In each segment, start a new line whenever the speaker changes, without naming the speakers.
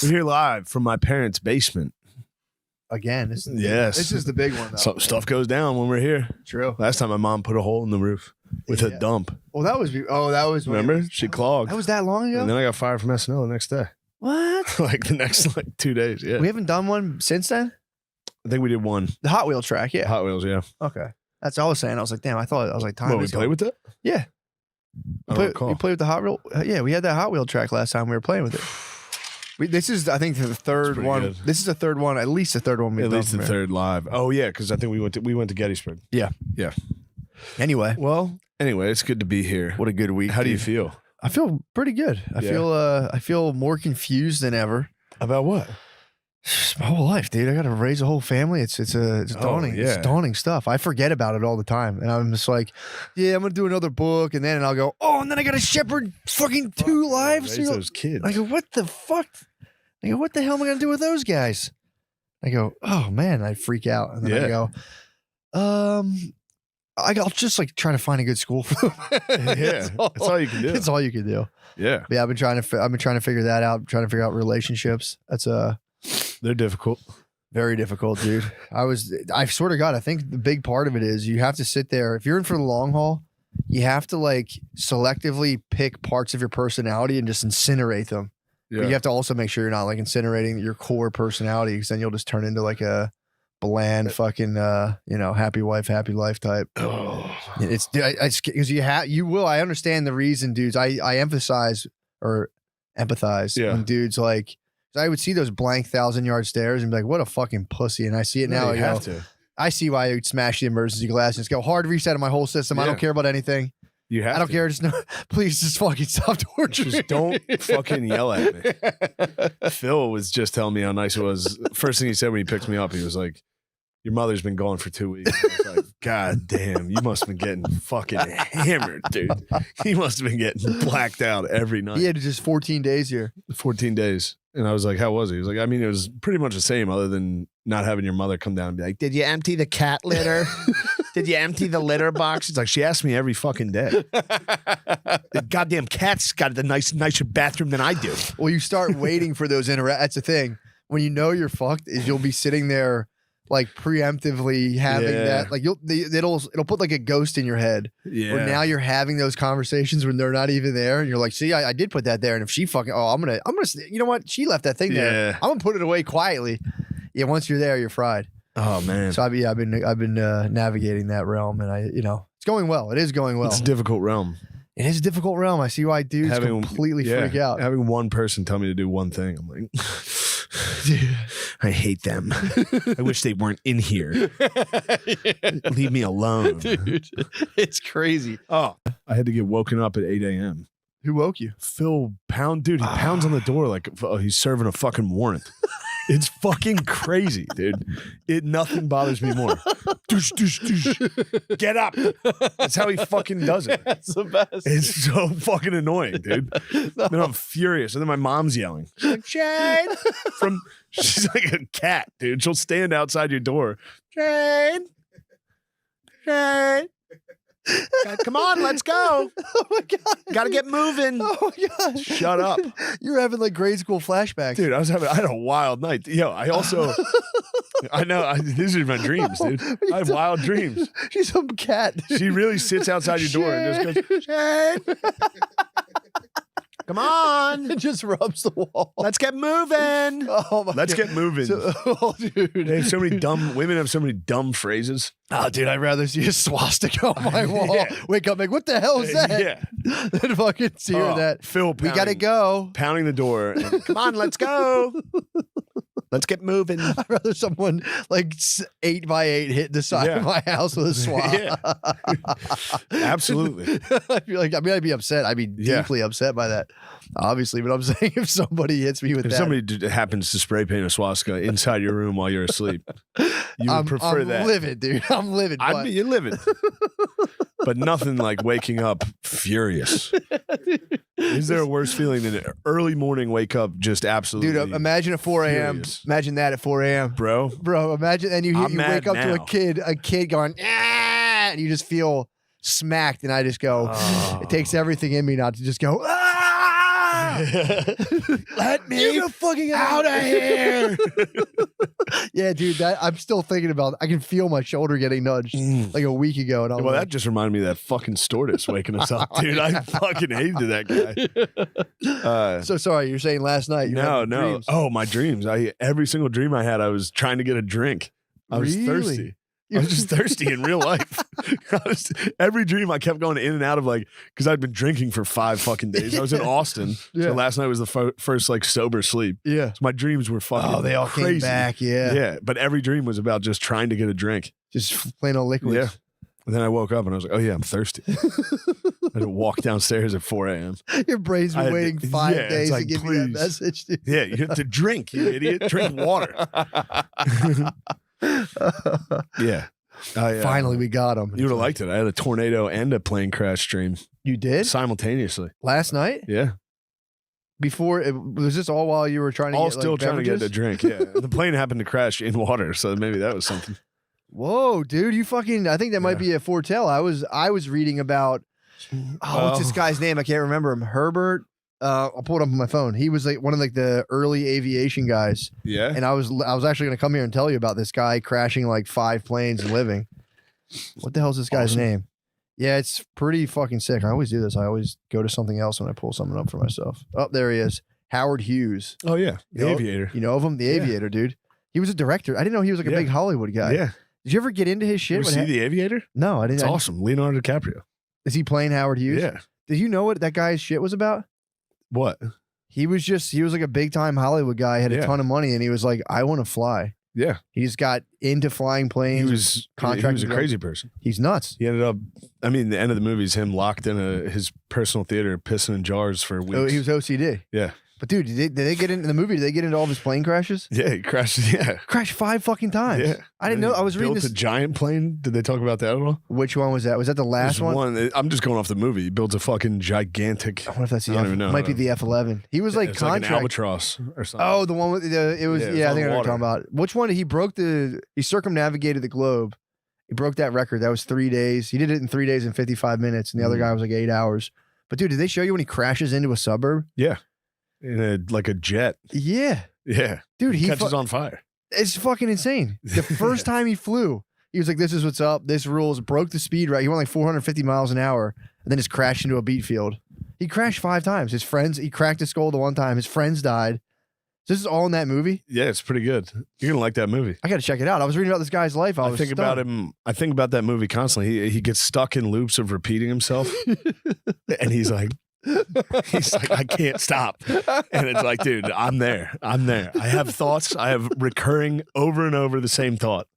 We're here live from my parents' basement.
Again, this is the big one, though.
So stuff goes down when we're here.
True.
Last time my mom put a hole in the roof with a dump.
Well, that was.
Remember? She clogged.
That was that long ago?
And then I got fired from SNL the next day.
What?
Like the next 2 days, yeah.
We haven't done one since then?
I think we did one.
The Hot Wheel track, yeah.
Hot Wheels, yeah.
Okay. That's all I was saying. I was like, damn, I was like, time
What, we
is
played with that?
Yeah.
I don't recall.
You played with the Hot Wheel? Yeah, we had that Hot Wheel track last time we were playing with it. This is, I think, the third one.
Good.
This is the third one, at least the third one we've
At
done.
least the third live. Oh, yeah, because I think we went to Gettysburg.
Yeah.
Yeah.
Anyway.
Well, it's good to be here.
What a good week.
How do you feel?
I feel pretty good. I feel more confused than ever.
About what?
My whole life, dude. I got to raise a whole family. It's daunting.
Yeah.
It's daunting stuff. I forget about it all the time, and I'm just like, yeah, I'm gonna do another book, and then I'll go, oh, and then I got to shepherd fucking 2 lives.
Raise those kids.
I go, what the fuck? I go, what the hell am I gonna do with those guys? I go, oh man, I freak out, and then I go, I'll just like try to find a good school for them.
That's all you can do.
It's all you can do.
Yeah.
But yeah, I've been trying to figure that out. Trying to figure out relationships.
They're difficult.
Very difficult, dude. I swear to God, I think the big part of it is you have to sit there. If you're in for the long haul, you have to like selectively pick parts of your personality and just incinerate them.
Yeah.
But you have to also make sure you're not like incinerating your core personality, because then you'll just turn into like a bland fucking happy wife, happy life type.
Oh.
It's because I understand the reason, dudes. I emphasize or empathize when dudes like, I would see those blank 1,000-yard stares and be like, what a fucking pussy. And I see it now.
You have to.
I see why I would smash the emergency glass and just go hard reset of my whole system. I don't care about anything.
You have
I don't care. Just please just fucking stop torturing.
Just don't fucking yell at me. Phil was just telling me how nice it was. First thing he said when he picked me up, he was like, your mother's been gone for 2 weeks. I was like, God damn, you must have been getting fucking hammered, dude. He must have been getting blacked out every night.
He had just 14 days here.
14 days. And I was like, how was he? He was like, I mean, it was pretty much the same other than not having your mother come down and be like, did you empty the cat litter? Did you empty the litter box? It's like, she asks me every fucking day. The goddamn cat's got a nicer bathroom than I do.
Well, you start waiting for those that's the thing. When you know you're fucked is you'll be sitting there like preemptively having that, like it'll put like a ghost in your head.
Yeah.
Where now you're having those conversations when they're not even there, and you're like, see, I did put that there, and if she fucking, I'm gonna, you know what? She left that thing there. I'm gonna put it away quietly. Yeah, once you're there, you're fried.
Oh man.
So I've been navigating that realm, and it's going well. It is going well.
It's a difficult realm.
It is a difficult realm. I see why dudes completely freak out.
Having one person tell me to do one thing, I'm like, dude, I hate them. I wish they weren't in here. Leave me alone.
Dude, it's crazy.
Oh, I had to get woken up at 8 a.m.
Who woke you?
Phil Pound. Dude, he pounds on the door like he's serving a fucking warrant. It's fucking crazy, dude. Nothing bothers me more. Doosh, doosh, doosh. Get up. That's how he fucking does it.
That's the best.
It's so fucking annoying, dude. Then I'm furious. And then my mom's yelling. She's like, Shane. She's like a cat, dude. She'll stand outside your door. Shane. Shane. Come on, let's go.
Oh my God.
Gotta get moving.
Oh my God.
Shut up.
You're having like grade school flashbacks.
Dude, I had a wild night. Yo, I also, I know, these are my dreams, dude. I have wild dreams.
She's some cat.
She really sits outside your door and just goes, Shane. Come on.
It just rubs the wall.
Let's get moving.
Oh my
Let's
God.
get moving.
Dude.
They have so many women have so many dumb phrases.
Oh, dude, I'd rather see a swastika on my wall.
Yeah.
Wake up, like, what the hell is that?
Yeah.
Then fucking hear that.
Phil,
We gotta go.
Pounding the door. And, come on, let's go. Let's get moving.
I'd rather someone like 8x8 hit the side of my house with a swat.
Yeah. Absolutely.
I'd be upset. I'd be deeply upset by that, obviously. But I'm saying if somebody hits me with
if
that.
somebody happens to spray paint a swastika inside your room while you're asleep, you would prefer that.
I'm livid, dude. I'm livid.
You're livid. But nothing like waking up furious. Is there a worse feeling than an early morning wake up just absolutely?
Dude, imagine at 4 a.m.
furious.
Imagine that at 4 a.m.
Bro,
imagine, and you wake up to
now.
a kid going, ah, and you just feel smacked, and I just go, it takes everything in me not to just go, ah!
Let me
fucking
out of here.
Yeah, dude, that I'm still thinking about. I can feel my shoulder getting nudged like a week ago, and
Well, that just reminded me of that fucking Stewardess waking us up, dude. I fucking hated that guy.
So sorry, you're saying last night? You had dreams.
Oh, my dreams! Every single dream I had, I was trying to get a drink. I was thirsty. I was just thirsty in real life. Every dream I kept going in and out of, like, because I'd been drinking for 5 fucking days. I was in Austin. So last night was the first like sober sleep. Yeah. So my dreams were fucking
they all
crazy.
came back. Yeah.
Yeah. But every dream was about just trying to get a drink.
Just plain old liquids.
Yeah. And then I woke up and I was like, oh yeah, I'm thirsty. I had to walk downstairs at 4 a.m.
Your brain's been waiting 5 days to give me that message, dude.
Yeah, you have to drink, you idiot. Drink water. Yeah.
Finally, we got him.
You would have liked it. I had a tornado and a plane crash dream.
You did?
Simultaneously.
Last night?
Yeah.
Was this all while you were trying to
all
get
still
like,
trying
beverages?
to get a drink, yeah. The plane happened to crash in water, so maybe that was something.
Whoa, dude, you fucking, I think that might be a foretell. I was reading about, what's this guy's name? I can't remember him. Herbert. I'll pull it up on my phone. He was like one of like the early aviation guys. Yeah. And I was actually going to come here and tell you about this guy crashing like 5 planes and living. What the hell's this guy's name? Yeah, it's pretty fucking sick. I always do this. I always go to something else when I pull something up for myself. Oh, there he is. Howard Hughes.
Oh, yeah. The Aviator.
You know of him? The Aviator, dude. He was a director. I didn't know he was like a big Hollywood guy. Yeah. Did you ever get into his shit?
You ever see The Aviator?
No, I didn't.
It's awesome. Leonardo DiCaprio.
Is he playing Howard Hughes?
Yeah.
Did you know what that guy's shit was about?
What?
He was like a big time Hollywood guy, had a ton of money, and he was like, I want to fly. Yeah. He just got into flying planes.
He was a crazy person.
He's nuts.
He ended up, I mean, the end of the movie is him locked in his personal theater, pissing in jars for weeks.
Oh, he was OCD. Yeah. But dude, did they get into the movie? Did they get into all of his plane crashes?
Yeah, he crashed. Yeah.
Crashed 5 fucking times. Yeah. I didn't know. I was reading this.
Built a giant plane. Did they talk about that at all?
Which one was that? Was that the last one?
I'm just going off the movie. He builds a fucking gigantic.
I wonder if that's the F. Might be the F-11. He was like contract.
Like an albatross or something.
Oh, the one with it was. Yeah, I think I know what you're talking about. Which one? He circumnavigated the globe. He broke that record. That was 3 days. He did it in 3 days and 55 minutes, and the other guy was like 8 hours. But dude, did they show you when he crashes into a suburb?
Yeah. In like a jet.
Yeah.
Yeah.
Dude,
he catches on fire.
It's fucking insane. The first time he flew, he was like, this is what's up. This rules. Broke the speed right. He went like 450 miles an hour and then just crashed into a beat field. He crashed 5 times. He cracked his skull the one time. His friends died. This is all in that movie?
Yeah, it's pretty good. You're going to like that movie.
I got to check it out. I was reading about this guy's life. I think
about him. I think about that movie constantly. He gets stuck in loops of repeating himself. And he's like, I can't stop. And it's like, dude, I'm there. I have thoughts. I have recurring over and over the same thought.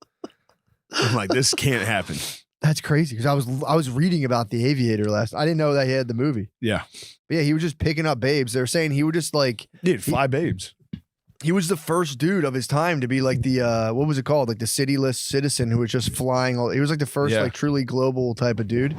I'm like, this can't happen.
That's crazy. Because I was reading about The Aviator last. I didn't know that he had the movie. Yeah. But yeah, he was just picking up babes. They were saying he would just like
fly babes.
He was the first dude of his time to be like the what was it called? Like the cityless citizen who was just flying. He was like the first like truly global type of dude.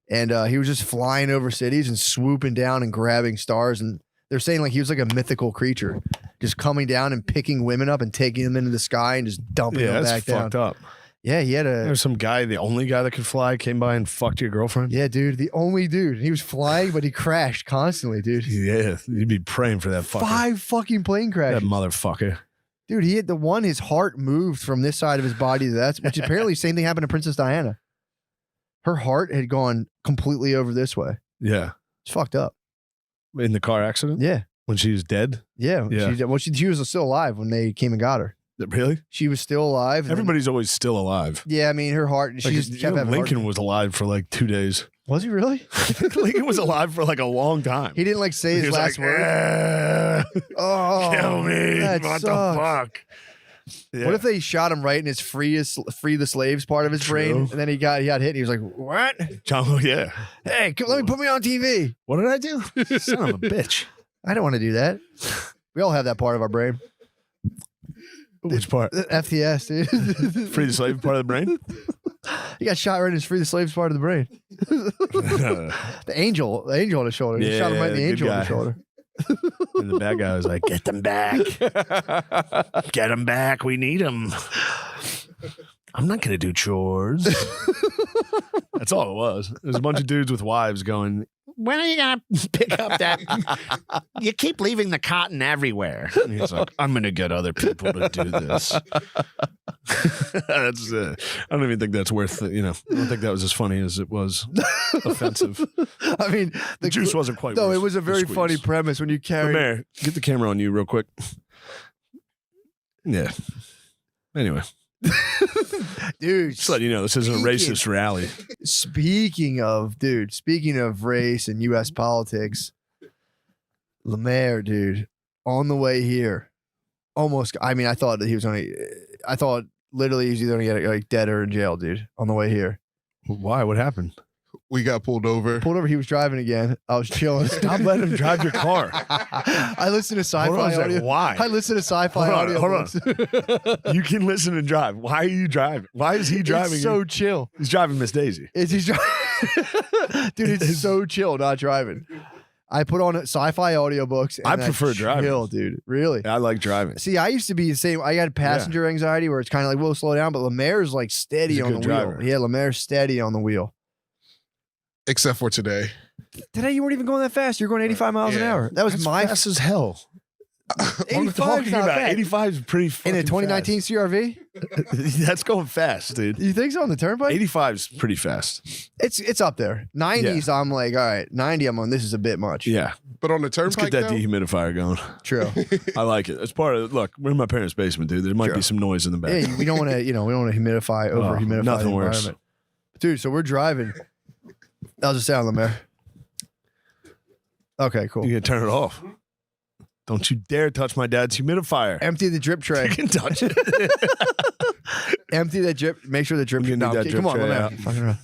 And he was just flying over cities and swooping down and grabbing stars. And they're saying like he was like a mythical creature, just coming down and picking women up and taking them into the sky and just dumping them back down.
Fucked up.
Yeah, he had
There's some guy, the only guy that could fly, came by and fucked your girlfriend.
Yeah, dude, the only dude. He was flying, but he crashed constantly, dude.
Yeah, you'd be praying for that fucker.
5 fucking plane crashes.
That motherfucker.
Dude, he had his heart moved from this side of his body to that, which apparently same thing happened to Princess Diana. Her heart had gone completely over this way. Yeah. It's fucked up.
In the car accident?
Yeah.
When she was dead?
Yeah. She was still alive when they came and got her.
Really?
She was still alive.
Everybody's always still alive.
Yeah, I mean, her heart. She just kept having
Lincoln was alive for like 2 days.
Was he really?
Lincoln was alive for like a long time.
He didn't like say his last word. Oh,
kill me! What the fuck?
Yeah. What if they shot him right in his free the slaves part of his brain, and then he got hit, and he was like, "What?"
John, yeah.
Hey, let me put me on TV.
What did I do? Son of a bitch!
I don't want to do that. We all have that part of our brain.
Which part?
FTS, dude.
Free the slave part of the brain?
He got shot right in his free the slaves part of the brain. The angel on his shoulder. He shot him right in the angel on the shoulder.
And the bad guy was like, get them back. Get them back. We need them. I'm not going to do chores. That's all it was. There's a bunch of dudes with wives going,
when are you going to pick up that? You keep leaving the cotton everywhere. And he's like, I'm going to get other people to do this.
That's. I don't even think that's worth. I don't think that was as funny as it was offensive.
I mean,
The juice wasn't quite.
No,
worth
it was a
the
very
squeeze.
funny premise when you carry.
Mayor, get the camera on you real quick. Yeah. Anyway,
Dude,
just let you know this isn't a racist rally.
speaking of race and U.S. politics, Lemaire, dude, on the way here, almost. I mean, I thought literally he's either gonna get like dead or in jail, dude. On the way here,
Why? What happened?
We got pulled over.
he was driving again. I was chilling.
Stop letting him drive your car.
I listen to sci-fi
Hold on a second.
audio.
Why?
I listen to sci-fi
Hold on,
audio.
hold on. You can listen and drive. Why are you driving? Why is he driving?
It's so chill.
He's driving Miss Daisy.
He's dude, it's so chill not driving. I put on sci-fi audiobooks. And
I prefer
chill,
driving.
dude. Really?
I like driving.
See, I used to be the same. I had passenger anxiety where it's kind of like, we'll slow down, but Lemaire's like steady
He's a
on the
good
wheel.
driver.
Yeah, Lemaire's steady on the wheel.
Except for today.
Today you weren't even going that fast. You're going 85 miles an
Yeah.
hour. That was
That's
my
fast as hell.
85 's not bad.
85 is pretty
In
fucking
a 2019 CRV.
fast. That's going fast, dude.
You think so on the turnpike?
85 is pretty fast.
It's up there. 90s. I'm like, all right. 90. I'm on. This is a bit much.
Yeah.
But on the
Let's
turnpike,
get that
though,
dehumidifier going.
True.
I like it. It's part of look, we're in my parents' basement, dude. There might
Sure.
be some noise in the back.
Yeah, we don't want to. We don't want to humidify, over humidify
nothing
the
worse.
environment. Dude, so we're driving. I'll just sound Lemaire. Okay, cool.
You can turn it off. Don't you dare touch my dad's humidifier.
Empty the drip tray.
You can touch it.
Empty that drip. Make sure the drip.
I'm gonna need that drip
come on,
tray
Lemaire.
out.
Fucking around.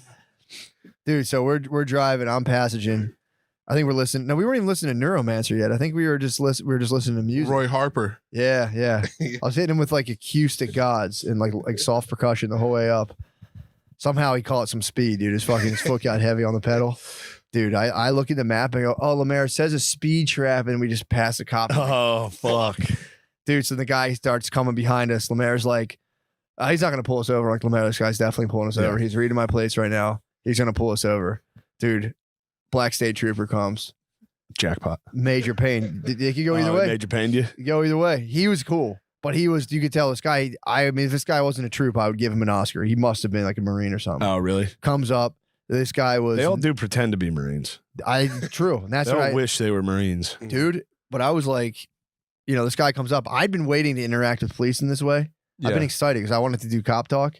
Dude, so we're driving. I'm passaging. I think we're listening. No, we weren't even listening to Neuromancer yet. I think we were just listening to music.
Roy Harper.
Yeah. I was hitting him with like acoustic gods and like soft percussion the whole way up. Somehow he caught some speed, dude. His foot got heavy on the pedal. Dude, I look at the map and go, oh, Lemaire says a speed trap, and we just pass a cop.
Oh, fuck.
Dude, so the guy starts coming behind us. Lemaire's like, he's not going to pull us over. Like, Lemaire, this guy's definitely pulling us over. He's reading my plates right now. He's going to pull us over. Dude, Black State Trooper comes.
Jackpot.
Major pain. It could go either way.
Major pain you?
Go either way. He was cool, but you could tell this guy, I mean, if this guy wasn't a troop, I would give him an Oscar. He must have been like a Marine or something.
Oh, really?
Comes up. This guy was.
They all do pretend to be Marines.
True. And that's
They
what
all wish they were Marines.
dude. But I was like, this guy comes up. I'd been waiting to interact with police in this way. I've been excited because I wanted to do cop talk.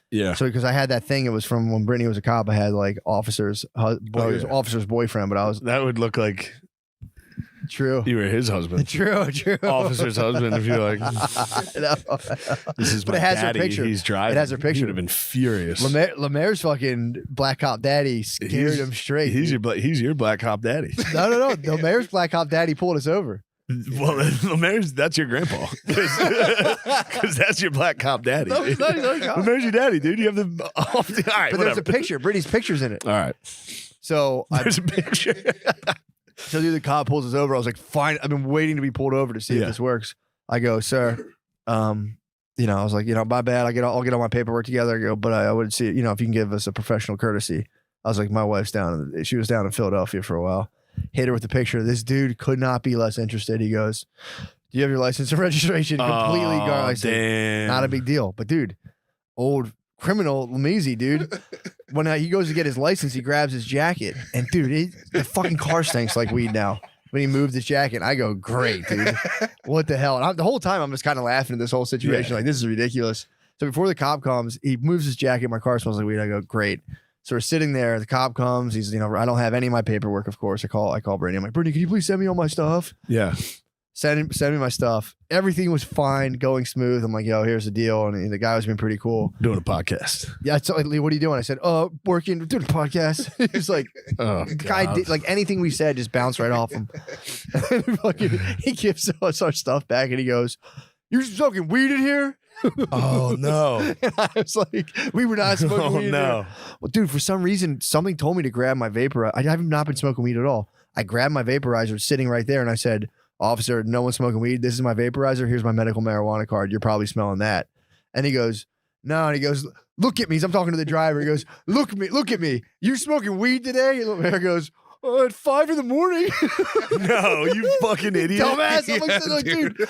Yeah.
So because I had that thing, it was from when Brittany was a cop. I had like officer's officer's boyfriend, but I was
That would look like
true.
you were his husband.
True.
Officer's husband, if you're like, this is
But
my
it has her
daddy,
picture.
he's driving.
It has her picture.
He would have been furious.
Lemaire's fucking black cop daddy scared him straight.
He's your black cop daddy.
No. Lemaire's black cop daddy pulled us over.
Well, Lemaire's, that's your grandpa. Because that's your black cop daddy.
No, he's not a cop.
Lemaire's your daddy, dude. You have the. All right,
But there's
whatever.
a picture. Brittany's picture's in it.
All right.
So
There's a picture.
So dude, the cop pulls us over. I was like, fine. I've been waiting to be pulled over to see if this works. I go, sir, I was like, my bad. I'll get all my paperwork together. I go, but I would see, if you can give us a professional courtesy. I was like, my wife's down. She was down in Philadelphia for a while. Hit her with the picture. This dude could not be less interested. He goes, do you have your license and registration? Completely gone. I said,
damn.
not a big deal. But dude, old criminal Lameezy, dude. When he goes to get his license, he grabs his jacket, and dude, the fucking car stinks like weed now. When he moved his jacket, I go, great, dude. What the hell? And the whole time, I'm just kind of laughing at this whole situation. Like, this is ridiculous. So before the cop comes, he moves his jacket. My car smells like weed. I go, great. So we're sitting there. The cop comes. He's, I don't have any of my paperwork, of course. I call Brittany. I'm like, Brittany, can you please send me all my stuff?
Yeah.
Send me my stuff. Everything was fine, going smooth. I'm like, yo, here's the deal. And the guy was being pretty cool.
Doing a podcast.
Yeah, it's like, Lee, what are you doing? I said, working, doing a podcast. He's like, the guy did, like, anything we said just bounced right off him. He gives us our stuff back and he goes, you're smoking weed in here?
Oh, no.
And I was like, we were not smoking weed in here. Well, dude, for some reason, something told me to grab my vaporizer. I have not been smoking weed at all. I grabbed my vaporizer sitting right there and I said, officer, no one's smoking weed. This is my vaporizer. Here's my medical marijuana card. You're probably smelling that. And he goes, no. And he goes, look at me. I'm talking to the driver. He goes, look at me. You smoking weed today? And the mayor goes, at 5 in the morning.
No, you fucking idiot.
Dumbass. I'm like, sitting there, dude.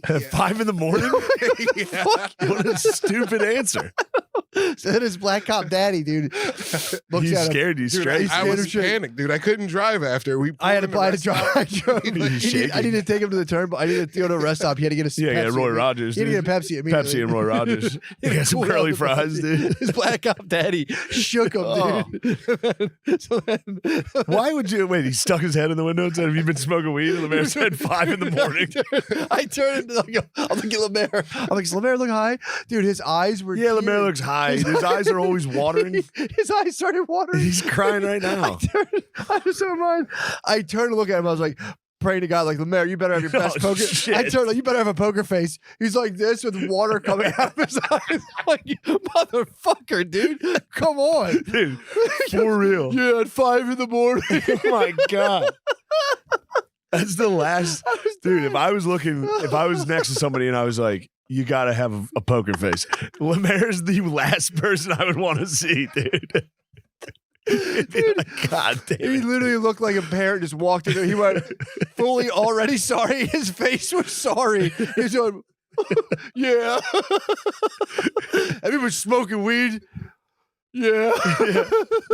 At 5 in the morning? What a stupid answer.
So then his black cop daddy, dude, looks
He's
at him.
scared you straight.
I was panicked, dude. I couldn't drive after.
I had to buy the drive.
He's
I needed to take him to the turn, but I needed to go to a rest stop. He had to get a Pepsi.
Yeah, Roy Rogers.
He had to get a Pepsi immediately.
Pepsi and Roy Rogers. He got some
Pulled out
curly
the
fries, dude.
His black cop daddy shook him, dude. So then,
Why would you wait? He stuck his head in the window and said, "Have you been smoking weed?" And Lemaire said, 5 in the morning.
I turned and I'm looking at Lemaire. I'm like, "Does Lemaire look high?" Dude, his eyes were
Yeah, Lemaire
tearing.
looks high. His eyes are always watering.
His eyes started watering.
He's crying right now.
I was so mine. I turned to look at him. I was like, praying to God, like, Lemaire, you better have your best
Oh,
poker.
shit.
I turned like, you better have a poker face. He's like this with water coming out of his eyes. I'm like, motherfucker, dude. Come on.
Dude, for real.
Yeah, at 5 in the morning.
Oh my God. That's the last. Dude, if I was next to somebody and I was like, you got to have a poker face, Lemaire's the last person I would want to see, dude. Like, God damn
He
it.
literally looked like a parent just walked in there. He went fully already sorry. His face was sorry. He was going, yeah. Have you been smoking weed? Yeah.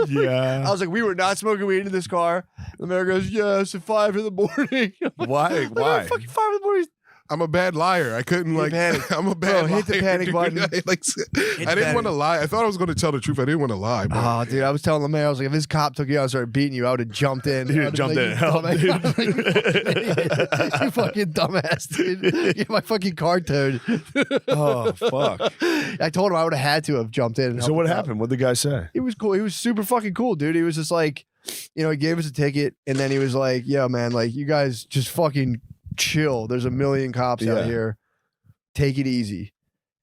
Yeah.
I was like, we were not smoking weed in this car. The mayor goes, yes, at 5 in the morning. I'm like,
Why? Why?
Fucking 5 in the morning.
I'm a bad liar. I couldn't
You
like.
panicked.
I'm a bad liar.
Hit the panic
dude.
button.
I didn't want to lie. I thought I was going to tell the truth. I didn't want to lie. Bro.
Oh, dude, I was telling Lemaire, I was like, if this cop took you out and started beating you, I would have jumped in.
Dude, jumped in and helped, dude.
You fucking dumbass, dude. Get my fucking car towed.
Oh, fuck.
I told him I would have had to have jumped in. And
So
helped
what
him out.
happened? What'd the guy say?
He was cool. He was super fucking cool, dude. He was just like, he gave us a ticket, and then he was like, "Yeah, man, like you guys just fucking chill. There's a million cops
Yeah.
out here. Take it easy."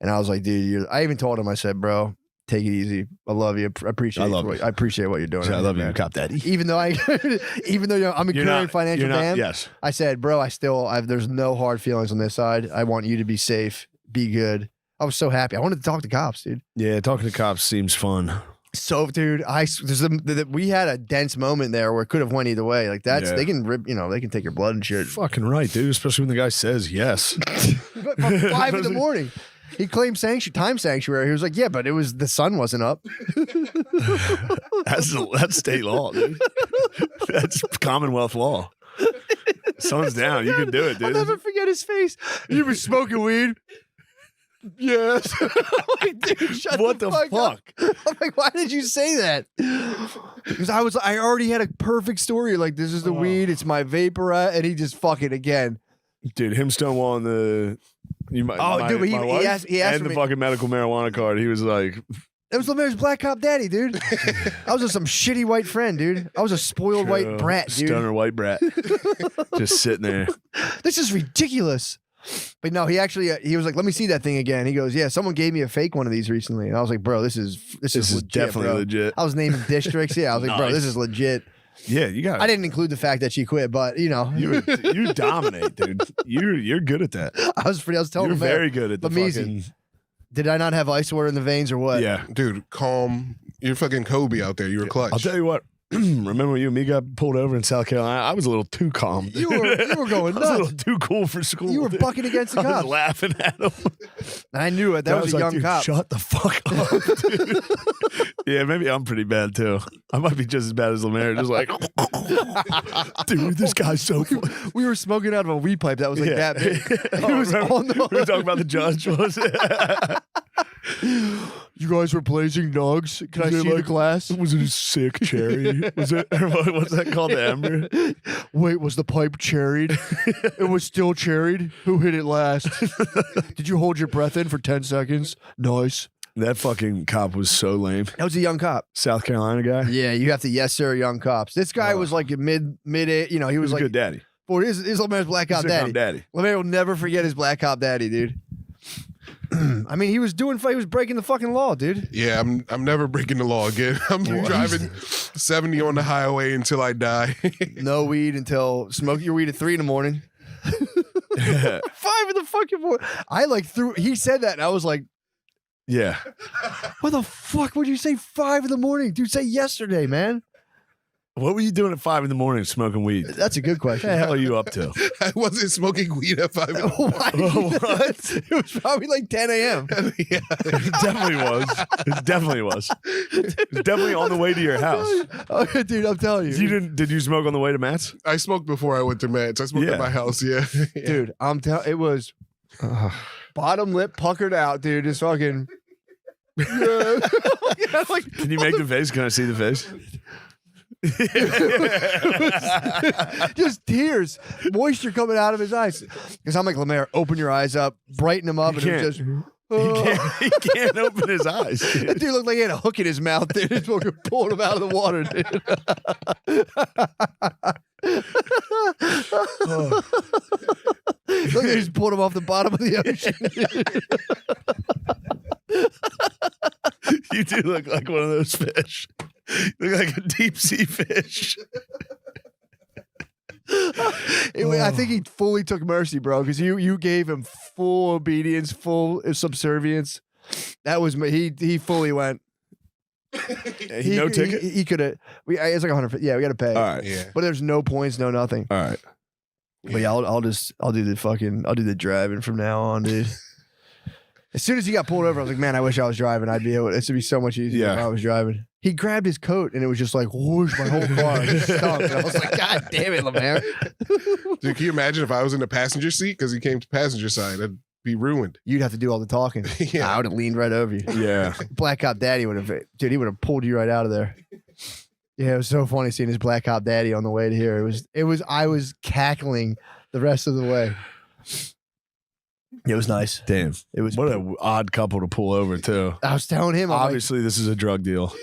And I was like, "Dude, I even told him. I said, bro, take it easy. I love you. I appreciate. I appreciate what you're doing.
I love you,
man.
cop daddy.
Even though I'm incurring financial damage.
Yes.
I said, bro, there's no hard feelings on this side. I want you to be safe, be good." I was so happy. I wanted to talk to cops, dude.
Yeah, talking to cops seems fun.
So, dude, we had a dense moment there where it could have went either way. Like they can rip, they can take your blood and shit.
Fucking right, dude. Especially when the guy says yes.
But from 5 in the morning, he claimed time sanctuary. He was like, "Yeah, but the sun wasn't up."
That's state law, dude. That's Commonwealth law. Sun's down. You can do it,
I'll
dude.
never forget his face. You been smoking weed? Yes. I'm like, dude, shut
What
the
the
fuck? I'm like, why did you say that? Because I already had a perfect story. Like, this is the weed. It's my Vaporette, and he just fucking again.
Dude, him stonewalling the.
Dude, but he asked
and
for
the
me.
fucking medical marijuana card. He was like,
That was Lemaire's black cop daddy, dude. I was just some shitty white friend, dude. I was a spoiled white brat, dude.
Stoner white brat. Just sitting there.
This is ridiculous. But no, he actually he was like, "Let me see that thing again." He goes, "Yeah, someone gave me a fake one of these recently," and I was like, "Bro, this is legit,
definitely
bro."
legit.
I was naming districts. Yeah, I was like, "Bro, this is legit."
Yeah, you got.
I didn't include the fact that she quit, but
You dominate, dude. You're good at that.
I was telling
You're
him,
very good at the
Lameezy.
fucking.
did I not have ice water in the veins or what?
Yeah,
Dude, calm. You're fucking Kobe out there. You were clutch.
I'll tell you what. Remember when you and me got pulled over in South Carolina? I was a little too calm.
You were going
I was a
nuts.
little too cool for school.
You were
dude.
bucking against the
I was
cops.
laughing at him.
I knew it. That
I
was a
like,
young
dude,
cop.
Shut the fuck up, dude. Yeah, maybe I'm pretty bad too. I might be just as bad as Lemaire. Just like, dude, this guy's so.
We were smoking out of a weed pipe that was like that big.
Oh,
It was
remember?
on the.
We were talking about the judge. Was it?
You guys were blazing dogs. Can I
Was it
see the
like-
glass?
Was it a sick cherry? Was it? What's that called? The ember?
Wait, was the pipe cherried? It was still cherried? Who hit it last? Did you hold your breath in for 10 seconds? Nice.
That fucking cop was so lame.
That was a young cop.
South Carolina guy.
Yeah, you have to yes sir young cops. This guy was like a mid he
He
was
was a
like
good daddy.
for his Lemaire's black cop
He's a
daddy.
daddy.
Lemaire will never forget his black cop daddy, dude. I mean, he was breaking the fucking law, dude.
Yeah, I'm never breaking the law again. I'm driving 70 on the highway until I die.
No weed until smoke your weed at 3 in the morning. 5 in the fucking morning. He said that and I was like,
Yeah.
what the fuck would you say 5 in the morning? Dude, say yesterday, man.
What were you doing at 5 a.m. smoking weed?
That's a good question.
What the hell are you up to?
I wasn't smoking weed at 5 a.m.
What? It was probably like 10 a.m.
Yeah.
It definitely was. It definitely was. It was definitely on the way to your house.
Oh, dude, I'm telling you.
Did you smoke on the way to Matt's?
I smoked before I went to Matt's. I smoked at my house, yeah.
Dude, I'm telling it was bottom lip puckered out, dude. Just fucking. Yeah, like,
Can you make the face? Can I see the face?
just tears, moisture coming out of his eyes. Because I'm like, Lemaire, open your eyes up, brighten them up,
He
and it was just.
He can't open his eyes.
That dude looked like he had a hook in his mouth, dude. Just fucking pulling him out of the water, dude. Look at he's pulling him off the bottom of the ocean.
You do look like one of those fish. You look like a deep sea fish.
I think he fully took mercy, bro, because you gave him full obedience, full subservience. That was he fully went.
No ticket.
He could have. It's like 100. Yeah, we got to pay.
All right.
Yeah.
But there's no points, no nothing.
All right.
But yeah, I'll do the driving from now on, dude. As soon as he got pulled over, I was like, man, I wish I was driving. I'd be able. This would be so much easier if I was driving. He grabbed his coat and it was just like whoosh, my whole car just stunk. And I was like, God damn it, Lemaire.
Dude, can you imagine if I was in the passenger seat because he came to passenger side? I'd be ruined.
You'd have to do all the talking.
Yeah.
I would have leaned right over you.
Yeah.
Black Cop Daddy would have, dude, he would have pulled you right out of there. Yeah, it was so funny seeing his Black Cop Daddy on the way to here. I was cackling the rest of the way. It was nice.
Damn.
It was.
What an odd couple to pull over, too.
I was telling him,
Obviously, this is a drug deal.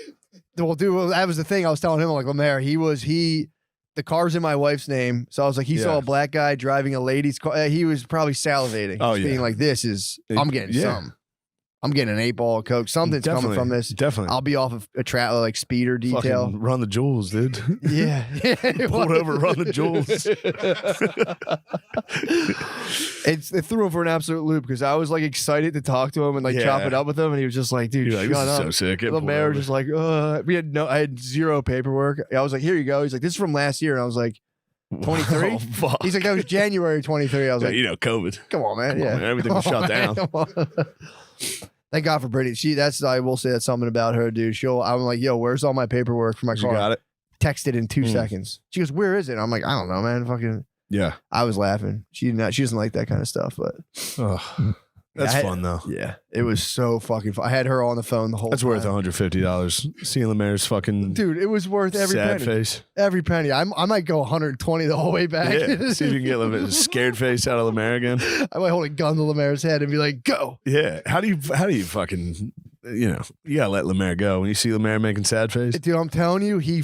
well, dude, that was the thing. I was telling him, I'm like, Lemaire, the car's in my wife's name. So I was like, he saw a black guy driving a lady's car. He was probably salivating.
Oh,
being like, I'm getting something. I'm getting an 8-ball of Coke. Something's coming from this.
Definitely.
I'll be off of a like speeder detail.
Fucking run the jewels, dude.
Yeah.
Pulled over, run the jewels.
It threw him for an absolute loop because I was like excited to talk to him and like chop it up with him, and he was just like, "Dude,
You're like,
shut
this
up."
is so sick.
The mayor was just like, I had zero paperwork. I was like, "Here you go." He's like, "This is from last year," and I was like, 23.
Oh, fuck.
He's like, "That was January 23." I was like,
COVID.
"Come on, man."
Come on, man. Everything was shut down.
Come on. Thank God for Brittany. I will say that's something about her, dude. I'm like, yo, where's all my paperwork for my car?
You got it?
Text it in 2 seconds. She goes, where is it? I'm like, I don't know, man. Fucking.
Yeah.
I was laughing. She doesn't like that kind of stuff, but.
That's fun, though.
Yeah. It was so fucking fun. I had her on the phone the whole
That's
time.
worth $150. Seeing Lemaire's fucking
dude, it was worth every
sad
penny.
face.
Every penny. I might go 120 the whole way back.
Yeah. See if you can get Lemaire's scared face out of Lemaire again.
I might hold a gun to Lemaire's head and be like, go.
Yeah. How do you fucking, you gotta let Lemaire go when you see Lemaire making sad face?
Dude, I'm telling you, he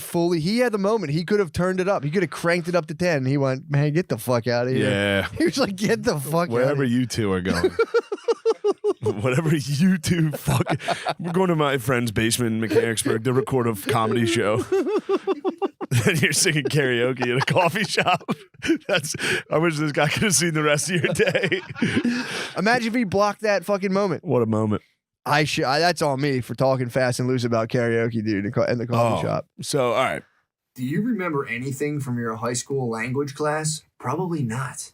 had the moment. He could have turned it up. He could have cranked it up to 10. He went, man, get the fuck out of here.
Yeah.
He was like, get the fuck out of here.
Wherever you two are going. Whatever you two fucking. We're going to my friend's basement in Mechanicsburg to record a comedy show. And you're singing karaoke at a coffee shop. I wish this guy could have seen the rest of your day.
Imagine if he blocked that fucking moment.
What a moment.
That's on me for talking fast and loose about karaoke, dude, in the coffee shop.
So, all right.
Do you remember anything from your high school language class? Probably not.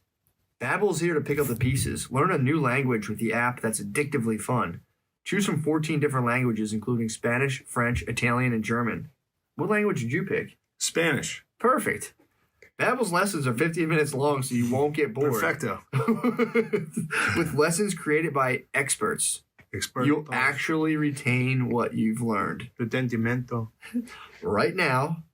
Babbel's here to pick up the pieces. Learn a new language with the app that's addictively fun. Choose from 14 different languages, including Spanish, French, Italian, and German. What language did you pick?
Spanish.
Perfect. Babbel's lessons are 15 minutes long, so you won't get bored.
Perfecto.
With lessons created by experts, you'll actually retain what you've learned.
Retentimento.
Right now.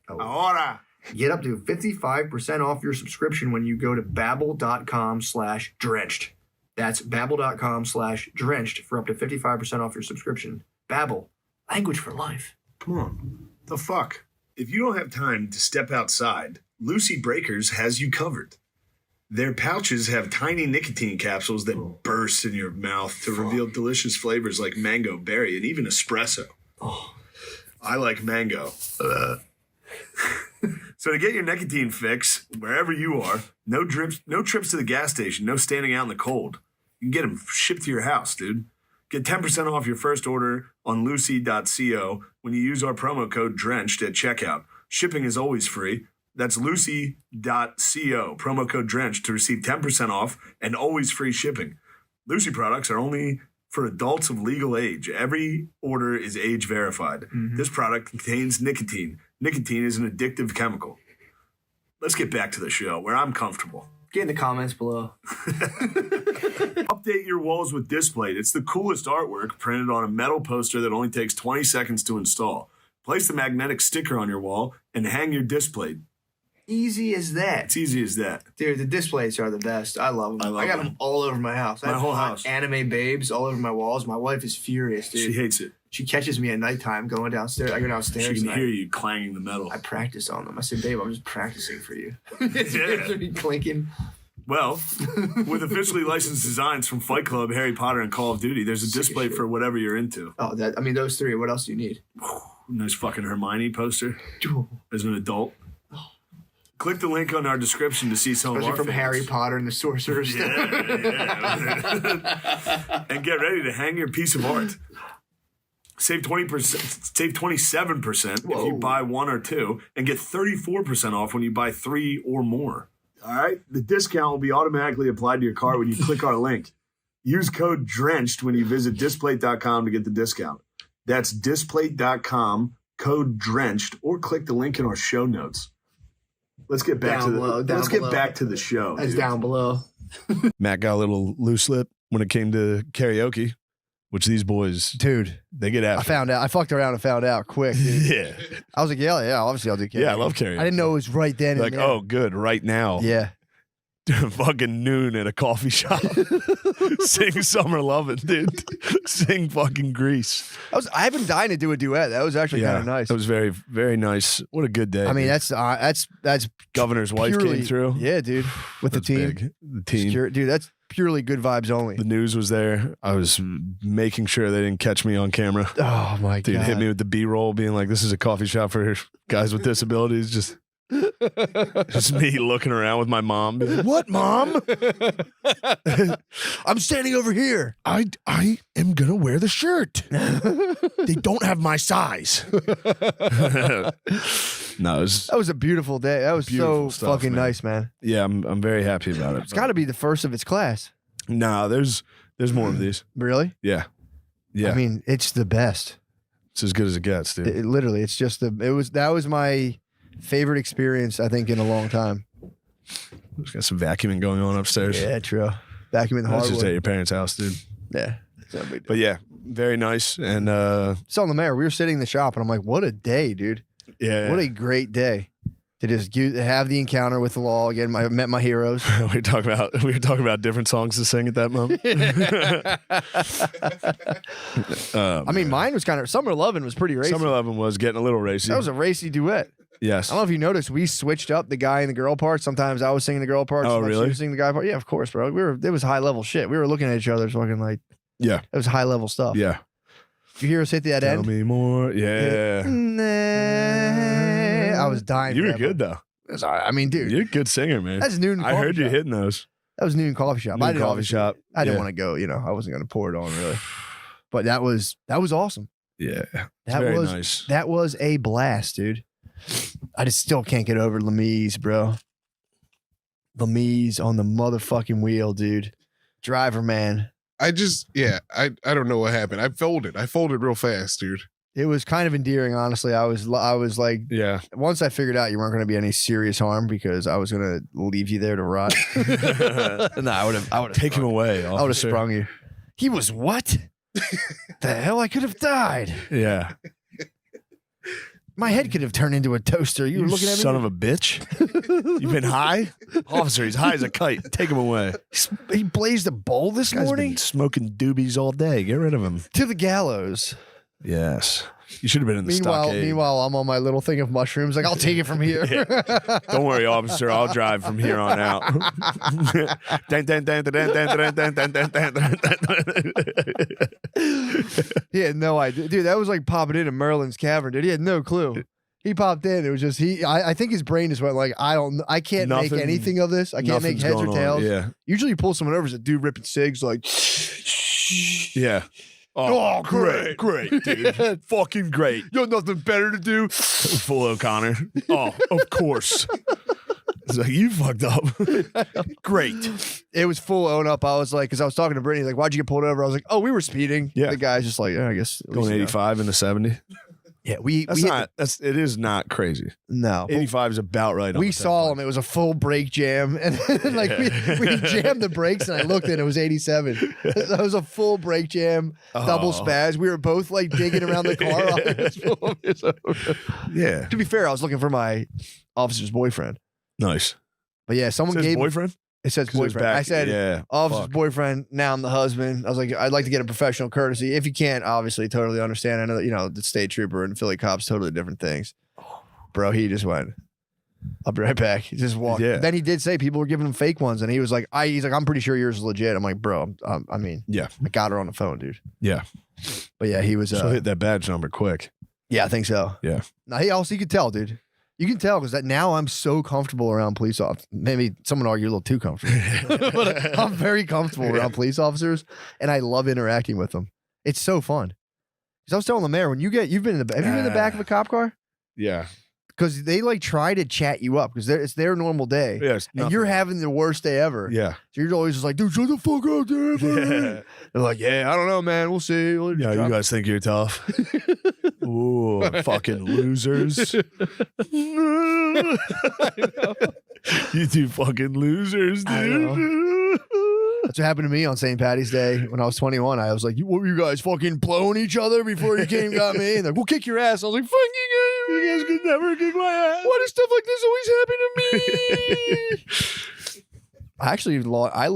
Ahora.
Get up to 55% off your subscription when you go to babbel.com/drenched. That's babbel.com/drenched for up to 55% off your subscription. Babbel, language for life.
Come on. The fuck? If you don't have time to step outside, Lucy Breakers has you covered. Their pouches have tiny nicotine capsules that burst in your mouth to reveal delicious flavors like mango, berry, and even espresso. I like mango. So to get your nicotine fix, wherever you are, no trips to the gas station, no standing out in the cold. You can get them shipped to your house, dude. Get 10% off your first order on lucy.co when you use our promo code DRENCHED at checkout. Shipping is always free. That's lucy.co, promo code DRENCH to receive 10% off and always free shipping. Lucy products are only for adults of legal age. Every order is age verified. This product contains nicotine. Nicotine is an addictive chemical. Let's get back to the show where I'm comfortable.
Get in the comments below.
Update your walls with Displate. It's the coolest artwork printed on a metal poster that only takes 20 seconds to install. Place the magnetic sticker on your wall and hang your Displate.
Easy as that.
It's easy as that.
Dude, the displays are the best. I love them. I got them all over my house.
My
I have
whole
hot
house.
Anime babes all over my walls. My wife is furious, dude.
She hates it.
She catches me at nighttime going downstairs. I go downstairs.
She can
and
hear you clanging the metal.
I practice on them. I said, babe, I'm just practicing for you.
Yeah.
Me clinking.
Well, with officially licensed designs from Fight Club, Harry Potter, and Call of Duty, there's a display for whatever you're into.
Oh, those three. What else do you need?
Nice fucking Hermione poster as an adult. Click the link on our description to see some
Especially
of our
from
favorites.
Harry Potter and the Sorcerer's Stone.
Yeah. And get ready to hang your piece of art. Save 20%, save 27% if you buy one or two, and get 34% off when you buy 3 or more. All right? The discount will be automatically applied to your cart when you click our link. Use code DRENCHED when you visit displate.com to get the discount. That's displate.com, code DRENCHED, or click the link in our show notes. Let's get back to the show.
That's
dude.
down below.
Matt got a little loose lip when it came to karaoke, which these boys,
Dude,
they get after.
I found out. I fucked around and found out quick, dude.
Yeah.
I was like, yeah, obviously I'll do karaoke.
Yeah, I love karaoke.
I didn't know it was right then
Like,
and there.
oh, good, right now.
Yeah.
Fucking noon at a coffee shop. Sing Summer Lovin', dude. Sing fucking Grease.
I've been dying to do a duet. That was actually kind of nice.
That was very, very nice. What a good day.
I mean,
dude.
that's
Governor's wife
purely,
came through.
Yeah, dude. With the
That's
team.
big. The team.
Secure, dude, that's purely good vibes only.
The news was there. I was making sure they didn't catch me on camera.
Oh my
Dude
god.
hit me with the B-roll being like, this is a coffee shop for guys with disabilities. Just me looking around with my mom. Being like, what, Mom?
I'm standing over here.
I am going to wear the shirt. They don't have my size. No,
That was a beautiful day. That was so
Beautiful stuff,
fucking
man.
nice, man.
yeah, I'm very happy about it.
It's got to be the first of its class.
No, there's more of these.
Really?
Yeah. Yeah.
I mean, it's the best.
It's as good as it gets, dude.
Literally, it's just that was my favorite experience, I think, in a long time.
Just got some vacuuming going on upstairs.
Yeah, true. Vacuuming the
That's just at
hardwood.
your parents' house, dude.
Yeah. It's no big deal.
But yeah, very nice. And
So the mayor, we were sitting in the shop, and I'm like, what a day, dude.
yeah,
What a great day to just have the encounter with the law again. I met my heroes.
we were talking about different songs to sing at that moment.
I mean, mine was kind of Summer Lovin' was pretty racy.
Summer 11 was getting a little racy.
That was a racy duet.
yes.
I don't know if you noticed, we switched up the guy and the girl part. Sometimes I was singing the girl part.
Oh,
sometimes
really?
She was singing the guy part. Yeah, of course, bro. It was high level shit. We were looking at each other, fucking like
Yeah.
it was high level stuff.
Yeah.
Did you hear us hit that
Tell
end?
me more. Yeah.
Nah. I was dying.
You
for
were
that
good
one.
though.
That's all right. I mean, dude,
You're a good singer, man.
that's noon.
I heard you hitting those.
That was noon coffee shop.
Noon
I didn't
coffee
obviously-
shop.
I didn't
Yeah.
want to go. I wasn't going to pour it on really. But that was awesome.
Yeah. It's
That
very
was
nice.
that was a blast, dude. I just still can't get over Lemise, bro. Lemise on the motherfucking wheel, dude. Driver, man.
I don't know what happened. I folded real fast, dude.
It was kind of endearing, honestly. I was like,
Yeah.
once I figured out you weren't going to be any serious harm because I was going to leave you there to rot. No, I would have
Take him away.
I would have
officer.
sprung you. He was what? The hell? I could have died.
Yeah.
My head could have turned into a toaster. You were looking at me.
son of a bitch. You've been high? Officer, he's high as a kite. Take him away.
He blazed a bowl this
Guy's
morning
been smoking doobies all day. Get rid of him.
to the gallows.
Yes. You should have been in the stockade.
Meanwhile, I'm on my little thing of mushrooms. Like, I'll take it from here.
Don't worry, officer. I'll drive from here on out.
He had no idea. Dude, that was like popping into Merlin's cavern, dude. He had no clue. He popped in. It was just I think his brain just went like, I can't make
Nothing-
anything of this. I can't make
Nothing's
heads or
going on.
tails.
Yeah.
Usually you pull someone over, it's a dude ripping cigs like
Yeah. Oh, great, dude. Fucking great.
You have nothing better to do.
Full O'Connor. Oh, of course. It's like, you fucked up. Great.
It was full own up. I was like, because I was talking to Brittany, like, why'd you get pulled over? I was like, oh, we were speeding.
Yeah.
The guy's just like, I guess. at least
Going
you know.
85 into 70.
Yeah, it
Is not crazy.
no.
85 is about right.
We saw him. It was a full brake jam, and like we jammed the brakes, and I looked and it was 87. That was a full brake jam, double spaz. We were both like digging around the car.
Yeah.
To be fair, I was looking for my officer's boyfriend,
Nice.
but yeah, someone
Says
gave
boyfriend?
It says
It was
boyfriend.
back-
I said
yeah.
officer's
fuck.
boyfriend. Now I'm the husband. I was like, I'd like to get a professional courtesy. If you can't, obviously, totally understand. I know that the state trooper and Philly cops totally different things. Bro, he just went. I'll be right back. He just walked.
Yeah.
Then he did say people were giving him fake ones, and he was like, he's like, I'm pretty sure yours is legit. I'm like, bro, I mean,
Yeah.
I got her on the phone, dude.
Yeah.
But yeah, he was.
So hit that badge number quick.
Yeah, I think so.
Yeah.
Now you could tell, dude. You can tell because now I'm so comfortable around police officers. Maybe someone argue a little too comfortable, but I'm very comfortable around police officers, and I love interacting with them. It's so fun. Because I was telling the mayor, have you been in the back of a cop car?
Yeah.
Because they like try to chat you up because it's their normal day,
Yes.
and you're having the worst day ever.
Yeah.
So you're always just like, dude, shut the fuck up, dude.
Yeah.
They're like, yeah, I don't know, man. We'll see. We'll
Yeah, you guys think you're tough? Ooh, fucking losers. You two fucking losers,
I
dude.
That's what happened to me on St. Patty's Day when I was 21. I was like, what were you guys fucking blowing each other before you came and got me? And they're like, we'll kick your ass. I was like, fuck you guys.
You guys could never kick my ass.
Why does stuff like this always happen to me? I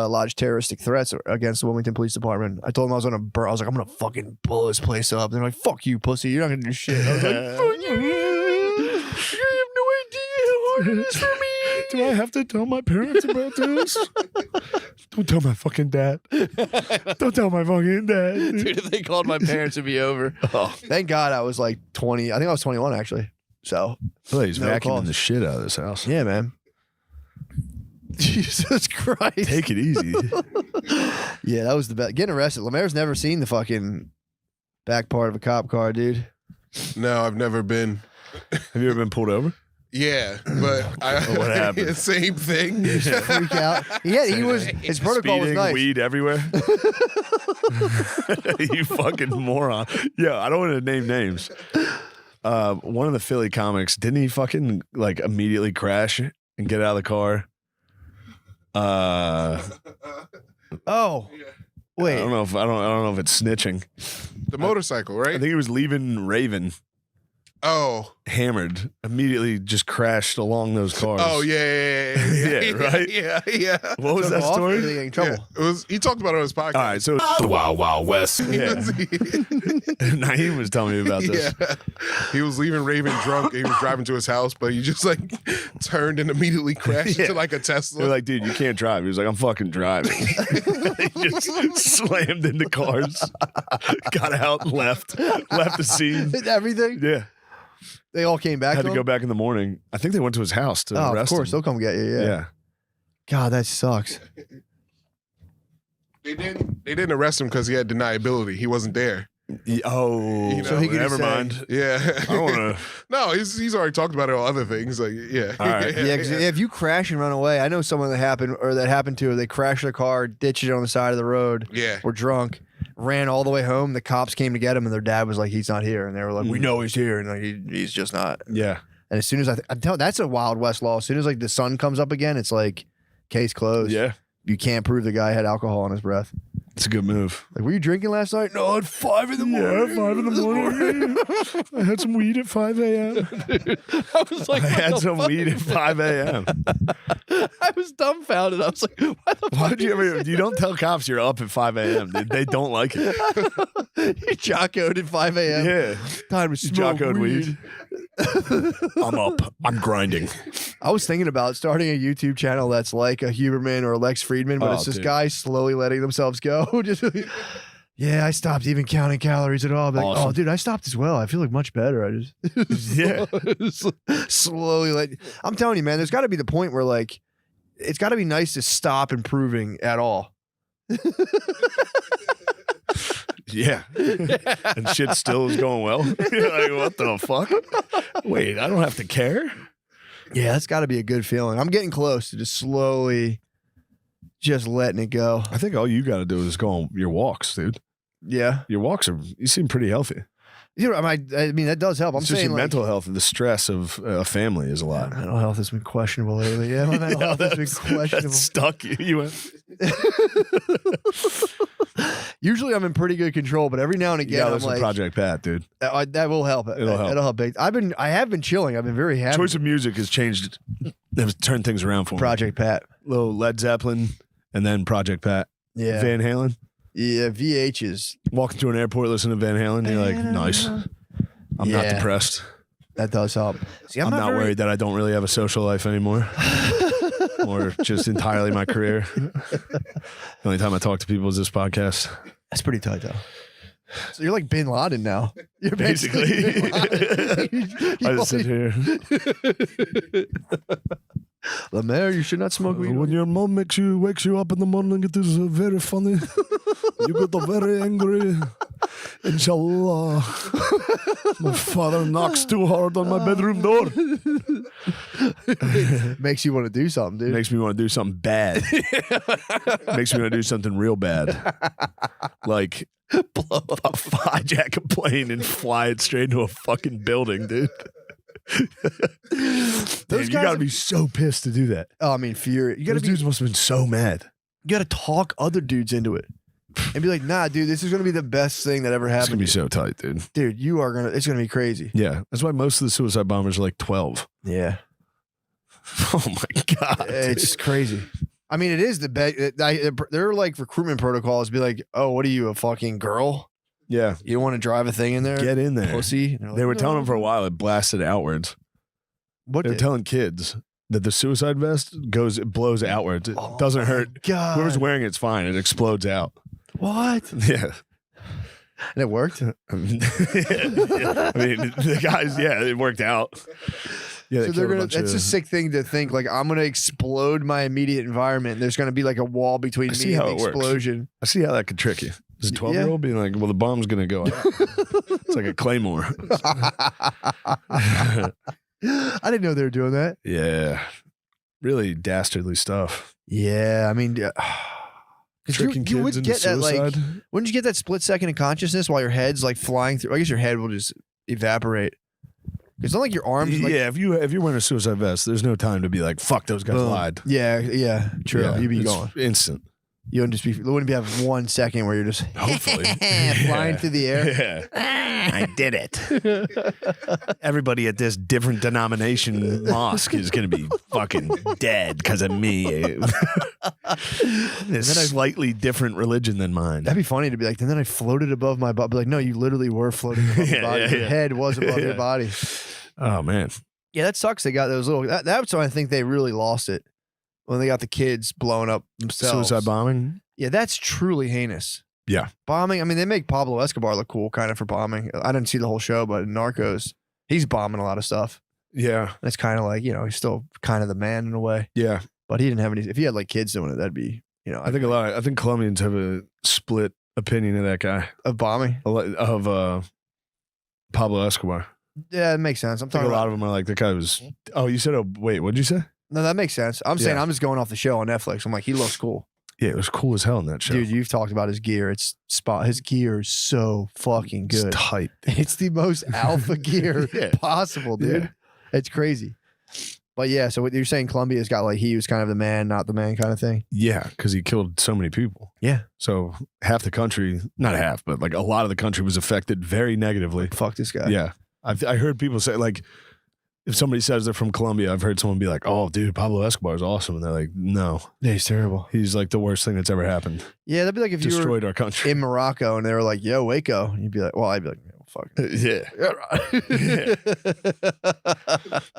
lodged terroristic threats against the Wilmington Police Department. I told them I was like, I'm gonna fucking blow this place up. They're like, fuck you, pussy. You're not gonna do shit. I was like, fuck you. You have no idea how hard it is for me.
Do I have to tell my parents about this? Don't tell my fucking dad. Don't tell my fucking dad.
Dude, if they called my parents, it'd be over. Oh, thank God I was like 20. I think I was 21 actually. So,
Oh, he's
No
vacuuming
calls.
the shit out of this house.
yeah, man. Jesus Christ.
Take it easy.
Yeah, that was the best. Getting arrested. Lemaire's never seen the fucking back part of a cop car, dude.
No, I've never been.
Have you ever been pulled over?
Yeah, but
What happened?
Same thing.
Freak out. Yeah, his protocol was
Speeding,
nice.
weed everywhere. You fucking moron. Yeah, I don't want to name names. One of the Philly comics, didn't he fucking like immediately crash and get out of the car?
Oh.
I
Wait.
don't know if it's snitching.
The motorcycle,
I
right?
think he was leaving Raven
Oh.
hammered, immediately just crashed along those cars.
Oh yeah.
Yeah, right?
Yeah.
What was
Took
that
off, or
story?
did they get in trouble?
Yeah, it was. He talked about it on his podcast.
All right, so
The Wild Wild West.
yeah, Naeem was telling me about this.
Yeah. He was leaving Raven drunk. He was driving to his house, but he just like turned and immediately crashed
Yeah.
into like a
They're
Tesla.
like, dude, you can't drive. He was like, I'm fucking driving. He just slammed into cars, got out, left the scene.
Everything?
Yeah,
They all came back
had
to
to
him?
go back in the morning. I think they went to his house to
Oh, of
arrest
course.
him.
They'll come get you. Yeah.
Yeah.
God, that sucks.
They didn't arrest him because he had deniability. He wasn't there.
Oh,
You know,
So he could
never
just say-
mind.
Yeah.
I don't want to.
No, he's already talked about it on other things. Like, yeah.
All right.
Yeah, because if you crash and run away, I know someone that happened to. They crashed their car, ditched it on the side of the road,
Yeah.
were drunk, ran all the way home. The cops came to get him, and their dad was like, "He's not here," and they were like, "We know he's here," and like, he's just not.
Yeah.
And as soon as I'm telling, that's a Wild West law. As soon as like the sun comes up again, it's like case closed.
Yeah.
You can't prove the guy had alcohol on his breath.
It's a good move.
Like, were you drinking last night? No, at 5 in the morning.
Yeah, 5 in the morning. I had some weed at 5 a.m.
I was like,
I had
what the
some
fuck?
weed at 5 a.m.
I was dumbfounded. I was like, why the
Why
fuck
would you ever? You don't tell cops you're up at 5 a.m. They don't like it.
You jockoed at 5 a.m.
Yeah.
Time to
You
smoke
jockoed weed. I'm up. I'm grinding.
I was thinking about starting a YouTube channel that's like a Huberman or a Lex Friedman, but
Oh,
it's just
dude.
guys slowly letting themselves go. Just yeah, I stopped even counting calories at all. Like,
Awesome.
oh, dude, I stopped as well. I feel like much better. I just
Yeah.
slowly let. I'm telling you, man, there's got to be the point where like it's got to be nice to stop improving at all.
Yeah. And shit still is going well. You're like, what the fuck? Wait, I don't have to care?
Yeah, that's got to be a good feeling. I'm getting close to just slowly just letting it go.
I think all you got to do is go on your walks, dude.
Yeah.
Your walks you seem pretty healthy.
You know, I mean, that does help. I'm
It's just
saying
your
like,
mental health and the stress of a family is a lot.
mental health has been questionable lately. Yeah, my mental health has been questionable.
That stuck you. You went,
Usually I'm in pretty good control, but every now and again
yeah,
I'm
listen to
like,
Project Pat, dude.
that will help.
It'll help.
It'll help big. I have been chilling. I've been very happy.
Choice of music has changed. They've turned things around for me.
Project Pat.
Little Led Zeppelin and then Project Pat.
Yeah.
Van Halen.
Yeah, VH is.
Walking through an airport, listening to Van Halen, you're like, nice. I'm not
Yeah.
depressed.
That does help. See,
I'm not worried that I don't really have a social life anymore. Or just entirely my career. The only time I talk to people is this podcast.
That's pretty tight, though. So you're like Bin Laden now. You're
Basically.
Bin Laden.
I just sit here.
Lemaire, you should not smoke weed.
When your mom wakes you up in the morning, it is very funny. You get very angry. Inshallah. My father knocks too hard on my bedroom door.
Makes you want to do something, dude.
Makes me want to do something bad. Makes me want to do something real bad. Like hijack a plane and fly it straight into a fucking building, dude. Damn, you gotta be so pissed to do that.
Oh, I mean, fear. You
Those dudes must have been so mad.
You gotta talk other dudes into it. And be like, nah, dude, this is gonna be the best thing that ever
It's
happened.
gonna be so tight, dude.
Dude, it's gonna be crazy.
Yeah, that's why most of the suicide bombers are like 12.
Yeah.
Oh my god,
It's just crazy. I mean, it is the best. Their like recruitment protocols be like, oh, what are you, a fucking girl?
yeah.
You don't want to drive a thing in there?
Get in there.
Pussy.
They were telling them for a while it blasted outwards.
What
They were
did?
telling kids that the suicide vest blows outwards. It
Oh
doesn't
my
hurt.
God.
Whoever's wearing it's fine. It explodes out.
What?
Yeah.
And it worked?
I mean, the guys, yeah, it worked out. Yeah,
So they're gonna. That's a sick thing to think. Like, I'm gonna explode my immediate environment. There's gonna be like a wall between
I see
me and
how
the
it works.
explosion.
I see how that could trick you. Does a 12-year-old being like, well, the bomb's going to go out? It's like a claymore.
I didn't know they were doing that.
Yeah. Really dastardly stuff.
Yeah, I mean,
Tricking
you
kids
would
into
get that, like,
suicide.
wouldn't you get that split second of consciousness while your head's like flying through? I guess your head will just evaporate. It's not like your arms. Like,
yeah, if you're wearing a suicide vest, there's no time to be like, fuck, those guys
boom.
lied.
Yeah, true.
Yeah,
You'd be
it's
gone.
instant.
You wouldn't just be. There wouldn't be have 1 second where you're just
Hopefully.
flying through the air.
Yeah. I did it. Everybody at this different denomination mosque is going to be fucking dead because of me. This slightly different religion than mine.
That'd be funny to be like, and then I floated above my body. Be like, no, you literally were floating above your body. Your head was above your body.
Oh, man.
Yeah, that sucks. They got those little. That's when I think they really lost it. When they got the kids blowing up themselves.
Suicide bombing?
Yeah, that's truly heinous.
Yeah.
Bombing. I mean, they make Pablo Escobar look cool kind of for bombing. I didn't see the whole show, but in Narcos, he's bombing a lot of stuff.
Yeah.
It's kind of like, he's still kind of the man in a way.
Yeah.
But he didn't have any. If he had like kids doing it, that'd be,
I think Colombians have a split opinion of that guy.
Of bombing?
Of Pablo Escobar.
Yeah, it makes sense. I'm
I think
talking
a lot of them are like, the guy was, oh, you said, what'd you say?
No, that makes sense. I'm saying
Yeah.
I'm just going off the show on Netflix. I'm like, he looks cool.
Yeah, it was cool as hell in that show.
Dude, you've talked about his gear. It's spot. His gear is so fucking good.
It's tight.
It's the most alpha gear
Yeah.
possible, dude.
Yeah.
It's crazy. But yeah, so what you're saying, Colombia's got like he was kind of the man, not the man kind of thing.
Yeah, because he killed so many people.
Yeah.
So half the country, not half, but like a lot of the country was affected very negatively.
Fuck this guy.
Yeah. I heard people say, like, if somebody says they're from Colombia, I've heard someone be like, oh, dude, Pablo Escobar is awesome. And they're like, no,
Yeah, he's terrible.
he's like the worst thing that's ever happened.
Yeah, that'd be like if you were
Destroyed our country.
in Morocco and they were like, yo, Waco. And you'd be like, well, I'd be like, oh, fuck.
Yeah.
Yeah.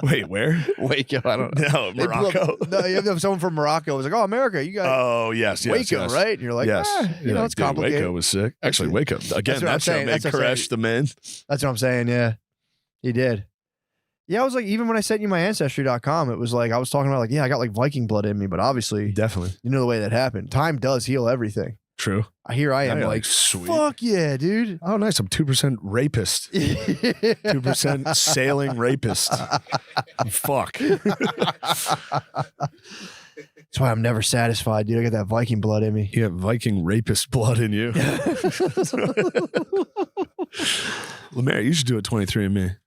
Wait, where?
Waco, I don't know.
No,
They blew
Morocco.
up- No, you have someone from Morocco was like, oh, America, you got
Oh, yes,
Waco,
yes.
right? And you're like,
Yes.
you know,
like,
it's
dude,
complicated.
Waco was sick. Actually, Waco. Again,
That's what I'm
that show
saying.
made
That's what I'm
Koresh the man.
That's what I'm saying. Yeah, he did. Yeah, I was like, even when I sent you my ancestry.com, it was like, I was talking about like, yeah, I got like Viking blood in me, but obviously,
Definitely.
you know the way that happened. Time does heal everything.
True.
Here I am
Yeah,
like,
sweet.
fuck yeah, dude.
Oh, nice. I'm 2% rapist. 2% sailing rapist. Fuck.
That's why I'm never satisfied, dude. I got that Viking blood in me.
You have Viking rapist blood in you. Lemaire, you should do a 23andMe.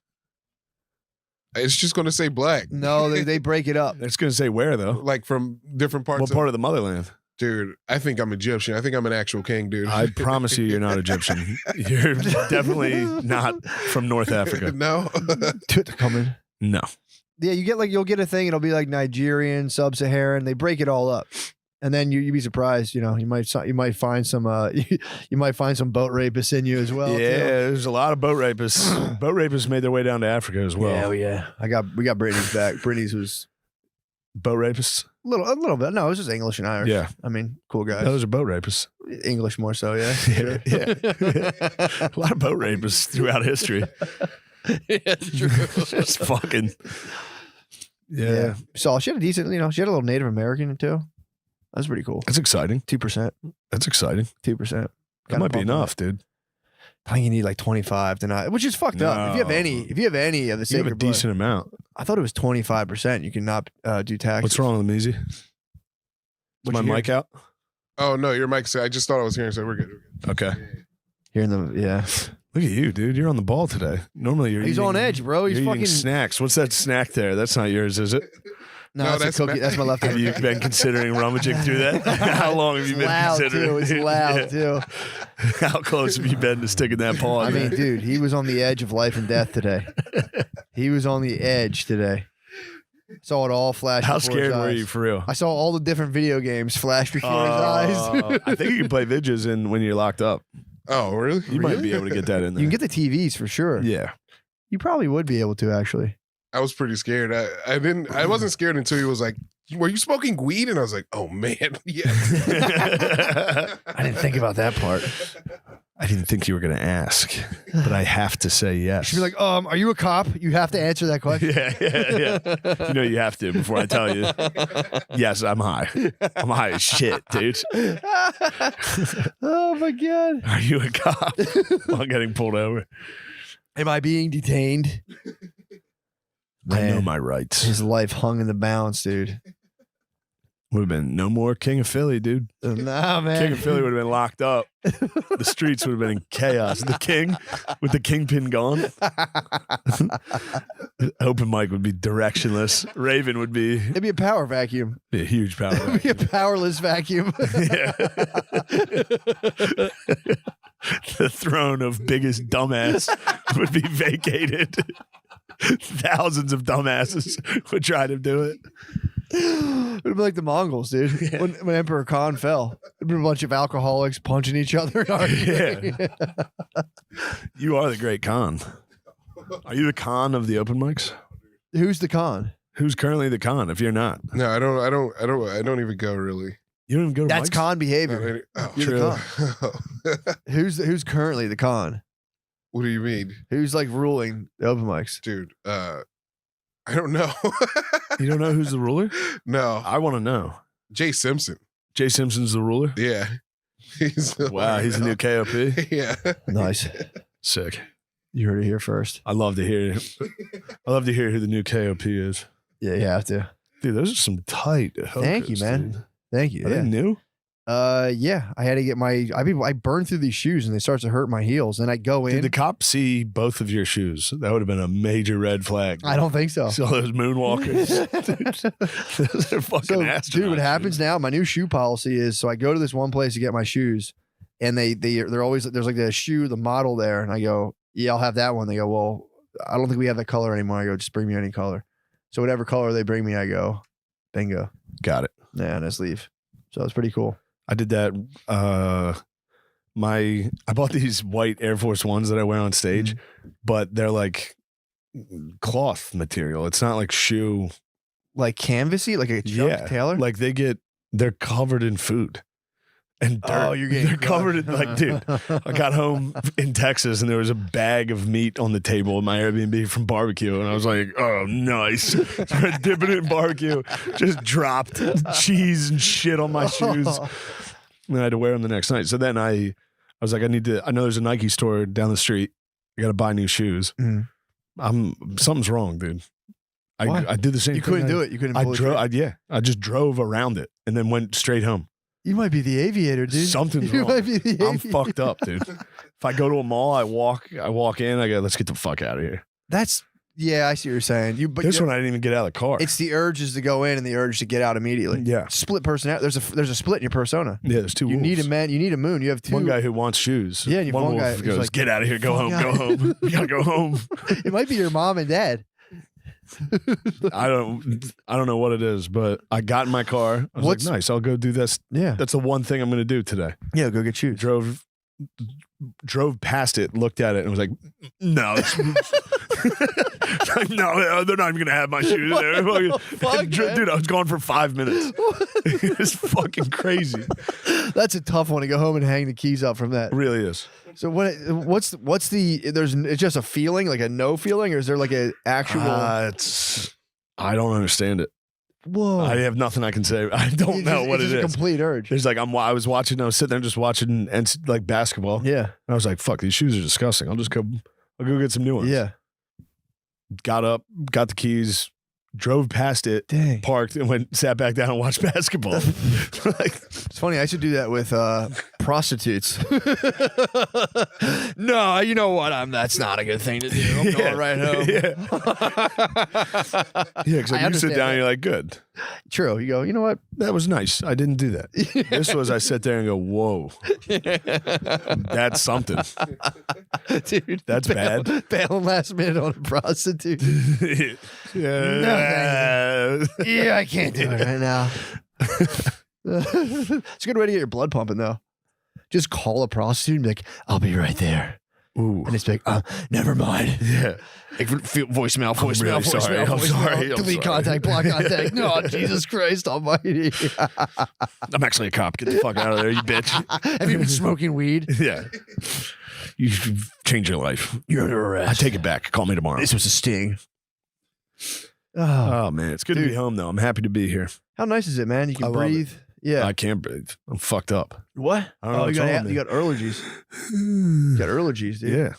It's just going to say black.
No, they break it up.
It's going to say where, though?
Like from different parts
What part of the motherland?
Dude, I think I'm Egyptian. I think I'm an actual king, dude.
I promise you're not Egyptian. You're definitely not from North Africa.
No.
They're coming.
No.
Yeah, you'll get a thing. It'll be like Nigerian, sub-Saharan. They break it all up, and then you'd be surprised. You know, you might find some you might find some boat rapists in you as well.
Yeah,
too.
there's a lot of boat rapists. Boat rapists made their way down to Africa as well.
Yeah. We got Brittany's back. Brittany's was
Boat rapists?
a little bit. No, it was just English and Irish.
Yeah.
I mean, cool guys.
Those are boat rapists.
English more so. Yeah.
Yeah. A lot of boat rapists throughout history.
It's true.
Just fucking. Yeah.
So she had a decent. She had a little Native American too. That's pretty cool.
That's exciting.
2%.
That's exciting.
2%.
That might be enough, dude.
I think you need like 25 to not, which is fucked up. If you have any of the
You have a
sacred blood,
decent amount.
I thought it was 25%. You cannot do taxes.
What's wrong with them, Easy? Is
What'd
my
you
mic out?
Oh, no, your mic said, I just thought I was hearing, so we're good.
Okay.
Hearing them, yeah.
Look at you, dude. You're on the ball today. Normally you're
He's
eating,
on edge, bro. He's
you're
fucking.
eating snacks. What's that snack there? That's not yours, is it?
No,
No,
that's a
that's
cookie. That's my left
Have
hand.
you been considering rummaging through that? How long have you
It's
been
loud
considering?
too. It's loud
Yeah.
too.
How close have you been to sticking that paw
I
in
mean,
there?
dude, he was on the edge of life and death today. He was on the edge today. Saw it all flash.
How
before his
scared were
eyes.
you for real?
I saw all the different video games flash before his eyes.
I think you can play vidges in when you're locked up.
Oh, really?
You might be able to get that in there.
You can get the TVs for sure.
Yeah.
You probably would be able to actually.
I was pretty scared. I wasn't scared until he was like, were you smoking weed? And I was like, oh, man. Yeah.
I didn't think about that part.
I didn't think you were going to ask, but I have to say yes.
She'd be like, are you a cop? You have to answer that question.
yeah. You know you have to before I tell you. Yes, I'm high. I'm high as shit, dude.
Oh my God.
Are you a cop? While getting pulled over.
Am I being detained?
I know
Man,
my rights.
his life hung in the balance, dude.
Would have been no more King of Philly, dude.
Nah, man.
King of Philly would have been locked up. The streets would have been in chaos. The king, with the kingpin gone. Open mic would be directionless. Raven would be
It'd be a power vacuum.
a huge power.
It'd be a powerless vacuum.
Yeah. The throne of biggest dumbass would be vacated. Thousands of dumbasses would try to do it.
It'd be like the Mongols, dude.
Yeah.
When Emperor Khan fell, it'd be a bunch of alcoholics punching each other. And arguing.
You are the great Khan. Are you the Khan of the open mics?
Who's the Khan?
Who's currently the Khan? If you're not,
No, I don't even go really.
you don't even go to
That's
mics?
Khan behavior.
Oh,
You're the
true.
Who's currently the Khan?
What do you mean,
Who's like ruling the open mics?
dude? I don't know.
You don't know who's the ruler?
No,
I want to know.
Jay Simpson.
Jay Simpson's the ruler.
Yeah.
Wow, he's the new KOP.
Yeah.
Nice.
Sick.
You heard it here first.
I love to hear. I love to hear who the new KOP is.
Yeah, you have to.
Dude, those are some tight.
Thank you,
hookers,
man.
dude.
Thank you.
Are they new?
Yeah. I had to get I burned through these shoes and they start to hurt my heels. And I go in.
Did the cop see both of your shoes? That would have been a major red flag.
I don't think so.
See all those moonwalkers. Those are fucking
So,
astronauts.
dude, what happens now? My new shoe policy is so I go to this one place to get my shoes, and they're always there's like the model there, and I go, yeah, I'll have that one. They go, well, I don't think we have that color anymore. I go, just bring me any color. So whatever color they bring me, I go, bingo.
Got it.
Yeah, and just leave. So it's pretty cool.
I did that. I bought these white Air Force Ones that I wear on stage, but they're like cloth material. It's not like shoe.
Like canvasy, like a Chuck Taylor.
Like they're covered in food and dirt.
Oh, you're getting
They're covered in like, dude. I got home in Texas and there was a bag of meat on the table in my Airbnb from barbecue, and I was like, "Oh, nice!" Started dipping it in barbecue. Just dropped cheese and shit on my shoes. And I had to wear them the next night. So then I was like, I know there's a Nike store down the street. I got to buy new shoes. Something's wrong, dude. I did the same
You
thing.
couldn't do it. You couldn't.
I just drove around it and then went straight home.
You might be the aviator, dude.
Something's
You
wrong.
might be the
I'm
aviator.
fucked up, dude. If I go to a mall, I walk in, I go, let's get the fuck out of here.
Yeah, I see what you're saying.
This one I didn't even get out of the car.
It's the urges to go in and the urge to get out immediately.
Yeah.
Split personality. There's a split in your persona.
Yeah, there's two
You
wolves.
need a man. You need a moon. You have two.
One guy who wants shoes.
Yeah, and you have
one
one guy
wolf
who's
goes,
like,
get out of here, go home,
fuck
go
out.
home. You gotta go home.
It might be your mom and dad.
I don't know what it is, but I got in my car. I was like, nice, I'll go do this.
Yeah.
That's the one thing I'm gonna do today.
Yeah, go get shoes.
Drove past it, looked at it, and was like, no. Like, no, they're not even gonna have my shoes there. Dude, I was gone for 5 minutes. It's fucking crazy.
That's a tough one to go home and hang the keys up from that.
It really is.
So what's it's just a feeling, like a no feeling, or is there like an actual
I don't understand it.
Whoa.
I have nothing I can say. I don't know what it
it's
is.
a complete urge.
There's like I was sitting there just watching like basketball.
Yeah.
And I was like, fuck, these shoes are disgusting. I'll go get some new ones.
Yeah.
Got up, got the keys, drove past it,
Dang.
parked, and sat back down and watched basketball.
It's funny. I should do that with prostitutes. No, you know what? That's not a good thing to do. I'm going right home.
Yeah, because
I
you sit
understand
down
that.
and you're like, good.
True. You go, you know what?
That was nice. I didn't do that. This was, I sit there and go, whoa. That's something.
Dude.
That's bad.
Bailing last minute on a prostitute.
Yeah.
Yeah, I can't do it right now. It's a good way to get your blood pumping, though. Just call a prostitute and be like, I'll be right there.
Ooh.
And it's like, never mind.
Yeah.
Like, voicemail,
I'm really sorry. I'm sorry. I'm
delete
sorry.
contact, block contact. No, Jesus Christ almighty.
I'm actually a cop. Get the fuck out of there, you bitch.
Have you been smoking weed?
Yeah. You should change your life.
You're under arrest.
I take it back. Call me tomorrow.
This was a sting.
Oh, man. It's good to be home, though. I'm happy to be here.
How nice is it, man? You
I
can
love
breathe. Yeah.
I can't breathe. I'm fucked up.
What?
I don't know
Oh,
what's
you
wrong with me.
got allergies. You got allergies, dude.
Yeah.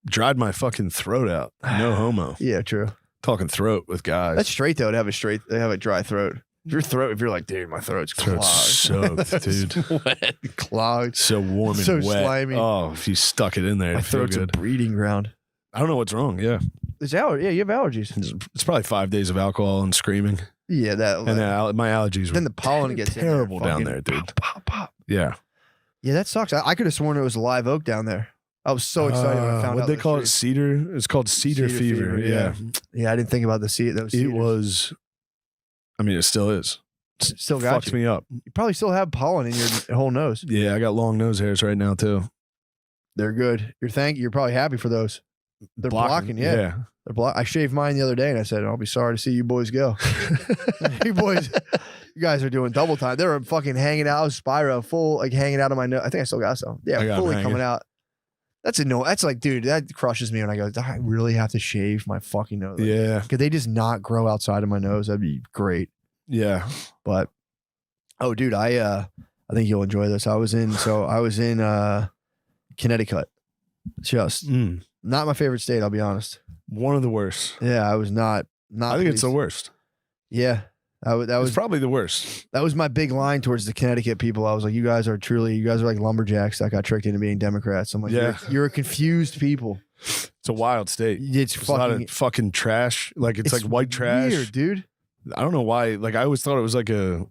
Dried my fucking throat out. No homo.
Yeah, true.
Talking throat with guys.
That's straight though. To have a dry throat. If you're like, dude, my throat's clogged.
Throat's soaked, dude.
Wet, clogged.
So warm and
So
wet.
slimy.
Oh, if you stuck it in there,
My
it'd feel
throat's a
good.
breeding ground.
I don't know what's wrong. Yeah.
Yeah, you have allergies.
It's probably 5 days of alcohol and screaming.
Yeah, that.
And my allergies
then
were
the pollen gets in there,
terrible down
fucking
there, dude.
Pop, pop.
Yeah.
Yeah, that sucks. I could have sworn it was live oak down there. I was so excited when I found out.
What they
the
call it?
street.
Cedar? It's called Cedar fever. Yeah.
Yeah, I didn't think about the cedar. That was
It
cedar.
was, I mean, it still is.
Still got
Fucks
you.
me up.
You probably still have pollen in your whole nose.
Yeah, I got long nose hairs right now, too.
They're good. You're probably happy for those. They're blocking, yeah. They're I shaved mine the other day and I said, I'll be sorry to see you boys go. You boys, you guys are doing double time. They were fucking hanging out. Spyro full, like hanging out of my nose. I think I still got some.
I
Yeah,
got
fully
them
coming
hanging.
out. That's like, dude, that crushes me when I go, I really have to shave my fucking nose. Like,
Yeah.
could they just not grow outside of my nose? That'd be great.
Yeah.
But oh, dude, I think you'll enjoy this. I was in Connecticut. Just not my favorite state, I'll be honest.
One of the worst.
Yeah, I was not.
I think it's the
pleased.
worst.
Yeah, that
It's
was
probably the worst.
that was my big line towards the Connecticut people. I was like, you guys are like lumberjacks that got tricked into being Democrats. I'm like,
Yeah.
you're a confused people.
It's a wild state.
It's
It's a lot
fucking
of fucking trash. Like it's like white trash.
weird, dude.
I don't know why. Like I always thought it was like a,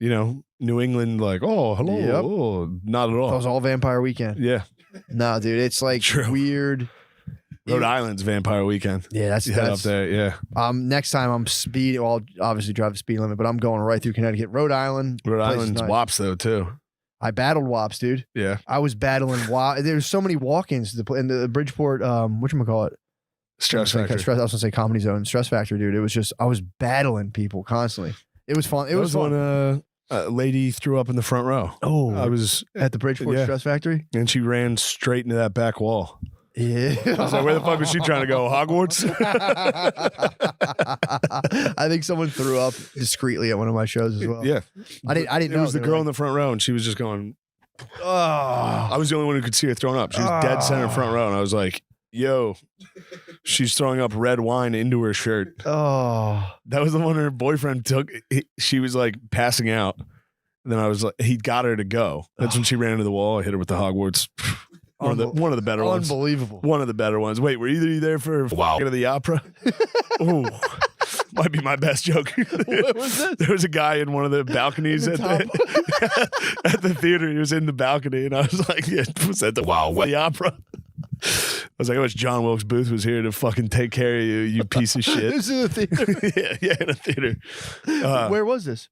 New England. Like hello.
Yep.
Oh, not at all.
That was all Vampire Weekend.
Yeah.
No, dude, it's like
True.
weird.
Rhode Island's Vampire Weekend.
Yeah, that's
You head up there. Yeah.
Next time I'm speeding. Well, I'll obviously drive the speed limit, but I'm going right through Connecticut, Rhode Island.
Rhode
place is
Island's
nice.
WAPs though too.
I battled WAPs, dude.
Yeah.
I was battling WAP. There's so many walk-ins in the Bridgeport. Whatchamacallit?
Stress
I was
Factory.
gonna say Comedy Zone, Stress Factory, dude. It was just I was battling people constantly. It was fun. It
That
was
when
fun.
a lady threw up in the front row.
Oh,
I was,
at the Bridgeport
yeah.
Stress Factory.
and she ran straight into that back wall.
Yeah.
I was like, where the fuck was she trying to go? Hogwarts?
I think someone threw up discreetly at one of my shows as well.
Yeah.
I didn't
It
know.
was the
They were
girl
like-
in the front row, and she was just going I was the only one who could see her throwing up. She was dead center front row, and I was like, yo, she's throwing up red wine into her shirt.
Oh,
That was the one her boyfriend took. She was like passing out. And then I was like, he got her to go. That's when she ran into the wall. I hit her with the Hogwarts. One of the better ones.
Unbelievable.
One of the better ones. Wait, were either of you there for the opera? Ooh, might be my best joke.
What was this?
There was a guy in one of the balconies at the theater. He was in the balcony, and I was like, yeah, was that the opera? I was like, I wish John Wilkes Booth was here to fucking take care of you, you piece of shit.
This is a theater.
yeah, in a theater.
Where was this?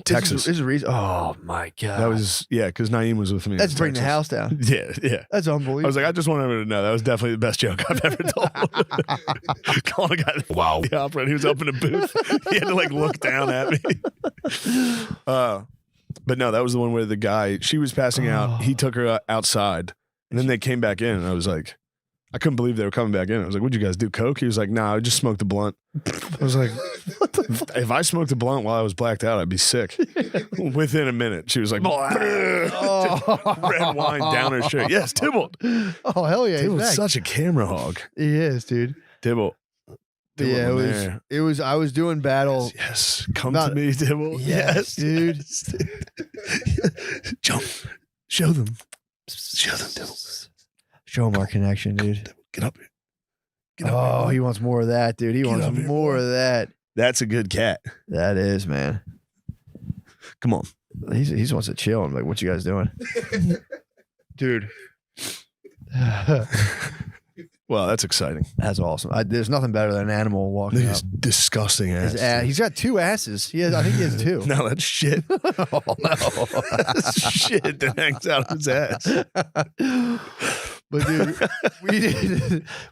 Texas.
This is a reason. Oh my god.
That was because Naeem was with me.
Let's bring the house down.
Yeah.
That's unbelievable.
I was like, I just want everyone to know that was definitely the best joke I've ever told. Calling a guy the opera, and he was up in a booth. He had to like look down at me. But no, that was the one where the guy, she was passing out. He took her outside, and then they came back in, and I was like, I couldn't believe they were coming back in. I was like, what'd you guys do, coke? He was like, nah, I just smoked a blunt. I was like, if I smoked a blunt while I was blacked out, I'd be sick. Within a minute, she was like, red wine down her shirt. Yes, Tybalt.
Oh, hell yeah.
Tybalt's such a camera hog.
He is, dude.
Tybalt.
Yeah, it was, I was doing battle.
Yes. Come to me, Tybalt.
Yes, dude.
Yes. Jump. Show them. Show them, Tybalt.
Show him our connection, dude.
Get up here.
Oh, he wants more of that, dude. He wants more of that.
That's a good cat.
That is, man.
Come on.
He just wants to chill. I'm like, what you guys doing? Dude.
Well, that's exciting.
That's awesome. There's nothing better than an animal walking
His
up.
disgusting ass.
He's got 2 asses. I think he has 2.
No, that's shit.
Oh, no.
That's shit that hangs out of his ass.
But dude,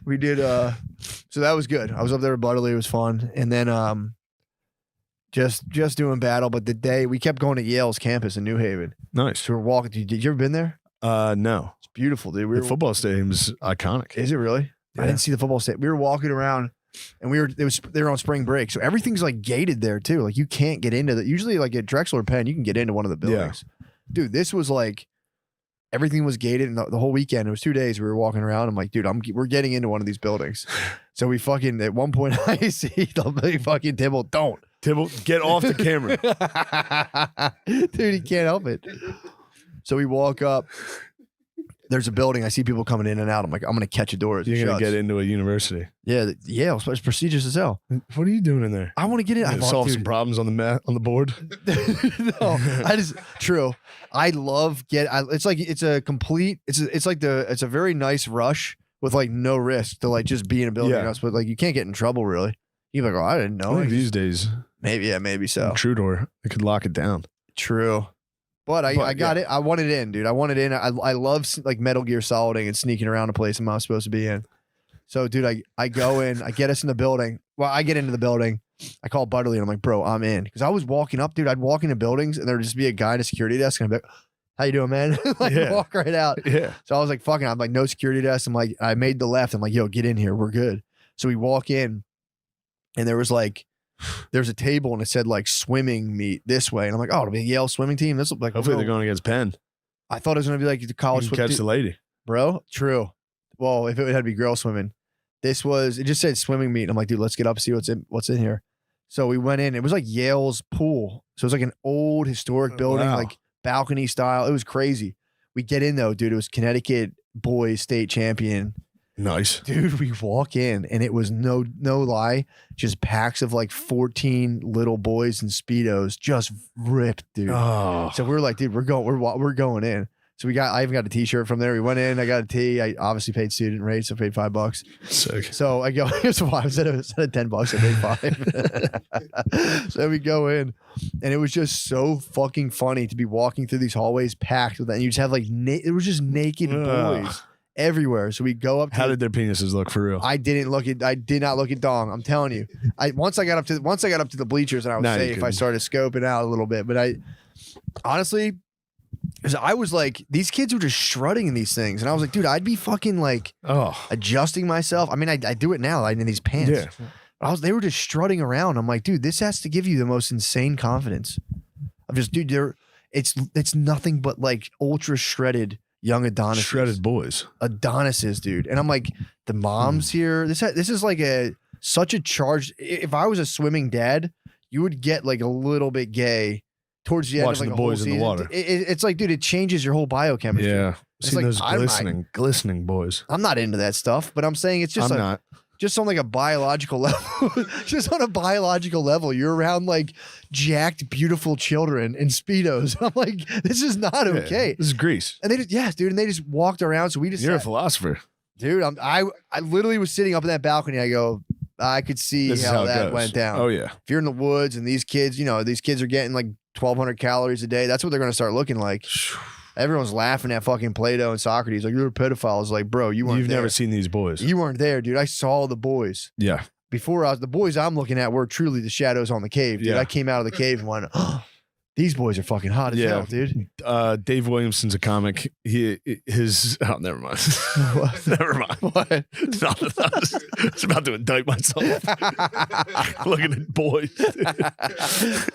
we did so that was good. I was up there with Butterly, it was fun. And then just doing battle, but the day we kept going to Yale's campus in New Haven.
Nice.
So we're walking. Did you ever been there?
No.
It's beautiful, dude.
The football stadium's iconic.
Is it really?
Yeah.
I didn't see the football stadium. We were walking around and they were on spring break. So everything's like gated there too. Like you can't get into the, usually like at Drexel or Penn, you can get into one of the buildings. Yeah. Dude, this was like, everything was gated, and the whole weekend, it was 2 days, we were walking around. I'm like, dude, we're getting into one of these buildings. So we fucking, at one point, I see the big fucking Tybalt,
Tybalt, get off the camera.
Dude, he can't help it. So we walk up. There's a building. I see people coming in and out. I'm like, I'm going to catch a door as
You're going to get into a university.
Yeah, it's prestigious as hell.
What are you doing in there?
I want to get in. I
solve some problems on the board.
No, true. I love it's like it's a very nice rush with like no risk to like just be in a building house, but like you can't get in trouble really. You're like, oh, I didn't know.
I think these days,
maybe so.
True door, I could lock it down.
True. But I got it. I wanted in, dude. I wanted in. I love like Metal Gear Soliding and sneaking around a place I'm not supposed to be in. So, dude, I go in. I get us in the building. Well, I get into the building. I call Butterly and I'm like, bro, I'm in. Because I was walking up, dude. I'd walk into buildings and there would just be a guy at a security desk and I'd be like, how you doing, man? Walk right out.
Yeah.
So I was like, fucking, I'm like, no security desk. I'm like, I made the left. I'm like, yo, get in here. We're good. So we walk in and there's a table and it said like swimming meet this way. And I'm like, oh, it'll be a Yale swimming team. This looks like,
hopefully they're going against Penn.
I thought it was going to be like the college
swim. Catch the lady.
Bro, true. Well, if it had to be girl swimming, it just said swimming meet. And I'm like, dude, let's get up, see what's in here. So we went in. It was like Yale's pool. So it was like an old historic building, like balcony style. It was crazy. We get in though, dude. It was Connecticut boys state champion.
Nice.
Dude, we walk in and it was no lie, just packs of like 14 little boys in Speedos, just ripped, dude.
Oh.
So we're like, dude, we're going in. So I even got a t-shirt from there. We went in, I got a tee. I obviously paid student rates, so I paid $5.
Sick.
So I go, here's why instead of $10, I paid $5. So we go in and it was just so fucking funny to be walking through these hallways packed with that. And you just have like, it was just naked boys everywhere. So we go up.
How did their penises look for real?
I did not look at dong. I'm telling you. Once I got up to the bleachers and I was safe, I started scoping out a little bit. But I honestly, because I was like, these kids were just strutting in these things, and I was like, dude, I'd be fucking like adjusting myself. I mean, I do it now, like in these pants. Yeah. But they were just strutting around. I'm like, dude, this has to give you the most insane confidence of just, dude, it's nothing but like ultra shredded young Adonises.
Shredded boys.
Adonises, dude. And I'm like, the moms here. This is like such a charge. If I was a swimming dad, you would get like a little bit gay towards the end
Watching
of like
the
a
boys
whole
in the
season.
water.
It's like, dude, it changes your whole biochemistry.
Yeah.
It's
Seen
like,
those glistening boys.
I'm not into that stuff, but I'm saying it's just
I'm not.
just on like a biological level. Just on a biological level, you're around like jacked, beautiful children in Speedos. I'm like, this is not okay.
This is Greece.
And they just, yes, dude, and they just walked around. So we just
You're a
sat-
philosopher.
dude. I literally was sitting up in that balcony. I go, I could see
This is
how
it
that
goes.
went down.
Oh yeah.
If you're in the woods and these kids, these kids are getting like 1,200 calories a day, that's what they're going to start looking like. Everyone's laughing at fucking Plato and Socrates. Like, you're a pedophile. It's like, bro, you weren't
You've
there.
never seen these boys.
You weren't there, dude. I saw the boys.
Yeah.
Before the boys I'm looking at were truly the shadows on the cave, dude.
Yeah.
I came out of the cave and went, oh, these boys are fucking hot as
Yeah.
hell, dude.
Dave Williamson's a comic. Oh, never mind.
What?
Never mind.
What?
No, I was about to indict myself. Looking at boys.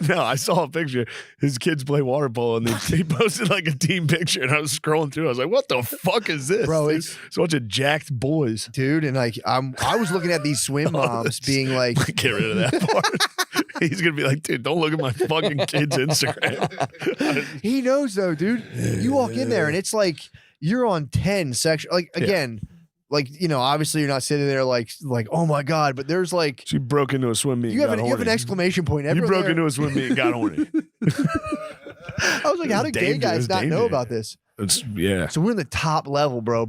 No, I saw a picture. His kids play water polo, and they posted like a team picture, and I was scrolling through. I was like, "What the fuck is this,
Bro,
dude?
it's-
a bunch of jacked boys."
Dude, and like I was looking at these swim moms being like,
Get rid of that part. He's gonna be like, "Dude, don't look at my fucking kid's Instagram."
he knows though, dude. You walk in there and it's like you're on 10 section. Like again, like obviously you're not sitting there like oh my god, but there's like
She broke into a swim meet.
you
and
have
got
an
horny.
exclamation point.
You
Everyone
broke
there-
into a swim meet and got horny.
I was like, how do gay guys not know about this?
Yeah.
So we're in the top level, bro.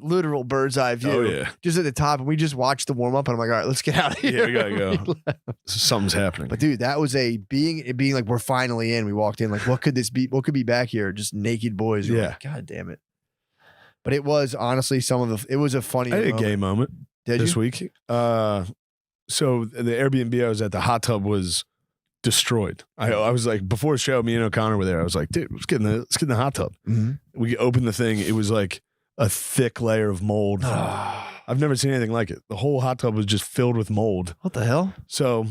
Literal bird's eye view.
Oh yeah.
Just at the top, and we just watched the warm up, and I'm like, all right, let's get out of here.
Yeah, we gotta go. Something's happening.
But dude, that was it being like we're finally in. We walked in like, what could this be? What could be back here? Just naked boys. We're
Yeah.
like, God damn it. But it was honestly it was a funny.
I had a
moment.
gay moment
Did
this
you?
week. So the Airbnb I was at, the hot tub was destroyed. I was like, before the show, me and O'Connor were there. I was like, dude, let's get in the hot tub.
Mhm.
We opened the thing. It was like a thick layer of mold. I've never seen anything like it. The whole hot tub was just filled with mold.
What the hell?
So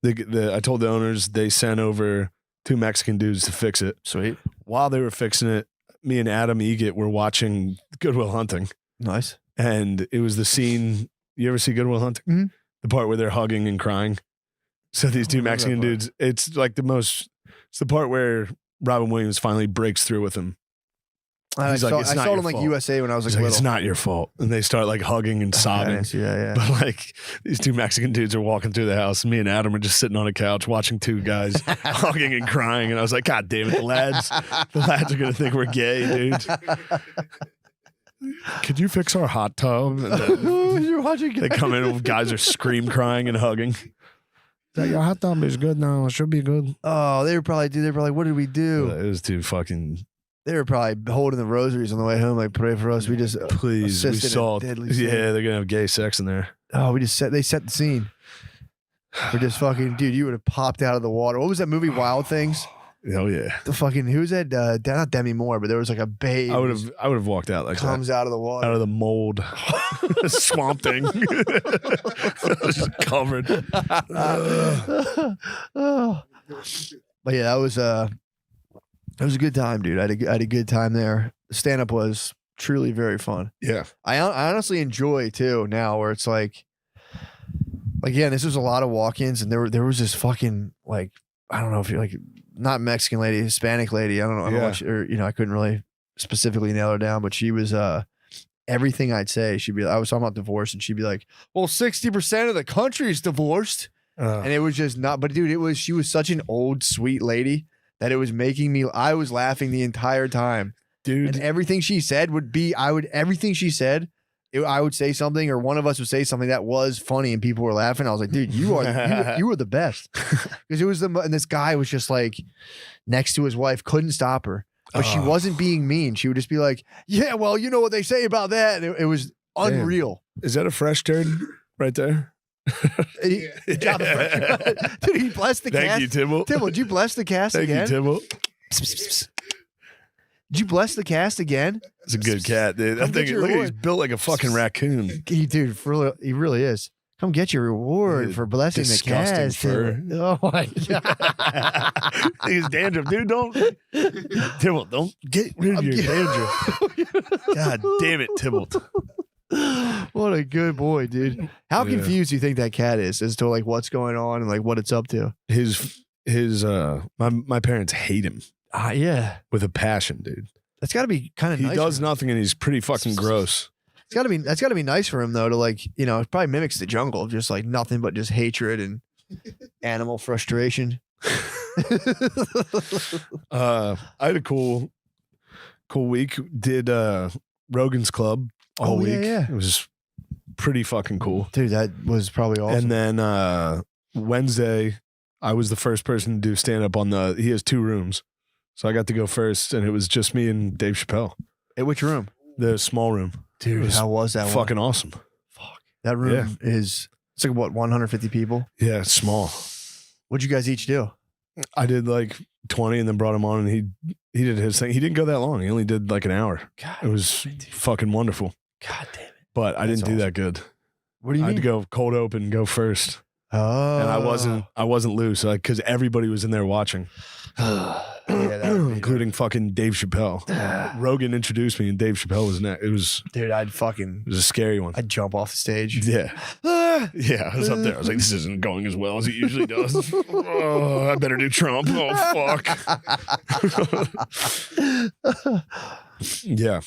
I told the owners, they sent over 2 Mexican dudes to fix it.
Sweet.
While they were fixing it, me and Adam Egget were watching Good Will Hunting.
Nice.
And it was the scene. You ever see Good Will Hunting?
Mhm.
The part where they're hugging and crying. So these 2
remember that
Mexican
part.
dudes, it's like it's the part where Robin Williams finally breaks through with him.
I
He's like,
saw,
"It's
I
not
saw it
your
on like
fault."
USA when I was
He's
like
like,
little.
it's not your fault. And they start like hugging and
I
sobbing.
didn't see that, yeah.
But like these 2 Mexican dudes are walking through the house. And me and Adam are just sitting on a couch watching 2 guys hugging and crying. And I was like, God damn it, the lads are gonna think we're gay, dude. Could you fix our hot tub? And then
You're watching.
they come in and guys are scream crying and hugging. Like, your hot tub is good now. It should be good.
Oh, they were probably, what did we do?
It was too fucking.
They were probably holding the rosaries on the way home, like pray for us. We just
Please, we
assisted a
saw.
deadly sin.
Yeah, they're gonna have gay sex in there.
they set the scene. We're just fucking, dude, you would have popped out of the water. What was that movie, Wild Things?
Oh yeah,
The fucking, who was that? Not Demi Moore, but there was like a babe.
I would have walked out like that.
comes out of the water.
Out of the mold, swamp thing, just covered.
Oh. But yeah, that was a good time, dude. I had a good time there. Stand up was truly very fun.
Yeah,
I honestly enjoy too now, where it's like again, this was a lot of walk-ins, and there was this fucking like, I don't know if you're like, not Mexican lady, Hispanic lady. I don't know. I don't know what I couldn't really specifically nail her down, but she was everything I'd say. She'd be. I was talking about divorce, and she'd be like, "Well, 60% of the country is divorced," and it was just not. But dude, she was such an old sweet lady that it was making me. I was laughing the entire time,
dude.
and everything she said would be. Everything she said. I would say something, or one of us would say something that was funny, and people were laughing. I was like, "Dude, you were the best," because it was and this guy was just like next to his wife, couldn't stop her, but she wasn't being mean. She would just be like, "Yeah, well, you know what they say about that." And it was unreal.
Is that a fresh turd right there?
He dropped the fresh- Dude, he blessed the cast.
Thank you, Tibble.
Tibble, did you bless the cast
Thank
again?
you, Tibble.
Did you bless the cast again?
It's a good cat, dude.
Come
I'm thinking,
get your
look,
award.
he's built like a fucking raccoon.
He really is. Come get your reward for blessing the
disgusting
cast.
fur.
Oh my god.
He's dandruff, dude. Tybalt, don't get rid of your dandruff. God damn it, Tybalt.
What a good boy, dude. How confused do you think that cat is as to like what's going on and like what it's up to?
My parents hate him
Yeah.
with a passion, dude.
That's got to be kind of
He
nice.
does nothing and he's pretty fucking gross.
That's got to be nice for him though to like, you know, it probably mimics the jungle, just like nothing but just hatred and animal frustration.
I had a cool week. Did Rogan's Club all week.
Yeah.
It was pretty fucking cool.
Dude, that was probably awesome.
And then Wednesday, I was the first person to do stand up he has 2 rooms. So I got to go first, and it was just me and Dave Chappelle.
At which room?
The small room.
Dude, how was that
fucking awesome.
Fuck. That room is, it's like what, 150 people?
Yeah, it's small.
What'd you guys each do?
I did like 20 and then brought him on, and he did his thing. He didn't go that long. He only did like an hour.
God,
it was fucking wonderful.
God damn it.
But I didn't do that good.
What do you
I
mean?
had to go cold open, go first.
Oh.
And I wasn't loose because everybody was in there watching. Including fucking Dave Chappelle. Rogan introduced me and Dave Chappelle was next. It was
Dude,
a scary one.
I'd jump off the stage.
Yeah. Yeah, I was up there. I was like, this isn't going as well as it usually does. Oh, I better do Trump. Oh, fuck. Yeah.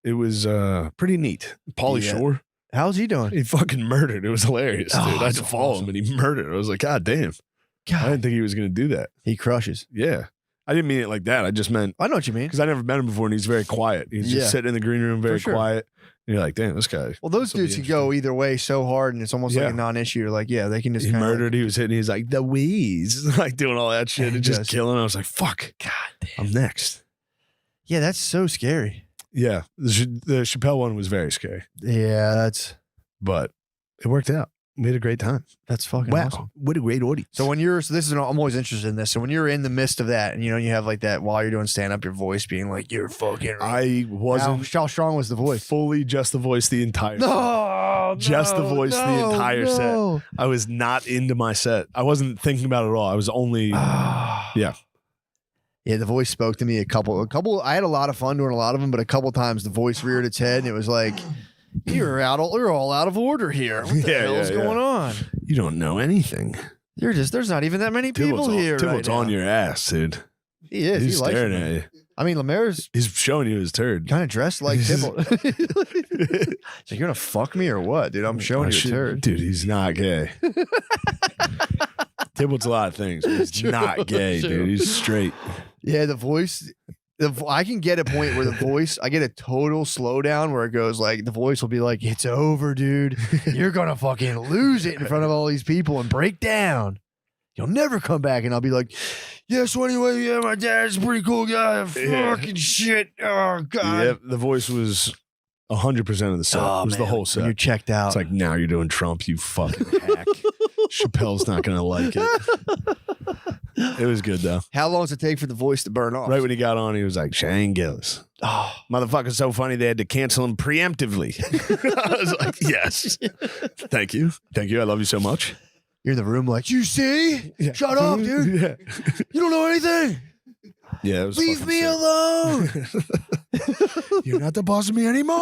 It was pretty neat. Pauly Shore.
How's he doing?
He fucking murdered. It was hilarious, dude. I had to follow him and he murdered. I was like, God damn. I didn't think he was going to do that.
He crushes.
Yeah. I didn't mean it like that. I just meant,
I know what you mean.
because I never met him before and he's very quiet. He's just sitting in the green room, very quiet. And you're like, damn, this guy.
Well, those dudes can go either way so hard and it's almost like a non-issue. You're like, yeah, they can just
He
Like,
murdered. He was hitting. He's like, the wheeze. Like doing all that shit and just killing. I was like, fuck.
God damn.
I'm next.
Yeah, that's so scary.
Yeah. The Chappelle one was very scary.
Yeah,
But it worked out. We had a great time.
that's fucking awesome.
What a great audience.
So I'm always interested in this. So when you're in the midst of that and you know, you have like that while you're doing stand up, your voice being like, you're fucking.
I wasn't
How strong was the voice?
fully just the voice the entire set.
No,
Just the voice the entire
set.
I was not into my set. I wasn't thinking about it at all. I was only, yeah.
Yeah, the voice spoke to me a couple. I had a lot of fun doing a lot of them, but a couple times the voice reared its head and it was like, you're all out of order here. What the hell's going on?
You don't know anything.
There's not even that many people here.
Tybalt's on your ass, dude.
He is.
He's
He likes
staring
it.
at you.
I mean, Lemaire's
He's showing you his turd.
kind of dressed like Tybalt. So you're gonna fuck me or what, dude? I'm showing you a turd.
Dude, he's not gay. Tybalt's a lot of things. But he's not gay, dude. He's straight.
Yeah, the voice. I can get a point where the voice, I get a total slowdown where it goes like, the voice will be like, it's over, dude. You're going to fucking lose it in front of all these people and break down. You'll never come back. And I'll be like, yeah, so anyway, yeah, my dad's a pretty cool guy. Fucking shit. Oh, God.
Yeah, the voice was 100% of the set. It was the whole set.
When you're checked out.
It's like, now you're doing Trump, you fucking hack. Chappelle's not going to like it. It was good, though.
How long does it take for the voice to burn off?
Right when he got on, he was like, Shane Gillis.
Oh,
Motherfucker's so funny they had to cancel him preemptively. I was like, yes. Thank you. Thank you. I love you so much.
you're in the room like, you see?
Yeah.
Shut up, dude.
Yeah.
You don't know anything.
Yeah, it was
Leave
fucking
me
sick.
alone.
You're not the boss of me anymore.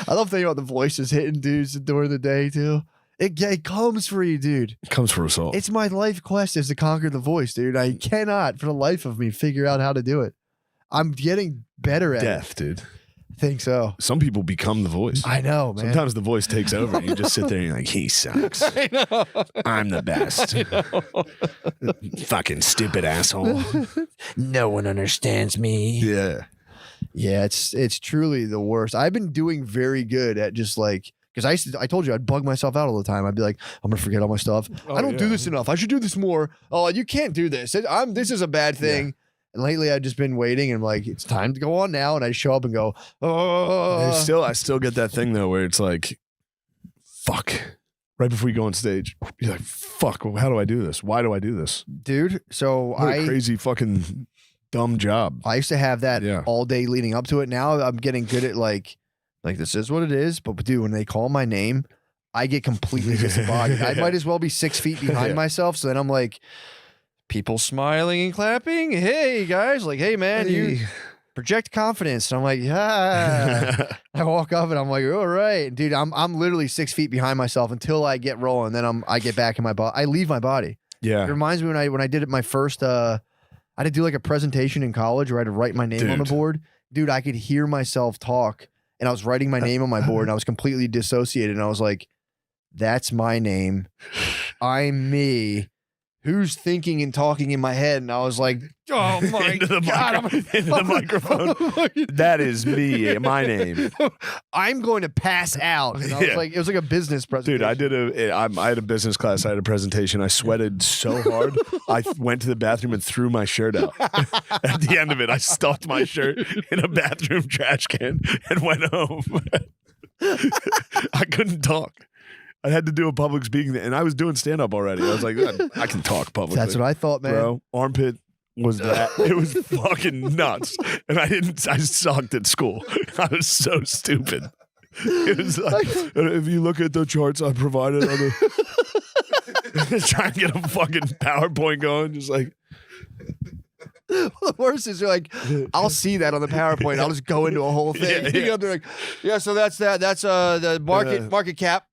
I love thinking about the voices hitting dudes during the day, too. It comes for you, dude.
It comes for us all.
It's my life quest is to conquer the voice, dude. I cannot, for the life of me, figure out how to do it. I'm getting better at
death, dude.
it. I think so.
Some people become the voice.
I know, man.
Sometimes the voice takes over and you just sit there and you're like, he sucks.
I know.
I'm the best. Fucking stupid asshole.
No one understands me.
Yeah.
Yeah, it's truly the worst. I've been doing very good at just like, because I told you I'd bug myself out all the time. I'd be like, I'm gonna forget all my stuff. I don't do this enough. I should do this more. Oh, you can't do this. This is a bad thing. Yeah. And lately I've just been waiting and I'm like, it's time to go on now. And I show up and go, oh.
I still get that thing though where it's like, fuck. Right before you go on stage, you're like, fuck, how do I do this? Why do I do this?
Dude, so
What a crazy fucking dumb job.
I used to have that all day leading up to it. Now I'm getting good at like Like, this is what it is. But dude, when they call my name, I get completely disembodied. I might as well be 6 feet behind myself. So then I'm like, people smiling and clapping. Hey guys, like, hey man, you project confidence. And I'm like, yeah. I walk up and I'm like, all right, dude. I'm literally 6 feet behind myself until I get rolling. Then I get back in my body. I leave my body.
Yeah.
It reminds me when I did it my first. I had to do like a presentation in college where I had to write my name on the board. Dude, I could hear myself talk, and I was writing my name on my board, and I was completely dissociated. And I was like, that's my name. I'm me. Who's thinking and talking in my head? And I was like, oh my God.
Into the microphone. That is me, my name.
I'm going to pass out. And I was like, it was like a business presentation.
Dude, I had a business class. I had a presentation. I sweated so hard. I went to the bathroom and threw my shirt out. At the end of it, I stuffed my shirt in a bathroom trash can and went home. I couldn't talk. I had to do a public speaking, and I was doing stand up already. I was like, I can talk publicly.
That's what I thought, man.
Bro, armpit was that. It was fucking nuts. And I sucked at school. I was so stupid. It was like, if you look at the charts I provided on the trying to get a fucking PowerPoint going, just like.
The worst is you're like, I'll see that on the PowerPoint. I'll just go into a whole thing. You go through like, yeah, so that's that. That's the market cap.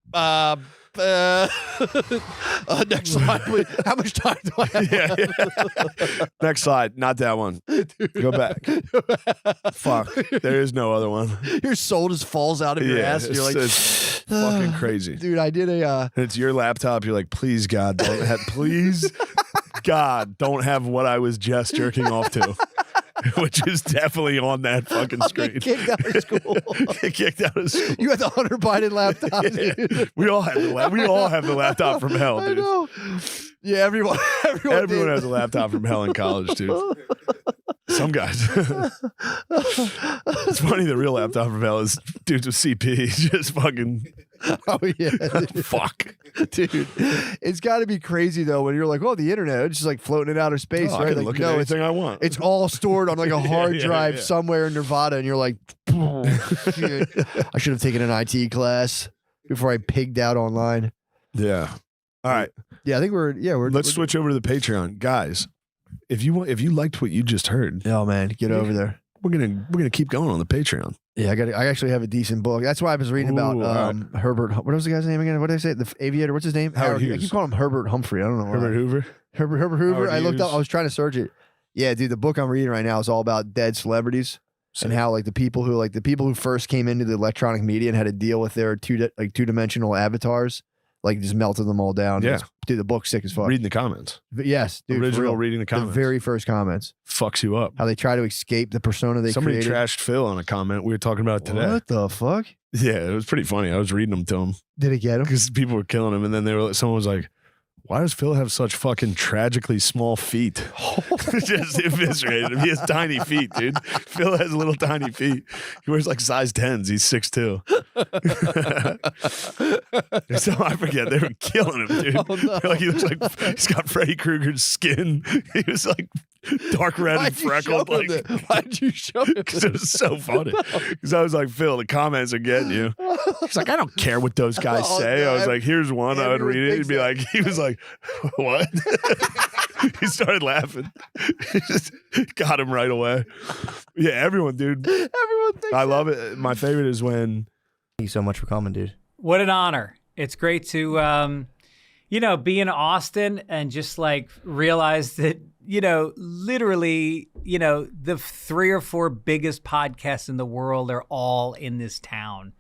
Next slide, please. How much time do I have?
Next slide. Not that one. Go back. Fuck. There is no other one.
Your soul just falls out of your ass. And you're like,
it's fucking crazy.
Dude, I did a.
It's your laptop. You're like, please, God, don't have, please, God, don't have what I was just jerking off to. Which is definitely on that fucking screen.
Get kicked out of school.
Get kicked out of school.
You had the Hunter Biden laptop.
Yeah. We all have the laptop from hell, dude.
I know. Yeah, everyone
has a laptop from hell in college, dude. Some guys. It's funny. The real laptop from hell is dudes with CP. Just fucking.
Oh yeah,
fuck,
dude. It's got to be crazy though when you're like, oh, the internet, it's just like floating in outer space, right?
I can
like,
look at anything I want.
It's all stored on like a hard drive somewhere in Nevada, and you're like, oh, shit. I should have taken an IT class before I pigged out online.
Yeah. All right.
Yeah, I think we're.
Let's switch over to the Patreon, guys. If you liked what you just heard,
oh man, get over there.
We're gonna keep going on the Patreon.
Yeah, I actually have a decent book. That's why I was reading about Herbert. What was the guy's name again? What did I say? The aviator. What's his name?
Howard Hughes.
I keep calling him Herbert Humphrey. I don't know why.
Herbert Hoover.
Herbert Hoover.
Howard
I looked up.
Hughes.
I was trying to search it. Yeah, dude. The book I'm reading right now is all about dead celebrities and how like the people who first came into the electronic media and had to deal with their two-dimensional avatars, like just melted them all down.
Yeah.
Dude, the book's sick as fuck.
Reading the comments.
But yes, dude.
Original reading the comments.
The very first comments.
Fucks you up.
How they try to escape the persona they
Somebody
created.
trashed Phil on a comment. We were talking about it today.
What the fuck?
Yeah, it was pretty funny. I was reading them to him
Did it get him?
because people were killing him, and then someone was like, "Why does Phil have such fucking tragically small feet?" Just eviscerated him. He has tiny feet, dude. Phil has little tiny feet. He wears like size 10s. He's 6'2". So I forget. They were killing him, dude.
Oh, no.
Like he looks like he's got Freddy Krueger's skin. He was like dark red and freckled.
Why'd you show him?
Because it was so funny. Because I was like, Phil, the comments are getting you. He's like, I don't care what those guys say. I was like, here's one. I would read it. He'd be like, he was like, what? He started laughing. Just got him right away. Yeah, everyone, dude.
Everyone thinks
I love it. My favorite is when.
Thank you so much for coming, dude.
What an honor. It's great to, be in Austin and just like realize that, literally, the 3 or 4 biggest podcasts in the world are all in this town.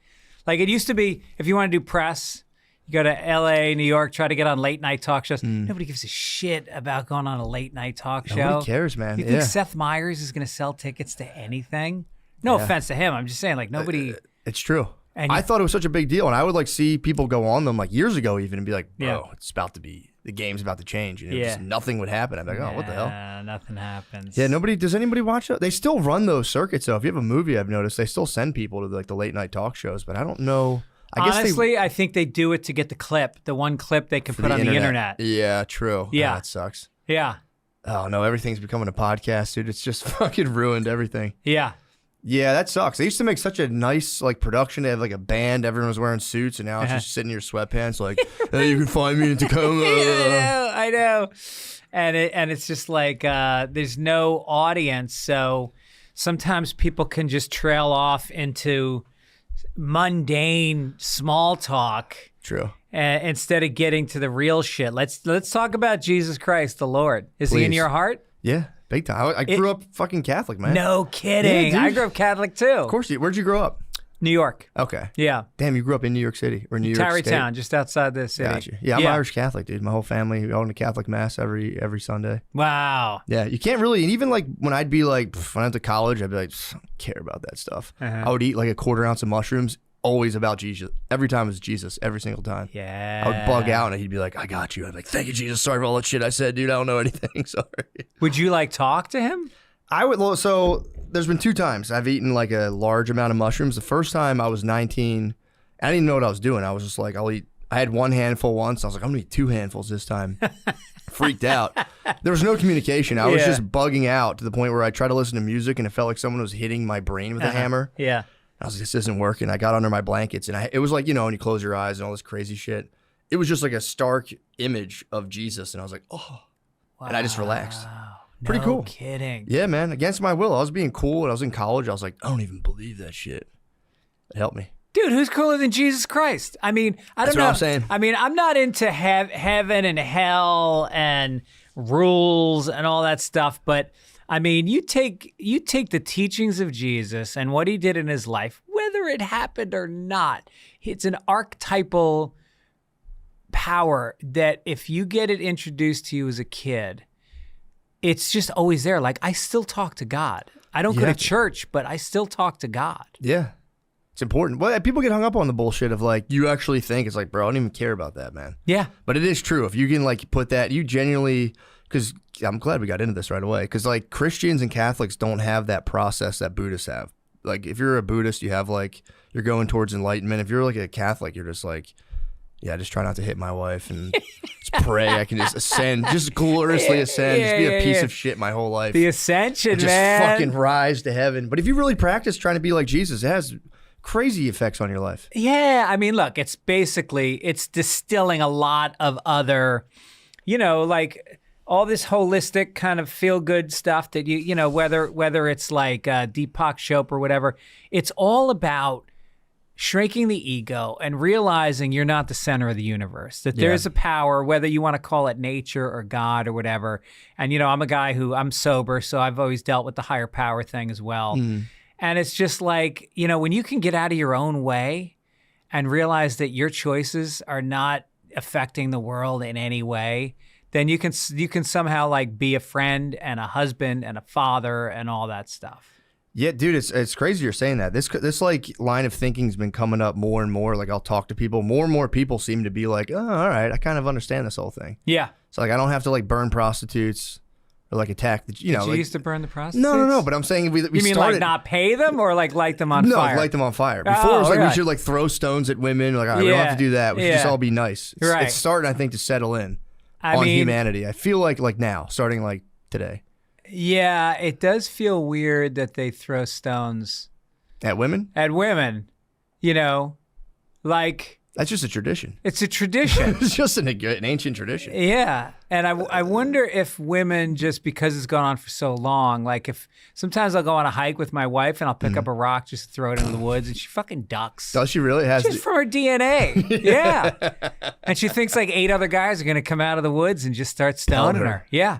Like it used to be, if you want to do press, you go to LA, New York, try to get on late night talk shows. Nobody gives a shit about going on a late night talk show.
Nobody cares, man.
You think Seth Meyers is going to sell tickets to anything? No offense to him. I'm just saying, like, nobody.
It's true.
And
I thought it was such a big deal, and I would like see people go on them like years ago even and be like, bro, it's about to be, the game's about to change. And just nothing would happen. I'd be like, oh, what the hell?
Nothing happens.
Yeah, does anybody watch it? They still run those circuits, though. If you have a movie, I've noticed, they still send people to like the late night talk shows, but I don't know.
Honestly, I think they do it to get the clip, the one clip they can put on the internet.
Yeah, true.
Yeah.
That sucks.
Yeah.
Oh, no, everything's becoming a podcast, dude. It's just fucking ruined everything.
Yeah.
Yeah, that sucks. They used to make such a nice like production. They had like a band. Everyone was wearing suits, and now it's just sitting in your sweatpants. Like, hey, you can find me in Tacoma.
Yeah, I know. And it's just like there's no audience, so sometimes people can just trail off into mundane small talk.
True.
Instead of getting to the real shit. Let's talk about Jesus Christ, the Lord. Is he in
Please.
your heart?
Yeah, big time. I grew up fucking Catholic, man.
No kidding.
Yeah,
I
dude.
grew up Catholic too.
Of course. Where'd you grow up?
New York.
Okay.
Yeah.
Damn, you grew up in New York City or New York State?
Tarrytown, just outside the city.
Gotcha. Yeah, I'm Irish Catholic, dude. My whole family, we own a Catholic mass every Sunday.
Wow.
Yeah, you can't really, and even like when I'd be like, when I went to college, I'd be like, I don't care about that stuff. I would eat like a 1/4 ounce of mushrooms, always about Jesus. Every time it was Jesus, every single time.
Yeah.
I would bug out and he'd be like, I got you. I'd be like, thank you, Jesus. Sorry for all that shit I said, dude. I don't know anything. Sorry.
Would you like talk to him?
I would, so there's been 2 times I've eaten like a large amount of mushrooms. The first time I was 19, I didn't even know what I was doing. I was just like, I had 1 handful once. I was like, I'm gonna eat 2 handfuls this time. Freaked out. There was no communication. I was just bugging out to the point where I tried to listen to music and it felt like someone was hitting my brain with a hammer.
Yeah.
I was like, this isn't working. I got under my blankets and it was like, you know, when you close your eyes and all this crazy shit. It was just like a stark image of Jesus. And I was like, oh. Wow. And I just relaxed. Pretty cool.
No kidding.
Yeah, man. Against my will. I was being cool. When I was in college, I was like, I don't even believe that shit. It helped me.
Dude, who's cooler than Jesus Christ? I mean, I don't know.
That's what I'm saying.
I mean, I'm not into heaven and hell and rules and all that stuff, but I mean, you take the teachings of Jesus and what he did in his life, whether it happened or not. It's an archetypal power that if you get it introduced to you as a kid, it's just always there. Like, I still talk to God. I don't go to church, but I still talk to God.
Yeah. It's important. Well, people get hung up on the bullshit of like, you actually think. It's like, bro, I don't even care about that, man.
Yeah.
But it is true. If you can like put that, you genuinely, because I'm glad we got into this right away. Because like Christians and Catholics don't have that process that Buddhists have. Like if you're a Buddhist, you have like, you're going towards enlightenment. If you're like a Catholic, you're just like, yeah, just try not to hit my wife and just pray I can just ascend, just gloriously ascend, just be a piece of shit my whole life.
The ascension,
just
man.
fucking rise to heaven. But if you really practice trying to be like Jesus, it has crazy effects on your life.
Yeah, I mean, look, it's distilling a lot of other, you know, like all this holistic kind of feel good stuff that you know, whether it's like Deepak Chopra or whatever, it's all about shrinking the ego and realizing you're not the center of the universe, that there's a power, whether you want to call it nature or God or whatever. And, you know, I'm a guy I'm sober, so I've always dealt with the higher power thing as well. And it's just like, you know, when you can get out of your own way and realize that your choices are not affecting the world in any way, then you can somehow like be a friend and a husband and a father and all that stuff.
Yeah, dude, it's crazy you're saying that. This like line of thinking's been coming up more and more. Like I'll talk to people. More and more people seem to be like, oh, all right, I kind of understand this whole thing.
Yeah.
So like I don't have to like burn prostitutes or like attack the, you know.
Did you
like,
used to burn the prostitutes?
No. But I'm saying we
you mean
started,
like not pay them or like light them on
no,
fire?
No, light them on fire. Before it was like we should like throw stones at women. Like all right, we don't have to do that. We should just all be nice. It's starting, I think, to settle in on humanity. I feel like now, starting like today.
Yeah, it does feel weird that they throw stones
at women.
You know, like
that's just a tradition.
It's a tradition.
It's just an ancient tradition.
Yeah, and I wonder if women, just because it's gone on for so long, like if sometimes I'll go on a hike with my wife and I'll pick up a rock, just throw it into the woods, and she fucking ducks.
Does she really?
Just from her DNA. Yeah. And she thinks like 8 other guys are gonna come out of the woods and just start stoning her. Yeah.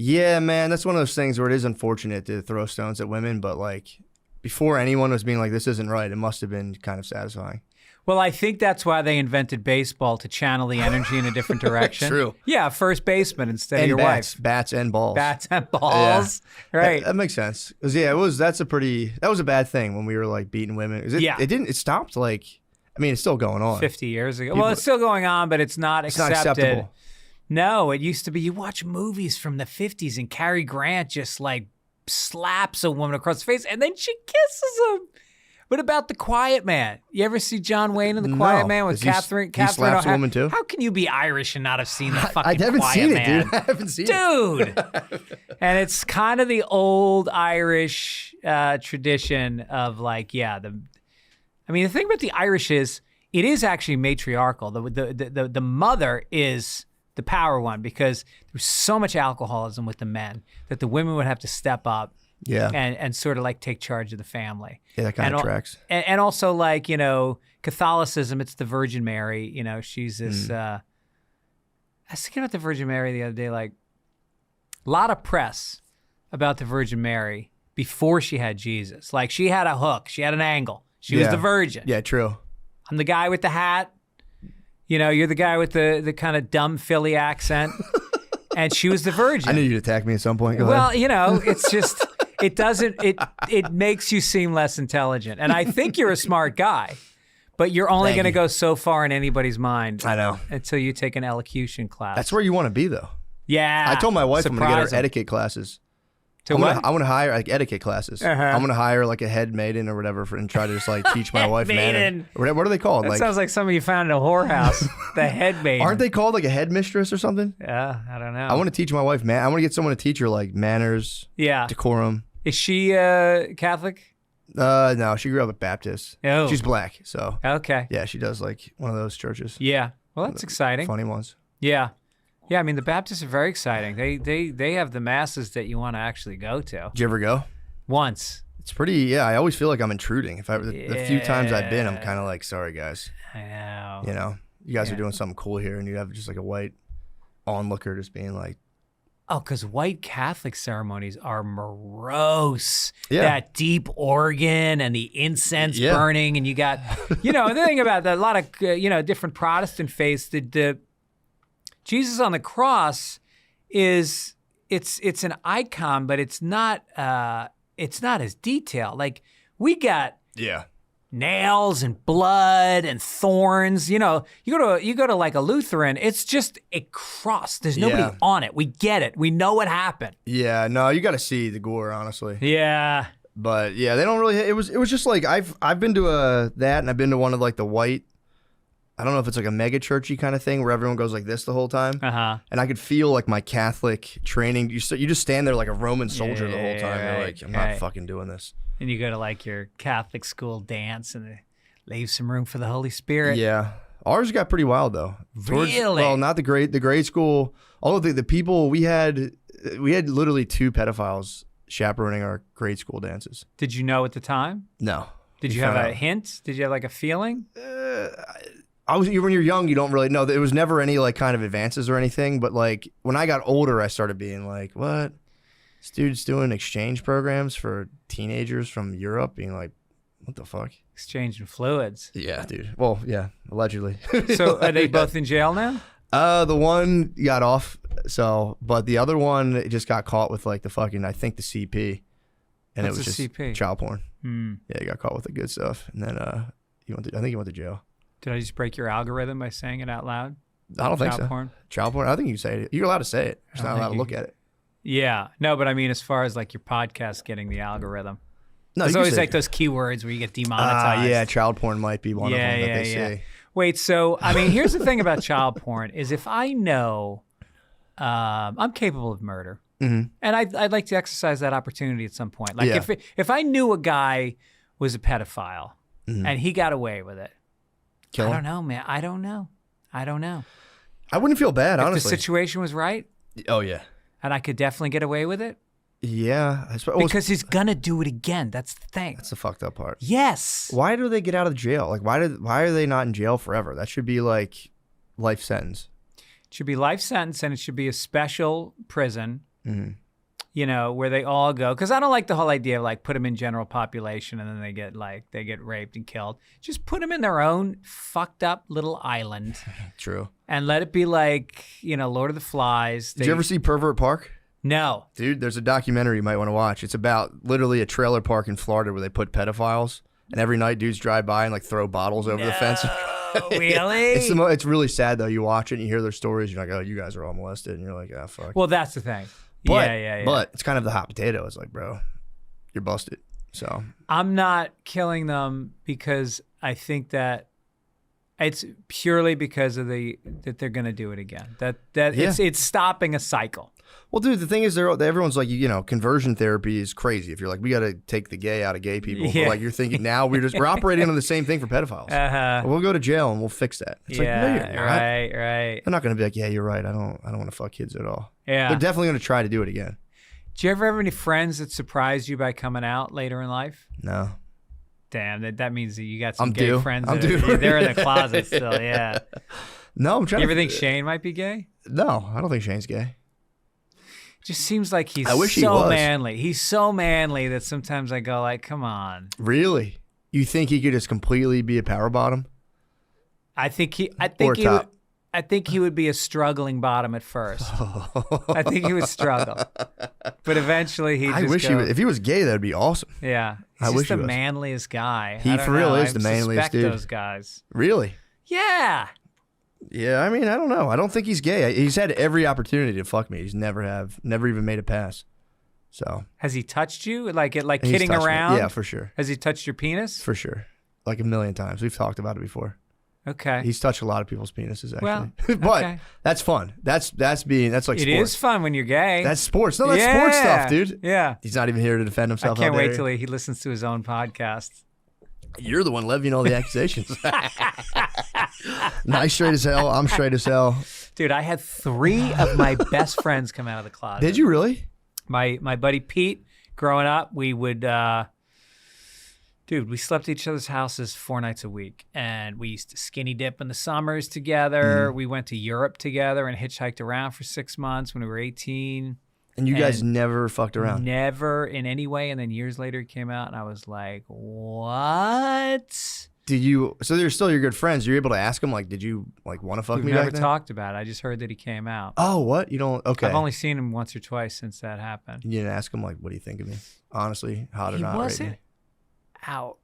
Yeah, man, that's one of those things where it is unfortunate to throw stones at women, but like before anyone was being like, this isn't right, it must have been kind of satisfying.
Well, I think that's why they invented baseball, to channel the energy in a different direction.
True.
Yeah, first baseman instead of your wife.
Bats and balls.
Bats and balls. Yeah. Right.
That makes sense. Because that was a bad thing when we were like beating women. It stopped like, I mean, it's still going on.
50 years ago. Well, it's still going on, but it's not accepted.
Not acceptable.
No, it used to be. You watch movies from the 50s and Cary Grant just like slaps a woman across the face and then she kisses him. What about The Quiet Man? You ever see John Wayne in The Quiet Man with
Is he-
Catherine
he slaps a
O'Hara?
woman too?
How can you be Irish and not have seen the fucking
I haven't
Quiet
seen
Man?
it, dude. I haven't seen it.
Dude. And it's kind of the old Irish tradition of like, I mean, the thing about the Irish is it is actually matriarchal. The mother is the power one because there's so much alcoholism with the men that the women would have to step up
Yeah.
and sort of like take charge of the family.
Yeah, that kind of tracks.
And also like, Catholicism, it's the Virgin Mary, she's this, I was thinking about the Virgin Mary the other day, like a lot of press about the Virgin Mary before she had Jesus. Like she had a hook, she had an angle. She was the virgin.
Yeah, true.
I'm the guy with the hat. You're the guy with the kind of dumb Philly accent. And she was the virgin.
I knew you'd attack me at some point. Go
Well,
ahead.
it's just, it makes you seem less intelligent. And I think you're a smart guy, but you're only going to go so far in anybody's mind.
I know.
Until you take an elocution class.
That's where you want to be, though.
Yeah.
I told my wife I'm going to get her
Surprising.
etiquette classes.
To
I'm
what?
Gonna, I want to hire like etiquette classes.
Uh-huh.
I'm going to hire like a head maiden or whatever and try to just like teach my wife
maiden.
manner. What are they called?
That sounds like somebody you found in a whorehouse. The head maiden.
Aren't they called like a head mistress or something?
Yeah, I don't know.
I want to teach my wife I want to get someone to teach her like manners, decorum.
Is she Catholic?
No, she grew up with Baptist.
Oh.
She's black, so
Okay.
yeah, she does like one of those churches.
Yeah. Well, that's exciting.
Funny ones.
Yeah. Yeah, I mean, the Baptists are very exciting. They have the masses that you want to actually go to.
Did you ever go?
Once.
It's pretty. Yeah, I always feel like I'm intruding. The few times I've been, I'm kind of like, sorry guys.
I know.
You guys are doing something cool here, and you have just like a white onlooker just being like,
oh, because white Catholic ceremonies are morose.
Yeah.
That deep organ and the incense burning, and you got, the thing about a lot of different Protestant faiths. The Jesus on the cross is it's an icon, but it's not as detailed. Like we got nails and blood and thorns. You go to like a Lutheran, it's just a cross. There's nobody on it. We get it. We know what happened.
Yeah, no, you got to see the gore, honestly.
Yeah.
But yeah, they don't really. It was just like I've been to that, and I've been to one of like the white. I don't know if it's like a mega churchy kind of thing where everyone goes like this the whole time.
Uh-huh.
And I could feel like my Catholic training. You just stand there like a Roman soldier the whole time. You're like, I'm not fucking doing this.
And you go to like your Catholic school dance and they leave some room for the Holy Spirit.
Yeah. Ours got pretty wild though.
Really?
Well, not the grade school. All of the people we had literally 2 pedophiles chaperoning our grade school dances.
Did you know at the time?
No.
Did you have a hint? Did you have like a feeling?
When you're young, you don't really know. It was never any like kind of advances or anything. But like when I got older, I started being like, what? This dude's doing exchange programs for teenagers from Europe, being like, what the fuck?
Exchanging fluids.
Yeah, dude. Well, yeah, allegedly.
So are they both in jail now?
The one got off. But the other one just got caught with like the fucking, I think the CP, and
What's
it was
the
just
CP?
child porn.
Mm.
Yeah, he got caught with the good stuff, and then I think he went to jail.
Did I just break your algorithm by saying it out loud?
I don't think so.
Porn?
Child porn. I think you can say it. You're allowed to say it. You're not allowed to look at it.
Yeah. No, but I mean, as far as like your podcast getting the algorithm.
No,
There's
you can
always
say
like
it.
those keywords where you get demonetized.
Yeah, child porn might be one of them that they say.
Wait, so I mean, here's the thing about child porn is if I know I'm capable of murder, and I'd like to exercise that opportunity at some point. Like if I knew a guy was a pedophile and he got away with it,
Kill him?
I don't know, man. I don't know.
I wouldn't feel bad,
If
honestly.
the situation was right,
Oh yeah.
and I could definitely get away with it,
Yeah,
because he's gonna do it again. That's the thing.
that's the fucked up part.
Yes.
Why do they get out of jail? Like, why are they not in jail forever? That should be like life sentence.
It should be life sentence, and it should be a special prison.
Mm-hmm.
Where they all go. Because I don't like the whole idea of like put them in general population and then they get raped and killed. Just put them in their own fucked up little island
True.
and let it be like, Lord of the Flies.
Did you ever see Pervert Park?
No.
Dude, there's a documentary you might want to watch. It's about literally a trailer park in Florida where they put pedophiles, and every night dudes drive by and like throw bottles over the fence.
Really?
It's really sad though. You watch it and you hear their stories. You're like, oh, you guys are all molested, and you're like, ah, fuck.
Well, that's the thing.
But,
yeah.
But it's kind of the hot potato. It's like, bro, you're busted. So
I'm not killing them because I think that it's purely because of that they're going to do it again. It's stopping a cycle.
Well, dude, the thing is, everyone's like, conversion therapy is crazy. If you're like, we got to take the gay out of gay people, but like you're thinking now we're operating on the same thing for pedophiles. We'll go to jail and we'll fix that. It's like, no, you're not.
Right.
They're not going to be like, yeah, you're right. I don't want to fuck kids at all.
Yeah,
they're definitely going to try to do it again.
Do you ever have any friends that surprised you by coming out later in life?
No.
Damn, that means that you got some
I'm
gay
due.
friends.
I'm due.
They're in the closet still. Yeah.
No, I'm trying.
You ever think Shane might be gay?
No, I don't think Shane's gay.
Just seems like he's
I wish he
so
was.
manly. He's so manly that sometimes I go like, come on.
Really? You think he could just completely be a power bottom?
I think he would be a struggling bottom at first. I think he would struggle, but eventually he.
I wish he would. If he was gay, that'd be awesome.
Yeah, he's
I wish
just the
he was.
manliest guy.
He for real is the manliest dude.
Those guys.
Really?
Yeah.
Yeah, I mean, I don't know. I don't think he's gay. He's had every opportunity to fuck me. He's never even made a pass. So
has he touched you? Like
He's
kidding
touched me.
around?
Yeah, for sure.
Has he touched your penis?
For sure. Like a million times. We've talked about it before.
Okay.
He's touched a lot of people's penises, actually.
Well,
but
okay.
That's fun. That's like sports.
It is fun when you're gay.
That's sports. No, that's sports stuff, dude.
Yeah.
He's not even here to defend
I
himself.
can't wait till he listens to his own podcast.
You're the one levying all the accusations. Nice, straight as hell. I'm straight as hell.
Dude, I had 3 of my best friends come out of the closet.
Did you really?
My buddy Pete, growing up, we would, we slept at each other's houses 4 nights a week. And we used to skinny dip in the summers together. We went to Europe together and hitchhiked around for 6 months when we were 18.
And you guys never fucked around?
Never in any way. And then years later, he came out and I was like, what?
Did you? So they're still your good friends. You're able to ask them, like, did you want to fuck
We've
me?
never
back then?
talked about it. I just heard that he came out.
Oh, what? You don't? Okay.
I've only seen him once or twice since that happened.
You didn't ask him, like, what do you think of me? Honestly, hot or
He
not?
wasn't
Right
out.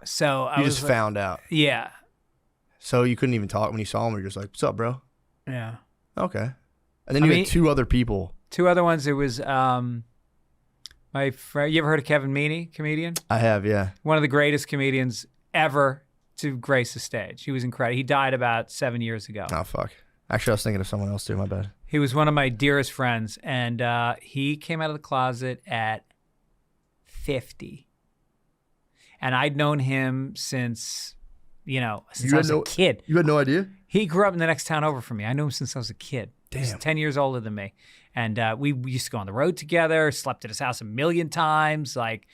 So
I
you
was
just
like,
found out.
Yeah.
So you couldn't even talk when you saw him. You're just like, "What's up, bro?"
Yeah.
Okay. And then you had 2 other people.
2 other ones. It was my friend. You ever heard of Kevin Meaney, comedian?
I have, yeah.
One of the greatest comedians ever to grace the stage. He was incredible. He died about 7 years ago.
Oh fuck. Actually, I was thinking of someone else too. My bad.
He was one of my dearest friends, and he came out of the closet at 50. And I'd known him since I was a kid.
You had no idea?
He grew up in the next town over from me. I knew him since I was a kid.
Damn.
He's 10 years older than me. And we used to go on the road together, slept at his house a million times, like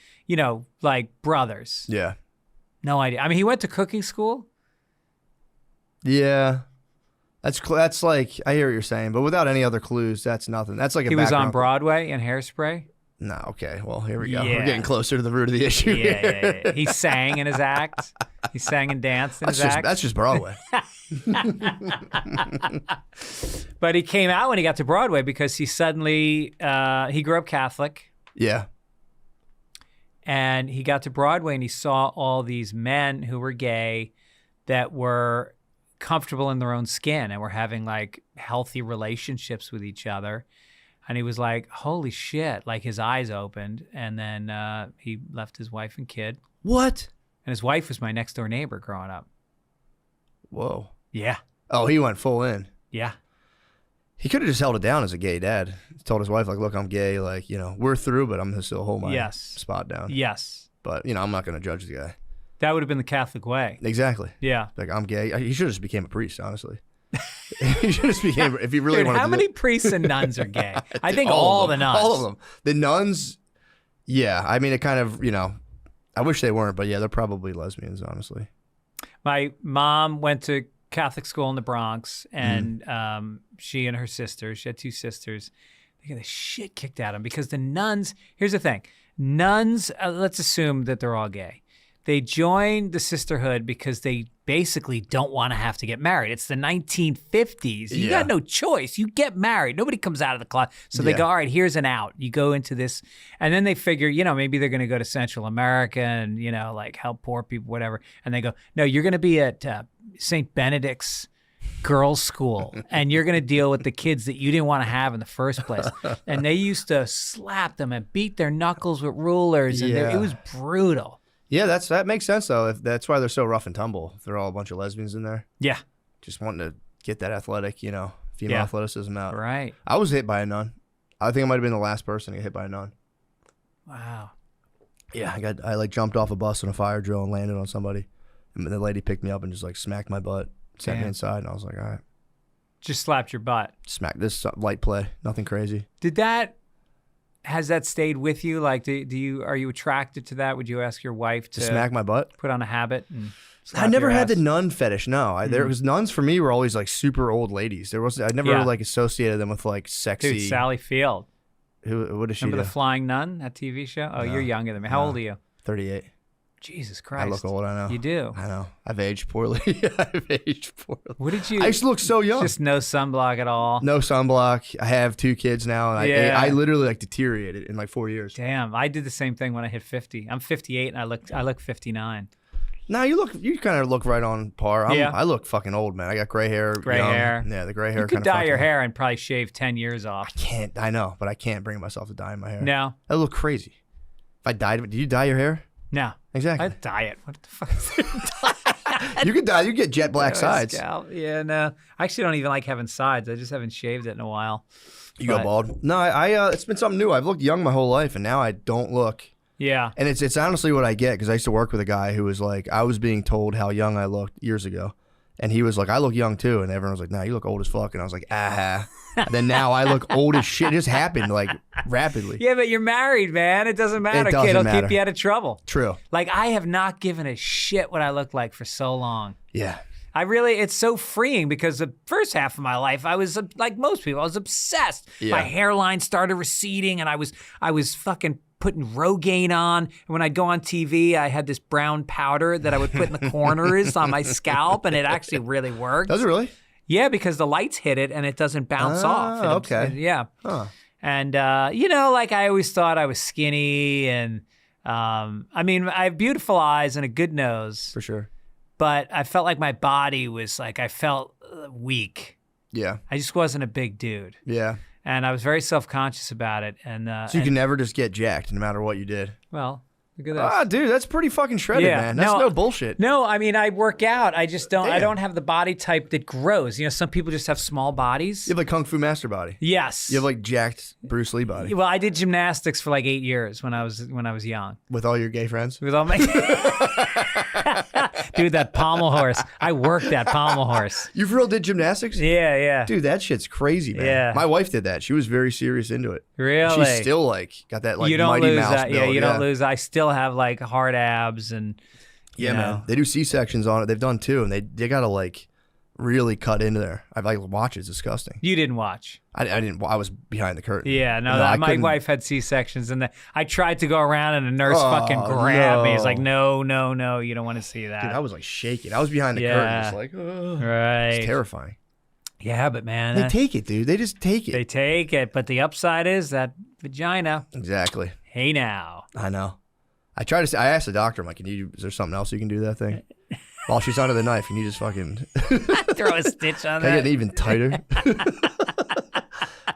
brothers.
Yeah.
No idea. I mean, he went to cooking school.
Yeah. That's like, I hear what you're saying, but without any other clues, that's nothing. That's like a
He was on
background-
Broadway in Hairspray.
No, okay. Well, here we go.
Yeah.
We're getting closer to the root of the issue.
Yeah. He sang in his act. He sang and danced in his act.
That's just Broadway.
But he came out when he got to Broadway because he suddenly, he grew up Catholic.
Yeah.
And he got to Broadway and he saw all these men who were gay that were comfortable in their own skin and were having like healthy relationships with each other. And he was like, holy shit, like his eyes opened. And then he left his wife and kid.
What?
And his wife was my next door neighbor growing up.
Whoa.
Yeah.
Oh, he went full in.
Yeah.
He could have just held it down as a gay dad. He told his wife, like, look, I'm gay. Like, we're through, but I'm going to still hold my spot down.
Yes.
But, I'm not going to judge the guy.
That would have been the Catholic way.
Exactly.
Yeah.
Like, I'm gay. He should have just became a priest, honestly. He should have just became, if he really
Dude,
wanted
how
to
many priests and nuns are gay? I think
all
all
of
the
them.
nuns.
All of them. The nuns, yeah. I mean, it kind of, I wish they weren't, but yeah, they're probably lesbians, honestly.
My mom went to Catholic school in the Bronx, and she and her sisters, she had 2 sisters, they got the shit kicked out of them because the nuns, here's the thing, nuns, let's assume that they're all gay. They joined the sisterhood because they basically don't want to have to get married. It's the 1950s. You got no choice. You get married. Nobody comes out of the closet. So they go, all right, here's an out. You go into this. And then they figure, maybe they're going to go to Central America and, like help poor people, whatever. And they go, no, you're going to be at St. Benedict's girls' school, and you're going to deal with the kids that you didn't want to have in the first place. And they used to slap them and beat their knuckles with rulers, and it was brutal.
Yeah, that makes sense though. If that's why they're so rough and tumble. If they're all a bunch of lesbians in there.
Yeah.
Just wanting to get that athletic, female athleticism out.
Right.
I was hit by a nun. I think I might have been the last person to get hit by a nun.
Wow.
Yeah, I like jumped off a bus in a fire drill and landed on somebody. And the lady picked me up and just like smacked my butt, sent me inside, and I was like, all right.
Just slapped your butt.
Smack this light play, nothing crazy.
Has that stayed with you? Like, are you attracted to that? Would you ask your wife to
smack my butt?
Put on a habit and
I never had the nun fetish. No, there was nuns for me were always like super old ladies. I never like associated them with like sexy.
Dude, Sally Field.
What does she do?
Remember the Flying Nun, that TV show? Oh,
No.
You're younger than me. How old are you?
38.
Jesus Christ.
I look old, I know.
You do.
I know. I've aged poorly.
What did you?
I used to look so young.
Just no sunblock at all.
No sunblock. I have 2 kids now, and I literally like deteriorated in like 4 years.
Damn, I did the same thing when I hit 50. I'm 58 and I look 59.
No, you kind of look right on par. I look fucking old, man. I got gray hair.
Gray hair.
Yeah, the gray hair.
You could dye your hair and probably shave 10 years off.
I know, but I can't bring myself to dye my hair.
No.
That would look crazy. If I dyed, do you dye your hair?
No.
Exactly.
I'd dye it. What the fuck is it?
You could dye. You get jet black sides.
Yeah, no. I actually don't even like having sides. I just haven't shaved it in a while.
You go bald? No, it's been something new. I've looked young my whole life, and now I don't look.
Yeah.
And it's honestly what I get, because I used to work with a guy who was like, I was being told how young I looked years ago. And he was like, I look young too. And everyone was like, nah, you look old as fuck. And I was like, ah. And then now I look old as shit. It just happened like rapidly.
Yeah, but you're married, man. It doesn't matter.
It doesn't
It'll
matter.
keep you out of trouble.
True.
Like, I have not given a shit what I look like for so long.
Yeah.
It's so freeing, because the first half of my life, I was like most people, I was obsessed.
Yeah.
My hairline started receding, and I was fucking putting Rogaine on. And when I'd go on TV, I had this brown powder that I would put in the corners on my scalp, and it actually really worked.
Does it really?
Yeah, because the lights hit it and it doesn't bounce off.
Okay.
Yeah.
Huh.
And, like I always thought I was skinny, and I have beautiful eyes and a good nose.
For sure.
But I felt like my body was like, I felt weak.
Yeah.
I just wasn't a big dude.
Yeah.
And I was very self-conscious about it. And
so you can never just get jacked no matter what you did.
Well, look at this.
Ah, dude, that's pretty fucking shredded, man. That's no bullshit.
No, I work out. I just don't.
Damn.
I don't have the body type that grows. Some people just have small bodies.
You have like Kung Fu Master body.
Yes.
You have like jacked Bruce Lee body.
Well, I did gymnastics for like 8 years when I was young.
With all your gay friends?
With all my dude, that pommel horse. I worked that pommel horse.
You for real did gymnastics?
Yeah.
Dude, that shit's crazy, man.
Yeah.
My wife did that. She was very serious into it.
Really?
She's still like got that like
you don't
Mighty
lose
Mouse
that.
build.
Yeah, you don't lose. I still have like hard abs and.
Yeah, man. They do C-sections on it. They've done 2, and they gotta like really cut into there. I've like watched it. It's disgusting.
You didn't watch.
I didn't. I was behind the curtain.
Yeah, no. My
couldn't-
wife had C-sections, and I tried to go around, and the nurse fucking grabbed me. It's like, no, you don't want to see that.
Dude, I was like shaking. I was behind the curtain, just like,
right.
It's terrifying.
Yeah, but man,
They take it, dude. They just take it.
They take it, but the upside is that vagina.
Exactly.
Hey now.
I know. I asked the doctor, I'm like, is there something else you can do to that thing? While she's under the knife, can you just fucking
throw a stitch on
can I
that?
get it even tighter?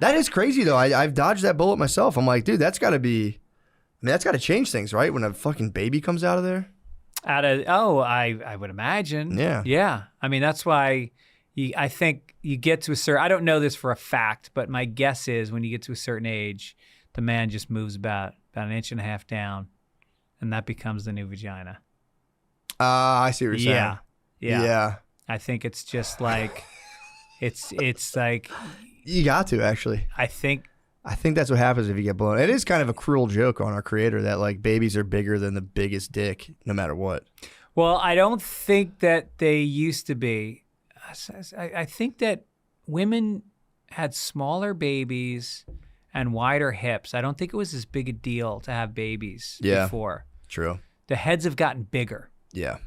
That is crazy though. I've dodged that bullet myself. I'm like, dude, that's got to change things, right? When a fucking baby comes out of there.
I would imagine. Yeah. I mean, that's why I think you get to a certain. I don't know this for a fact, but my guess is when you get to a certain age, the man just moves about an inch and a half down, and that becomes the new vagina.
I see what you're saying.
Yeah. I think it's just like, it's like.
You got to actually.
I think
that's what happens if you get blown. It is kind of a cruel joke on our creator that like babies are bigger than the biggest dick, no matter what.
Well, I don't think that they used to be. I think that women had smaller babies and wider hips. I don't think it was as big a deal to have babies before.
True.
The heads have gotten bigger.
Yeah.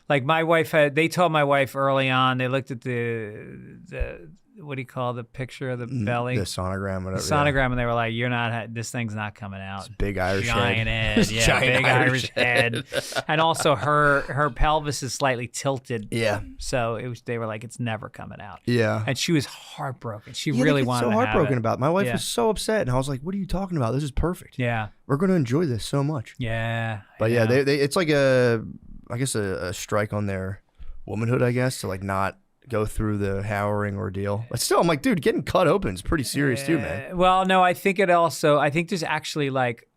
Like my wife they told my wife early on, they looked at the what do you call the picture of the belly?
The sonogram, whatever.
The sonogram, and they were like, "You're not. This thing's not coming out."
It's big Irish
giant
head.
head, yeah,
Giant
big Irish head. And also her pelvis is slightly tilted.
Yeah.
So they were like, "It's never coming out."
Yeah.
And she was heartbroken. She
Yeah,
really
they get
wanted
so
to have
heartbroken
it.
about it. My wife
Yeah.
was so upset, and I was like, "What are you talking about? This is perfect.
Yeah.
We're going to enjoy this so much."
Yeah.
But yeah, they it's like I guess a strike on their womanhood, I guess, to like not go through the harrowing ordeal. But still, I'm like, dude, getting cut open is pretty serious too, man.
Well, no, I think there's actually like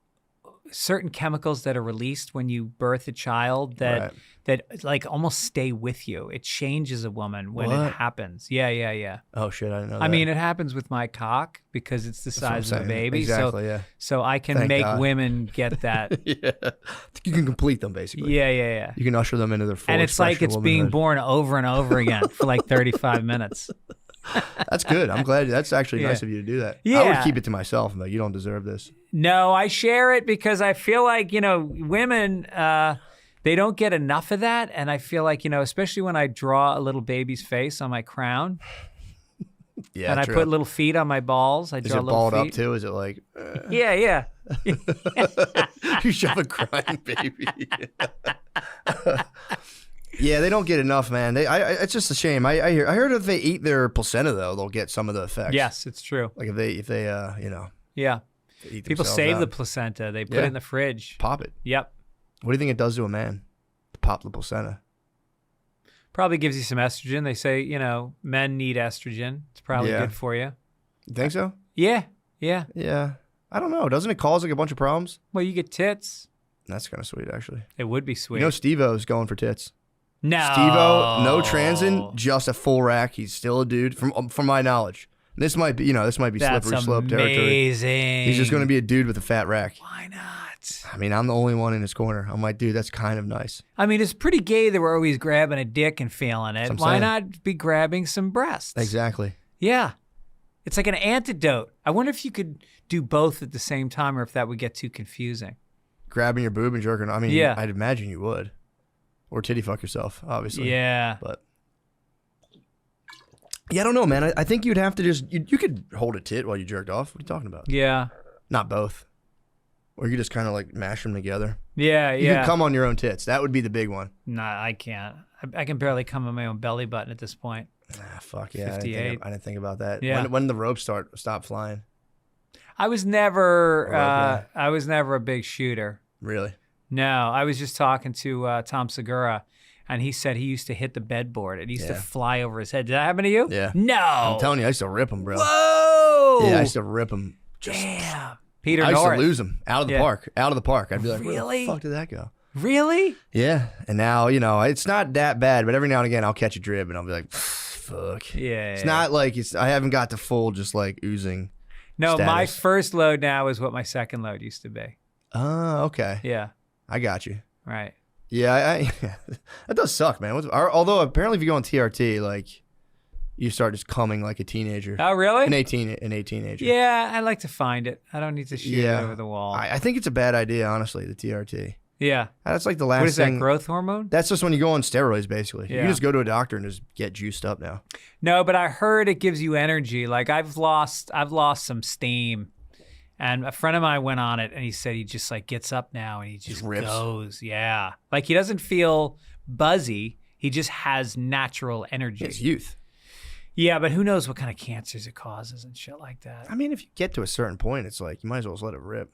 certain chemicals that are released when you birth a child that like almost stay with you. It changes a woman when it happens. Yeah.
Oh shit, I didn't know that.
I mean, it happens with my cock because it's the
That's what I'm
size of a
saying.
baby.
Exactly, yeah.
So I can
Thank
make
God.
women get that.
Yeah. You can complete them basically.
Yeah.
You can usher them into their full
And it's like
expression
it's
of
being
womanhood.
born over and over again for like 35 minutes.
That's good. I'm glad. That's actually nice of you to do that. I
Yeah.
would keep it to myself. I'm like, you don't deserve this.
No, I share it because I feel like, women, they don't get enough of that. And I feel like, especially when I draw a little baby's face on my crown
Yeah,
and
true.
I put little feet on my balls. I
Is
draw
it
little
balled up
feet.
too? Is it like
Yeah.
you shove a crying baby? Yeah, they don't get enough, man. It's just a shame. I heard if they eat their placenta though, they'll get some of the effects.
Yes, it's true.
Like if they
Yeah.
eat
People
themselves
save
out.
the placenta. They put
Yeah.
it in the fridge.
Pop it.
Yep.
What do you think it does to a man to pop the placenta?
Probably gives you some estrogen. They say, men need estrogen. It's probably
Yeah.
good for you.
You think so?
Yeah.
Yeah. I don't know. Doesn't it cause like a bunch of problems?
Well, you get tits.
That's kind of sweet, actually.
It would be sweet.
You know, Steve-O's going for tits.
No.
Steve-O, no transin, just a full rack. He's still a dude, from my knowledge. This might be
That's
slippery slope territory.
amazing.
He's just going to be a dude with a fat rack.
Why not?
I mean, I'm the only one in his corner. I'm like, dude, that's kind of nice.
I mean, it's pretty gay that we're always grabbing a dick and feeling it.
That's what I'm
Why
saying.
not be grabbing some breasts?
Exactly.
Yeah. It's like an antidote. I wonder if you could do both at the same time or if that would get too confusing.
Grabbing your boob and jerking. I mean,
Yeah.
I'd imagine you would. Or titty fuck yourself, obviously.
Yeah.
But yeah, I don't know, man. I think you'd have to just you could hold a tit while you jerked off. What are you talking about?
Yeah.
Not both. Or you could just kind of like mash them together.
Yeah.
You
Yeah.
can come on your own tits. That would be the big one.
Nah, I can't. I can barely come on my own belly button at this point.
Ah, fuck yeah.
58.
I didn't think about that.
Yeah.
When the ropes stop flying.
I was never
Okay.
I was never a big shooter.
Really?
No, I was just talking to Tom Segura, and he said he used to hit the bedboard. It used to
Yeah.
fly over his head. Did that happen to you?
Yeah.
No.
I'm telling you, I used to rip them, bro.
Whoa.
Yeah, I used to rip them.
Damn. Peter
I used
North.
to lose them out of the
Yeah.
park. Out of the park. I'd be like, where
Really?
the fuck did that go?
Really?
Yeah. And now, it's not that bad, but every now and again I'll catch a drib and I'll be like, fuck.
Yeah.
It's not like I haven't got to full just like oozing.
No, my
status.
first load now is what my second load used to be.
Oh, okay.
Yeah.
I got you.
Right.
Yeah, that does suck, man. Although apparently if you go on TRT, like you start just coming like a teenager.
Oh, really?
An 18-ager.
Yeah, I like to find it. I don't need to shoot it over the wall.
I think it's a bad idea, honestly, the TRT.
Yeah.
That's like the last
What is
thing.
that, growth hormone?
That's just when you go on steroids, basically. You
Yeah.
can just go to a doctor and just get juiced up now.
No, but I heard it gives you energy. Like I've lost some steam. And a friend of mine went on it and he said he just like gets up now and he just
rips.
goes. Yeah. Like he doesn't feel buzzy. He just has natural energy.
It's youth.
Yeah, but who knows what kind of cancers it causes and shit like that.
I mean, if you get to a certain point, it's like you might as well just let it rip.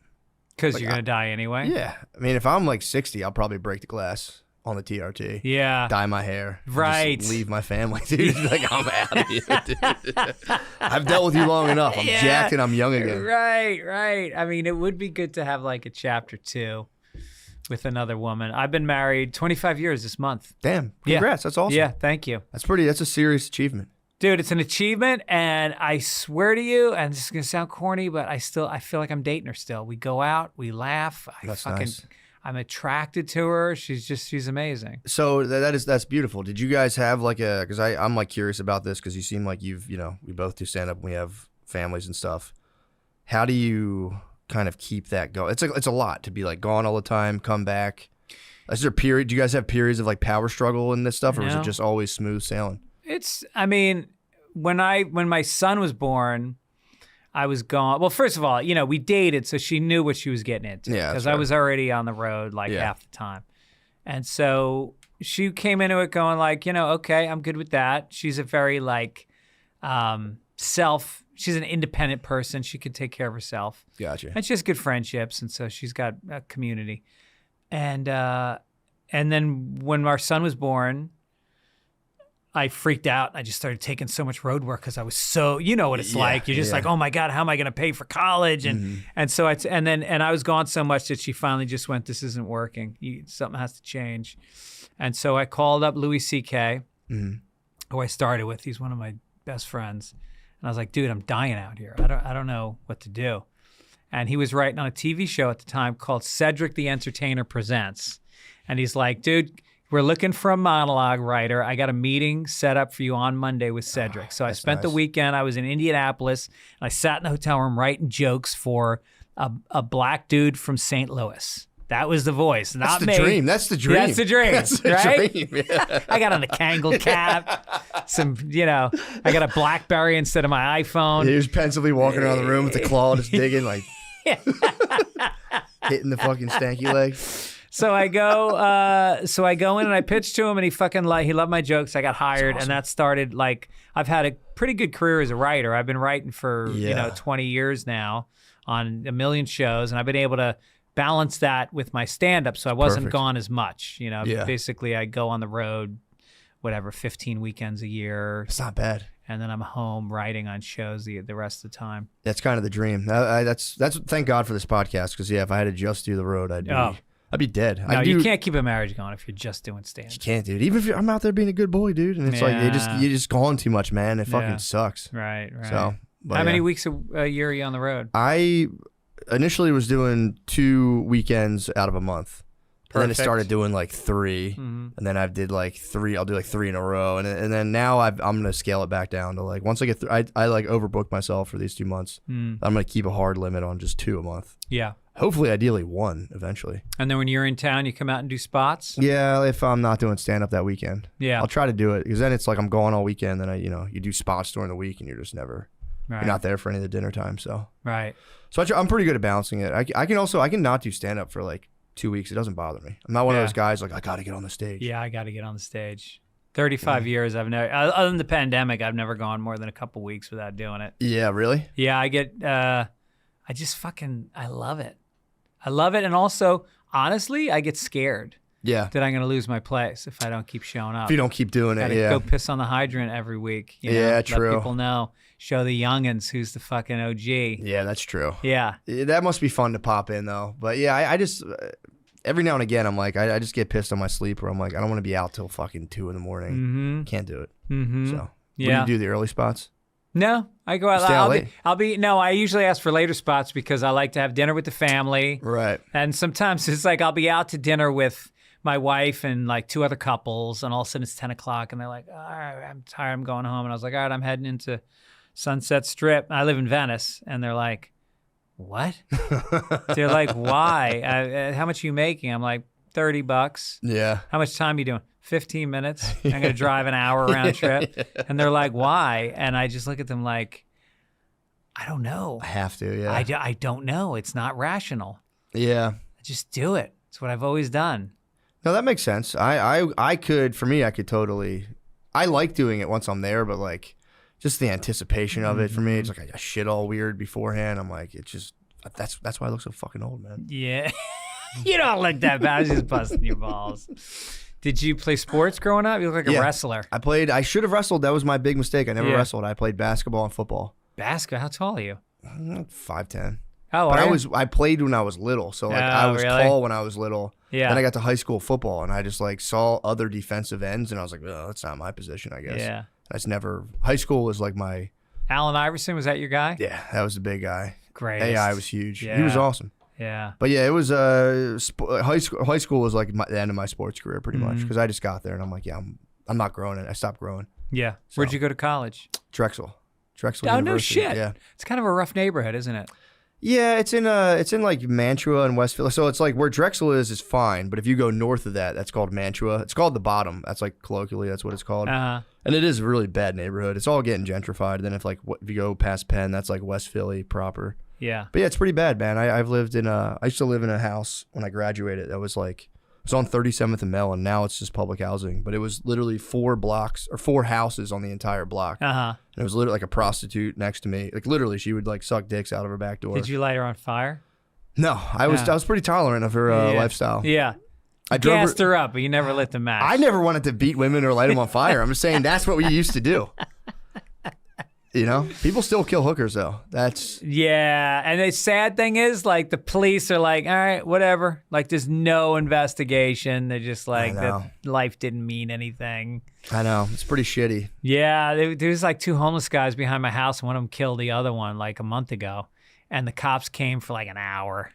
Because
Like,
you're going to die anyway.
Yeah. I mean, if I'm like 60, I'll probably break the glass on the TRT.
Yeah.
Dye my hair. and
Right.
Just leave my family, dude. Like, I'm out of here, dude. I've dealt with you long enough. I'm
Yeah.
jacked and I'm young again.
Right. I mean, it would be good to have like a chapter 2 with another woman. I've been married 25 years this month.
Damn.
Yeah.
Congrats. That's awesome.
Yeah, thank you.
That's a serious achievement.
Dude, it's an achievement, and I swear to you, and this is gonna sound corny, but I feel like I'm dating her still. We go out, we laugh.
That's nice.
I'm attracted to her. She's amazing.
So that's beautiful. Did you guys have like because I'm like curious about this because you seem like we both do stand up and we have families and stuff. How do you kind of keep that going? It's a lot to be like gone all the time, come back. Is there a period? Do you guys have periods of like power struggle and this stuff, or is
No.
it just always smooth sailing?
I mean, when my son was born, I was gone. Well, first of all, we dated, so she knew what she was getting into.
Yeah,
because
that's
I was already on the road like
Yeah.
half the time, and so she came into it going like, okay, I'm good with that. She's a very like she's an independent person. She can take care of herself.
Gotcha.
And she has good friendships, and so she's got a community. And then when our son was born, I freaked out. I just started taking so much road work because I was so, what it's like. You're just like, oh my God, how am I going to pay for college? And and so and I was gone so much that she finally just went, this isn't working. Something has to change. And so I called up Louis C.K., who I started with. He's one of my best friends. And I was like, dude, I'm dying out here. I don't know what to do. And he was writing on a TV show at the time called Cedric the Entertainer Presents. And he's like, dude, we're looking for a monologue writer. I got a meeting set up for you on Monday with Cedric. So I spent the weekend. I was in Indianapolis. And I sat in the hotel room writing jokes for a black dude from St. Louis. That was the voice, not me.
That's the dream. That's the dream.
That's the dream,
That's the
right?
dream. Yeah.
I got on the Kangol cap. I got a BlackBerry instead of my iPhone.
He was pensively walking around the room with the claw, just digging, like hitting the fucking stanky leg.
So I go in and I pitched to him, and he loved my jokes. I got hired, and that started like I've had a pretty good career as a writer. I've been writing for 20 years now on a million shows, and I've been able to balance that with my stand-up, so I wasn't gone as much. Basically I go on the road, 15 weekends a year.
It's not bad.
And then I'm home writing on shows the rest of the time.
That's kind of the dream. That's thank God for this podcast, because if I had to just do the road, I'd be dead.
No, you can't keep a marriage going if you're just doing stand-up.
You can't, dude. Even if I'm out there being a good boy, dude, and it's like you just gone too much, man. It fucking sucks.
Right.
So,
how many weeks a year are you on the road?
I initially was doing 2 weekends out of a month. And then I started doing like 3, and then I did like 3. I'll do like 3 in a row, and then now I'm gonna scale it back down to like once I get through. I like overbooked myself for these 2 months. I'm gonna keep a hard limit on just 2 a month.
Yeah.
Hopefully, ideally 1 eventually.
And then when you're in town, you come out and do spots.
Yeah, if I'm not doing stand up that weekend.
Yeah.
I'll try to do it, because then it's like I'm gone all weekend. Then you do spots during the week, and you're just never.
Right.
You're not there for any of the dinner time. So.
Right.
So I'm pretty good at balancing it. I can not do stand up for like 2 weeks. It doesn't bother me. I'm not one of those guys like I got to get on the stage.
Yeah, I got to get on the stage. 35 years, I've never, other than the pandemic, I've never gone more than a couple weeks without doing it.
Yeah, really?
Yeah, I love it. I love it. And also, honestly, I get scared
Yeah.
that I'm going to lose my place if I don't keep showing up.
If you don't keep doing it,
Gotta
yeah.
go piss on the hydrant every week.
Yeah, true.
Let people know. Show the youngins who's the fucking OG.
Yeah, that's true.
Yeah.
That must be fun to pop in though. But yeah, I just every now and again I'm like I just get pissed on my sleep, where I'm like I don't want to be out till fucking 2 a.m.
Mm-hmm.
Can't do it.
Mm-hmm.
So
Yeah.
What do you do, the early spots?
No, I go out.
Stay out late?
I usually ask for later spots because I like to have dinner with the family.
Right.
And sometimes it's like I'll be out to dinner with my wife and like 2 other couples, and all of a sudden it's 10 o'clock, and they're like, all right, I'm tired, I'm going home. And I was like, all right, I'm heading into Sunset Strip. I live in Venice. And they're like, what? They're like, why? How much are you making? I'm like, $30.
Yeah.
How much time are you doing? 15 minutes. I'm going to drive an hour round trip. And they're like, why? And I just look at them like, I don't know.
I have to, yeah.
I don't know. It's not rational.
Yeah.
Just do it. It's what I've always done.
No, that makes sense. I could totally, I like doing it once I'm there, but like just the anticipation of it for me, it's like I shit all weird beforehand. I'm like, it's just, that's why I look so fucking old, man.
Yeah. You don't look that bad. I was just busting your balls. Did you play sports growing up? You look like a wrestler.
I should have wrestled. That was my big mistake. I never wrestled. I played basketball and football.
Basketball? How tall are you?
5'10".
Oh,
but I played when I was little. So like I was tall when I was little.
Yeah.
Then I got to high school football, and I just like saw other defensive ends, and I was like, oh, that's not my position, I guess.
Yeah.
That's never, high school was like my.
Allen Iverson, was that your guy?
Yeah, that was the big guy.
Great.
AI was huge.
Yeah.
He was awesome.
Yeah.
But yeah, it was high school was like the end of my sports career pretty much, because I just got there and I'm like, yeah, I'm not growing it. I stopped growing.
Yeah.
So.
Where'd you go to college?
Drexel
Oh,
University.
no shit.
Yeah.
It's kind of a rough neighborhood, isn't it?
Yeah, it's in like Mantua and Westfield. So it's like where Drexel is fine, but if you go north of that, that's called Mantua. It's called the Bottom. That's like colloquially, that's what it's called.
Uh-huh.
And it is a really bad neighborhood. It's all getting gentrified. Then if you go past Penn, that's like West Philly proper.
Yeah.
But yeah, it's pretty bad, man. I used to live in a house when I graduated that was like, it was on 37th and Mellon. Now it's just public housing, but it was literally 4 houses on the entire block.
Uh-huh.
And it was literally like a prostitute next to me. Like literally, she would like suck dicks out of her back door.
Did you light her on fire?
No, I was pretty tolerant of her lifestyle.
Yeah.
I
gassed her up, but you never lit the match.
I never wanted to beat women or light them on fire. I'm just saying that's what we used to do. You know, people still kill hookers though.
Yeah, and the sad thing is, like, the police are like, all right, whatever. Like, there's no investigation. They're just like, that life didn't mean anything.
I know, it's pretty shitty.
Yeah, there's like 2 homeless guys behind my house, and one of them killed the other one like a month ago, and the cops came for like an hour.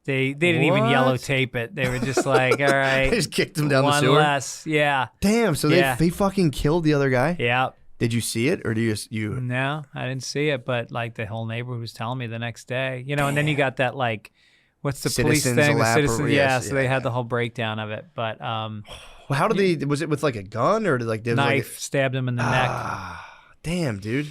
They didn't even yellow tape it. They were just like, all right,
they just kicked him down the
one
sewer.
less. Yeah.
Damn. So they fucking killed the other guy.
Yeah.
Did you see it, or do you?
No, I didn't see it, but like the whole neighborhood was telling me the next day, you know. And then you got that like, what's the police thing? The citizens, so they had the whole breakdown of it. But
well, how did they? Was it with like a gun or did
knife stabbed him in the neck?
Damn, dude.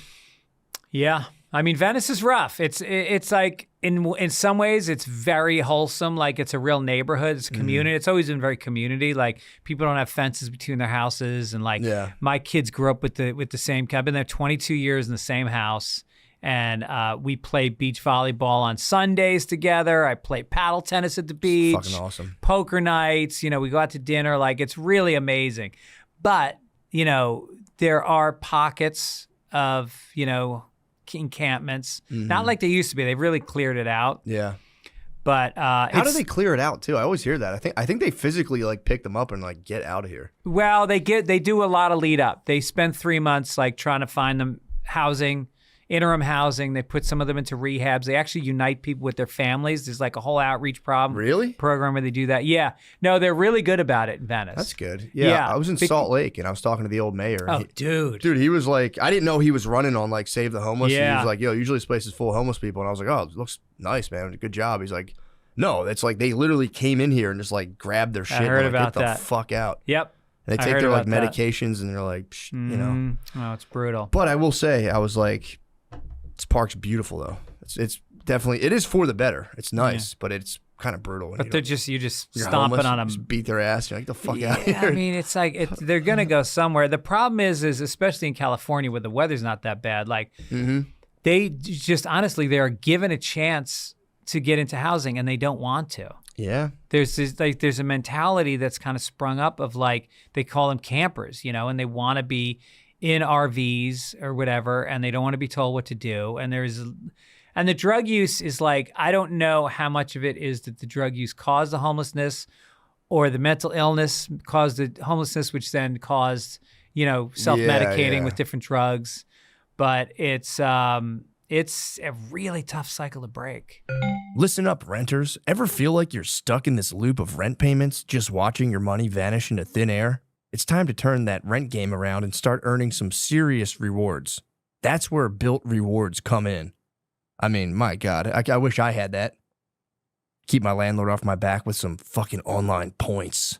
Yeah, I mean Venice is rough. It's like in some ways it's very wholesome. Like it's a real neighborhood. It's a community. It's always been very community. Like people don't have fences between their houses, and like my kids grew up with the same. I've been there 22 years in the same house, and we play beach volleyball on Sundays together. I play paddle tennis at the beach.
Fucking awesome.
Poker nights. You know, we go out to dinner. Like it's really amazing. But you know, there are pockets of encampments, not like they used to be. They've really cleared it out.
Yeah.
But
how do they clear it out too? I always hear that. I think they physically like pick them up and like get out of here.
Well, they do a lot of lead up. They spend 3 months like trying to find them housing, interim housing. They put some of them into rehabs. They actually unite people with their families. There's like a whole outreach program where they do that. Yeah. No, they're really good about it in Venice.
That's good. Yeah. I was in Salt Lake and I was talking to the old mayor.
Dude,
he was like, I didn't know he was running on like Save the Homeless. Yeah. He was like, yo, usually this place is full of homeless people. And I was like, oh, it looks nice, man. Good job. He's like, no, it's like they literally came in here and just like grabbed their shit.
I heard
and
about
get
that.
The fuck out.
Yep.
And they take their like medications and they're like, you know.
Oh, it's brutal.
But I will say, I was like, this park's beautiful though. It's definitely, it is for the better. It's nice, but it's kind of brutal.
But you're just stomping on them.
Just beat their ass. You're like, the fuck out of here.
I mean, it's like they're gonna go somewhere. The problem is especially in California where the weather's not that bad. Like they just honestly they are given a chance to get into housing and they don't want to.
Yeah.
There's a mentality that's kind of sprung up of like they call them campers, you know, and they want to be in RVs or whatever, and they don't want to be told what to do. And the drug use is like, I don't know how much of it is that the drug use caused the homelessness or the mental illness caused the homelessness, which then caused, self-medicating with different drugs. But it's a really tough cycle to break.
Listen up, renters. Ever feel like you're stuck in this loop of rent payments, just watching your money vanish into thin air? It's time to turn that rent game around and start earning some serious rewards. That's where Built Rewards come in. I mean, my God, I wish I had that. Keep my landlord off my back with some fucking online points.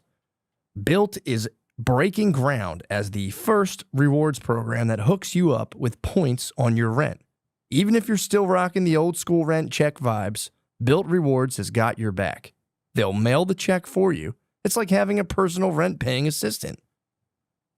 Built is breaking ground as the first rewards program that hooks you up with points on your rent. Even if you're still rocking the old school rent check vibes, Built Rewards has got your back. They'll mail the check for you. It's like having a personal rent-paying assistant.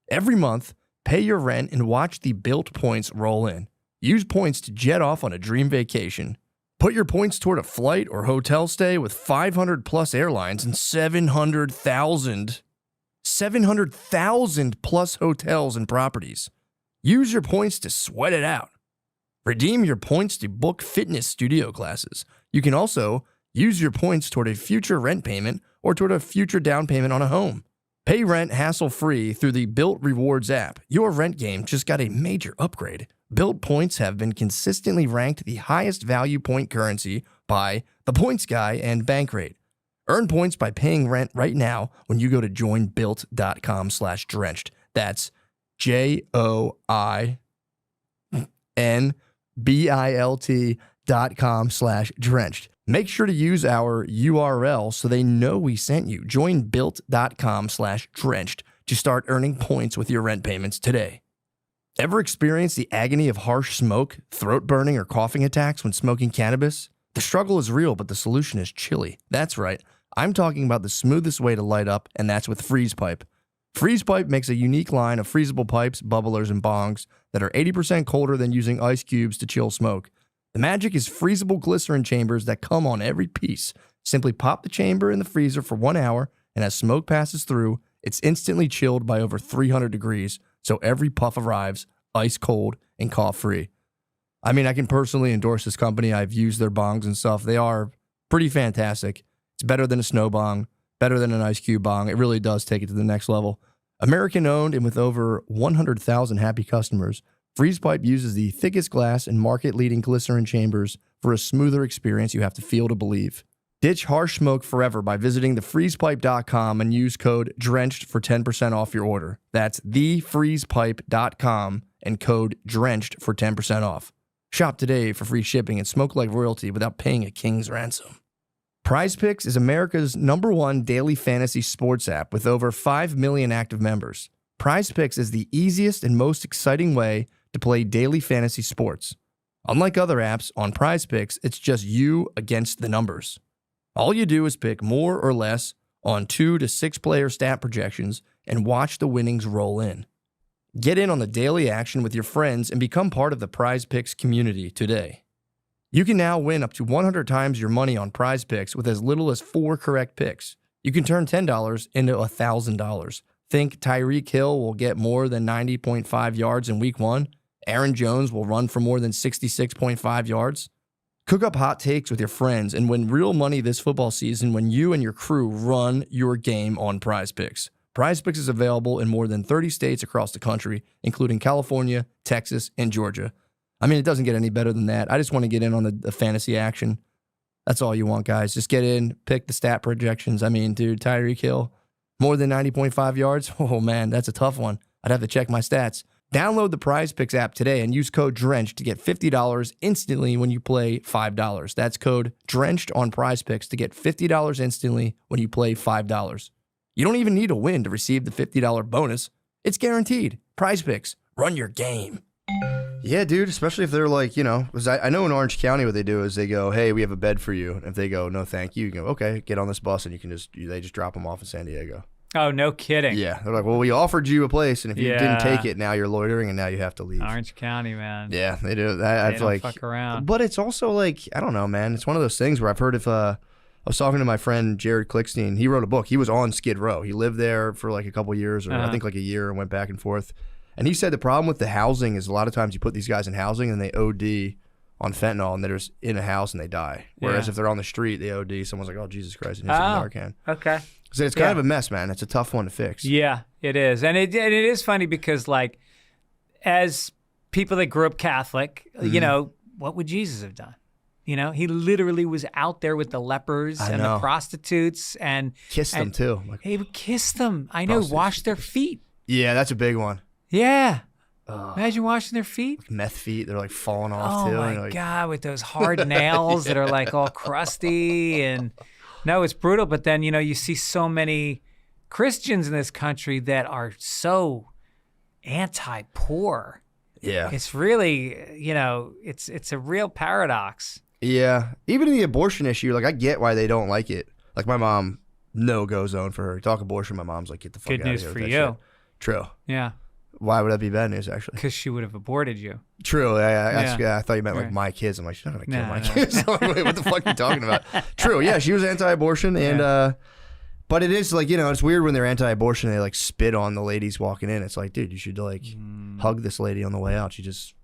Every month, pay your rent and watch the Built points roll in. Use points to jet off on a dream vacation. Put your points toward a flight or hotel stay with 500-plus airlines and 700,000 plus hotels and properties. Use your points to sweat it out. Redeem your points to book fitness studio classes. You can also use your points toward a future rent payment or toward a future down payment on a home. Pay rent hassle-free through the Built Rewards app. Your rent game just got a major upgrade. Built points have been consistently ranked the highest value point currency by The Points Guy and Bankrate. Earn points by paying rent right now when you go to joinbuilt.com/drenched. That's JOINBILT.com/drenched
built.com/drenched. Make sure to use our URL so they know we sent you. Join built.com/drenched to start earning points with your rent payments today. Ever experienced the agony of harsh smoke, throat burning, or coughing attacks when smoking cannabis? The struggle is real, but the solution is chili. That's right. I'm talking about the smoothest way to light up, and that's with Freeze Pipe. Freeze Pipe makes a unique line of freezable pipes, bubblers, and bongs that are 80% colder than using ice cubes to chill smoke. The magic is freezable glycerin chambers that come on every piece. Simply pop the chamber in the freezer for 1 hour, and as smoke passes through, it's instantly chilled by over 300 degrees, so every puff arrives ice cold and cough free. I mean, I can personally endorse this company. I've used their bongs and stuff. They are pretty fantastic. It's better than a snow bong, better than an ice cube bong. It really does take it to the next level. American owned and with over 100,000 happy customers, Freeze Pipe uses the thickest glass and market-leading glycerin chambers for a smoother experience you have to feel to believe. Ditch harsh smoke forever by visiting thefreezepipe.com and use code DRENCHED for 10% off your order. That's thefreezepipe.com and code DRENCHED for 10% off. Shop today for free shipping and smoke like royalty without paying a king's ransom. PrizePicks is America's #1 daily fantasy sports app with over 5 million active members. PrizePicks is the easiest and most exciting way to play daily fantasy sports. Unlike other apps, on PrizePicks, it's just you against the numbers. All you do is pick more or less on 2 to 6 player stat projections and watch the winnings roll in. Get in on the daily action with your friends and become part of the PrizePicks community today. You can now win up to 100 times your money on PrizePicks with as little as 4 correct picks. You can turn $10 into $1,000. Think Tyreek Hill will get more than 90.5 yards in week 1? Aaron Jones will run for more than 66.5 yards? Cook up hot takes with your friends and win real money this football season when you and your crew run your game on PrizePicks. PrizePicks is available in more than 30 states across the country, including California, Texas, and Georgia. I mean, it doesn't get any better than that. I just want to get in on the fantasy action. That's all you want, guys. Just get in, pick the stat projections. I mean, dude, Tyreek Hill, more than 90.5 yards? Oh, man, that's a tough one. I'd have to check my stats. Download the PrizePicks app today and use code DRENCHED to get $50 instantly when you play $5. That's code DRENCHED on PrizePicks to get $50 instantly when you play $5. You don't even need to win to receive the $50 bonus. It's guaranteed. PrizePicks. Run your game.
Yeah, dude, especially if they're like, you know, because I know in Orange County what they do is they go, hey, we have a bed for you. And if they go, no, thank you, you go, okay, get on this bus, and they just drop them off in San Diego.
Oh, no kidding.
Yeah. They're like, well, we offered you a place, and if you didn't take it, now you're loitering, and now you have to leave.
Orange County, man.
Yeah, they do.
They don't fuck around.
But it's also like, I don't know, man. It's one of those things where I've heard I was talking to my friend Jared Klickstein. He wrote a book. He was on Skid Row. He lived there for like a couple years, or I think like a year, and went back and forth. And he said the problem with the housing is a lot of times you put these guys in housing and they OD on fentanyl, and they're just in a house and they die. Whereas if they're on the street, they OD. Someone's like, oh, Jesus Christ, and hits some Narcan.
Okay.
So it's kind of a mess, man. It's a tough one to fix.
Yeah, it is. And it is funny because, like, as people that grew up Catholic, you know, what would Jesus have done? You know, he literally was out there with the lepers and the prostitutes and
kissed them too.
Like, he would kiss them. I know, wash their feet.
Yeah, that's a big one.
Yeah. Imagine washing their feet.
Like meth feet, they're like falling off too.
Oh my God, with those hard nails that are like all crusty. And no, it's brutal. But then, you know, you see so many Christians in this country that are so anti-poor.
Yeah.
It's really, you know, it's a real paradox.
Yeah. Even in the abortion issue, like I get why they don't like it. Like my mom, no-go zone for her. You talk abortion, my mom's like, get the fuck
Good
out of
news
here.
for
with that
you.
shit. True.
Yeah.
Why would that be bad news, actually?
Because she would have aborted you.
True. I thought you meant like my kids. I'm like, she's not going to kill my kids. I'm like, wait, what the fuck are you talking about? True. Yeah, she was anti-abortion. And, but it is like, you know, it's weird when they're anti-abortion and they like spit on the ladies walking in. It's like, dude, you should like hug this lady on the way out. She just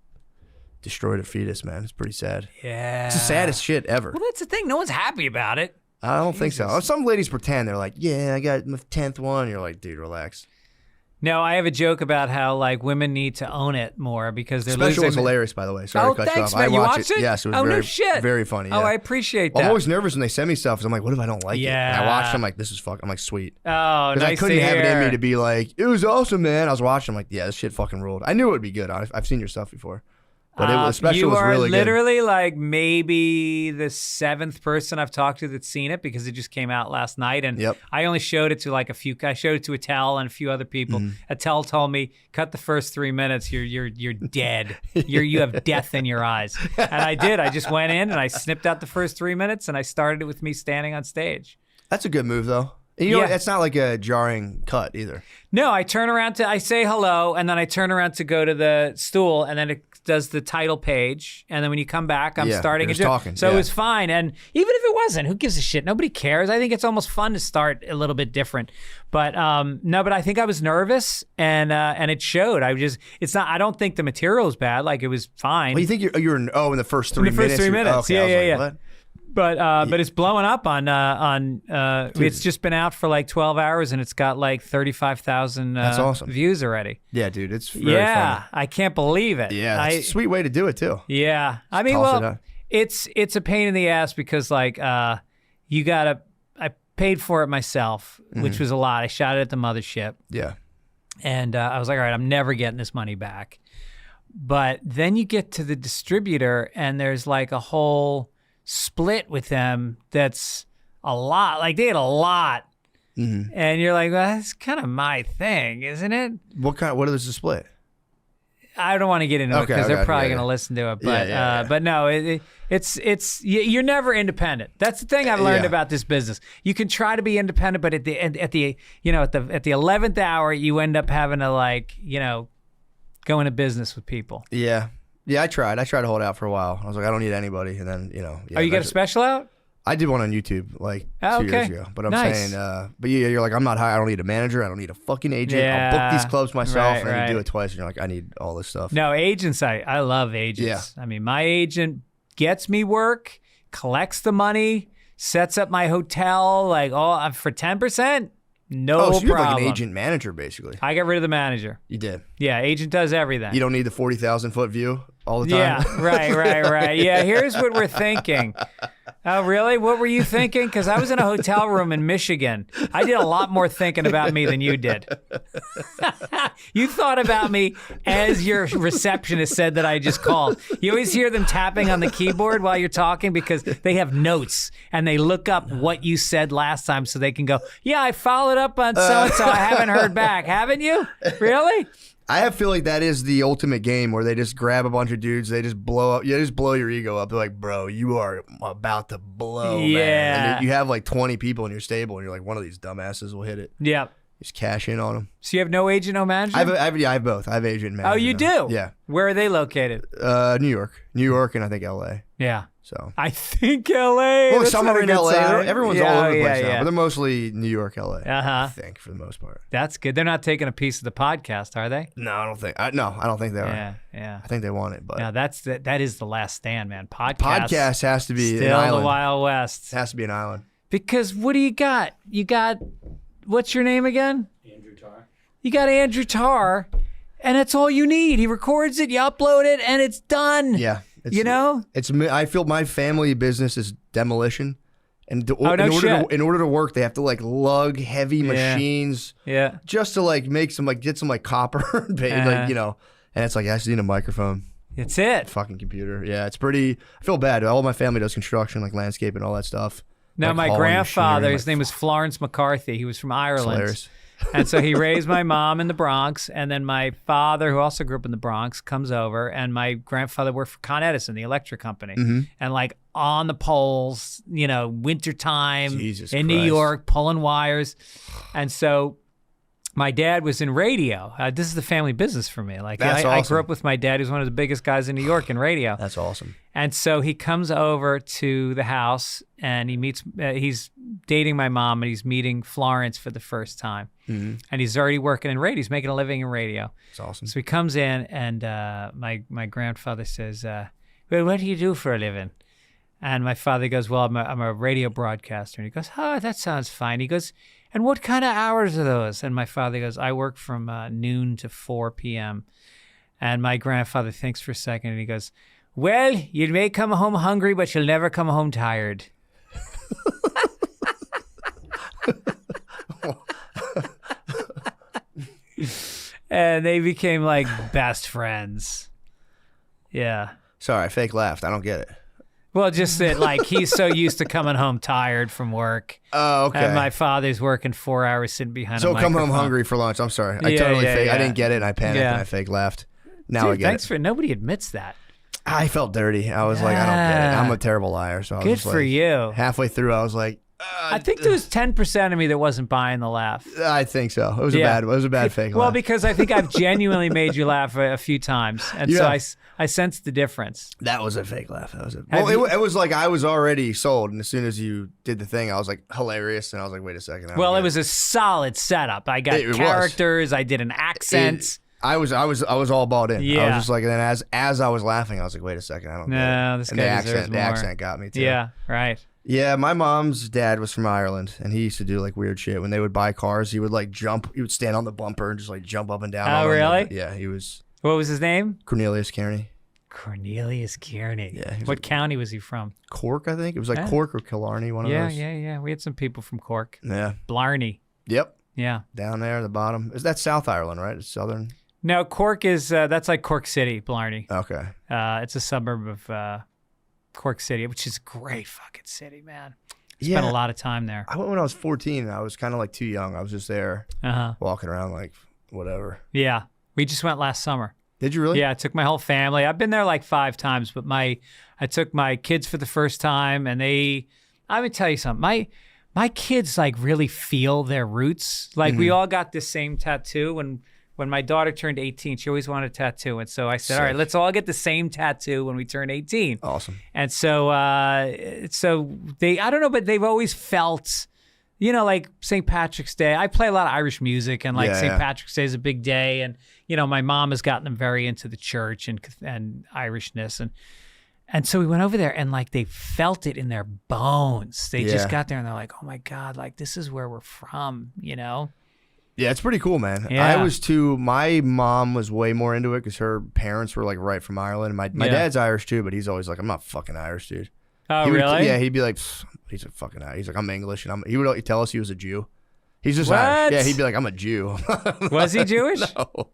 destroyed a fetus, man. It's pretty sad.
Yeah.
It's the saddest shit ever.
Well, that's the thing. No one's happy about it.
I don't think so. Some ladies pretend. They're like, yeah, I got my 10th one. You're like, dude, relax.
No, I have a joke about how like women need to own it more because they're
Special
losing.
was hilarious, by the way. Sorry to cut
thanks,
you off.
man. You watched it?
Yes, it was
no
very,
shit.
very funny.
Oh,
Yeah.
I appreciate that.
I'm always nervous when they send me stuff because I'm like, what if I don't like it? And I watched. I'm like, this is fuck. I'm like, sweet.
Oh,
because
nice
I couldn't
to
have it in
hear.
me to be like, it was awesome, man. I was watching. I'm like, yeah, this shit fucking ruled. I knew it would be good. I've seen your stuff before.
But the special
you
was
are
really good.
literally like maybe the 7th person I've talked to that's seen it because it just came out last night, and
Yep.
I only showed it to like a few. I showed it to Attell and a few other people. Attell told me, "Cut the first 3 minutes. You're dead. You have death in your eyes." And I did. I just went in and I snipped out the first 3 minutes, and I started it with me standing on stage.
That's a good move, though. And you know,
Yeah.
it's not like a jarring cut either.
No, I turn around I say hello, and then I turn around to go to the stool, and then it does the title page, and then when you come back, I'm
Yeah,
starting
you're
a
just
joke.
talking,
So
yeah.
it was fine, and even if it wasn't, who gives a shit? Nobody cares. I think it's almost fun to start a little bit different, but no. But I think I was nervous, and it showed. It's not. I don't think the material is bad. Like it was fine.
Well, you think you're in the first 3
In the
minutes?
first 3
you're-
minutes,
okay, I was
yeah,
like,
yeah.
what?
But it's blowing up on it's just been out for like 12 hours and it's got like 35,000
That's awesome.
views already.
Yeah, dude, it's very
Yeah,
funny.
I can't believe it.
Yeah, it's a sweet way to do it too.
Yeah, I mean,
toss it
well,
out.
it's a pain in the ass because like I paid for it myself, which was a lot. I shot it at the mothership,
Yeah.
and I was like, all right, I'm never getting this money back. But then you get to the distributor, and there's like a whole split with them that's a lot. Like they had a lot. And you're like, well, that's kind of my thing, isn't it?
What is the split?
I don't want to get into it
Okay,
because they're
okay,
probably
yeah,
going to
yeah.
listen to it. But
Yeah.
but no, you're never independent. That's the thing I've learned
Yeah.
about this business. You can try to be independent, but at the 11th hour, you end up having to go into business with people.
Yeah. Yeah, I tried to hold out for a while. I was like, I don't need anybody. And then, yeah,
Oh, you got a
eventually-
special out?
I did one on YouTube like
Oh,
2 years
okay.
ago. But I'm
Nice.
saying, but yeah, you're like, I'm not high. I don't need a manager. I don't need a fucking agent. I'll book these
Yeah.
clubs myself.
Right,
and then you do
right.
it twice. And you're like, I need all this stuff.
No, agents, I love agents. I mean, my agent gets me work, collects the money, sets up my hotel, for 10%, no
so you're
problem.
like an agent manager, basically.
I got rid of the manager.
You did.
Yeah, agent does everything.
You don't need the 40,000 foot view all the time.
Yeah, right. Yeah, here's what we're thinking. Oh, really? What were you thinking? Because I was in a hotel room in Michigan. I did a lot more thinking about me than you did. You thought about me as your receptionist said that I just called. You always hear them tapping on the keyboard while you're talking because they have notes and they look up what you said last time so they can go, yeah, I followed up on so-and-so. I haven't heard back. Haven't you? Really?
I feel like that is the ultimate game where they just grab a bunch of dudes, they just blow up. You just blow your ego up. They're like, bro, you are about to blow, man.
Yeah.
And you have like 20 people in your stable, and you're like, one of these dumbasses will hit it.
Yeah.
Just cash in on them.
So you have no agent, no manager?
I have both. I have agent and manager.
Oh, you
now.
do?
Yeah.
Where are they located?
New York, and I think LA.
Yeah.
So.
I think LA.
Well,
That's
some
not
are
a
in
good
LA.
sign.
Everyone's
Yeah,
all over the place now,
yeah.
but they're mostly New York, LA.
Uh-huh.
I think for the most part.
That's good. They're not taking a piece of the podcast, are they?
No, I don't think. I don't think they are.
Yeah.
I think they want it, but
Now that is the last stand, man.
podcast has to be an
still
island.
the Wild West.
It has to be an island.
Because what do you got? You got what's your name again? Andrew Tarr. You got Andrew Tarr, and that's all you need. He records it, you upload it, and it's done.
Yeah.
It's
I feel my family business is demolition, and in order to work, they have to like lug heavy machines, just to like make some get some copper, and it's like I just need a microphone.
It's it.
Fucking computer. Yeah, it's pretty. I feel bad. All my family does construction, like landscape and all that stuff.
No,
like
my
hauling
grandfather,
machinery,
his name was Florence McCarthy. He was from Ireland.
hilarious.
And so he raised my mom in the Bronx, and then my father, who also grew up in the Bronx, comes over, and my grandfather worked for Con Edison, the electric company, and like on the poles, wintertime
Jesus
in New
Christ.
York, pulling wires. And so my dad was in radio. This is the family business for me. Like
That's
I
awesome.
grew up with my dad, who's one of the biggest guys in New York in radio.
That's awesome.
And so he comes over to the house and he meets, he's dating my mom and he's meeting Florence for the first time.
Mm-hmm.
And he's already working in radio. He's making a living in radio.
It's awesome.
So he comes in and my grandfather says, well, what do you do for a living? And my father goes, well, I'm a radio broadcaster. And he goes, oh, that sounds fine. He goes, and what kind of hours are those? And my father goes, I work from noon to 4 p.m. And my grandfather thinks for a second and he goes, well, you may come home hungry, but you'll never come home tired. And they became like best friends. Yeah.
Sorry, fake laughed. I don't get it.
Well, just that, like, he's so used to coming home tired from work.
Oh, okay.
And my father's working 4 hours sitting behind a
So come
microphone.
home hungry for lunch. I'm sorry. I
Yeah,
totally
yeah,
fake.
yeah.
I didn't get it, and I panicked,
Yeah.
and I fake laughed. Now
Dude,
I get
thanks
it.
for nobody admits that.
I felt dirty. I was like, I don't get it. I'm a terrible liar. So I was
Good
just
for
like,
you.
halfway through, I was like,
I think there was 10% of me that wasn't buying the laugh.
I think so. It was
Yeah.
a bad fake
Well,
laugh.
because I think I've genuinely made you laugh a few times, and so
Yeah.
I sensed the difference.
That was a fake laugh. That was it.
Have
Well,
you-
it was like I was already sold, and as soon as you did the thing, I was like hilarious, and I was like, wait a second. I don't
Well,
get
it was a solid setup. I got
It was.
characters. I did an accent.
I was all bought in. I
Yeah.
was just like, and then as I was laughing, I was like, wait a second, I don't get it.
No, this
And
guy deserves
the
more.
accent got me too.
Yeah, right.
Yeah, my mom's dad was from Ireland, and he used to do like weird shit. When they would buy cars, he would like jump. He would stand on the bumper and just like jump up and down.
Oh,
on them.
really?
Yeah, he was
What was his name?
Cornelius Kearney.
Cornelius Kearney.
Yeah, he was
What county was he from?
Cork, I think it was like
Yeah.
Cork or Killarney, one of
Yeah,
those.
yeah. We had some people from Cork.
Yeah.
Blarney.
Yep.
Yeah.
Down there at the bottom. Is that South Ireland, right? It's southern.
No, Cork is that's like Cork City, Blarney.
Okay.
It's a suburb of Cork City, which is a great fucking city, man. Spent a lot of time there.
I went when I was 14. And I was kind of like too young. I was just there walking around like whatever.
Yeah. We just went last summer.
Did you really?
Yeah, I took my whole family. I've been there like 5 times, but I took my kids for the first time, and I'm gonna tell you something. My kids like really feel their roots. Like we all got the same tattoo when my daughter turned 18, she always wanted a tattoo. And so I said, all right, let's all get the same tattoo when we turn 18.
Awesome.
And so they, I don't know, but they've always felt, you know, like St. Patrick's Day. I play a lot of Irish music, and like St. Patrick's Day is a big day. And, you know, my mom has gotten them very into the church and Irishness. And so we went over there, and like they felt it in their bones. They just got there and they're like, oh my God, like this is where we're from, you know?
Yeah, it's pretty cool, man.
Yeah.
I was too. My mom was way more into it because her parents were like right from Ireland. My dad's Irish too, but he's always like, I'm not fucking Irish, dude.
Oh, really?
Yeah, he'd be like, he's a fucking Irish. He's like, I'm English, and he would tell us he was a Jew. He's just
What?
Irish. Yeah, he'd be like, I'm a Jew.
Was he Jewish?
No.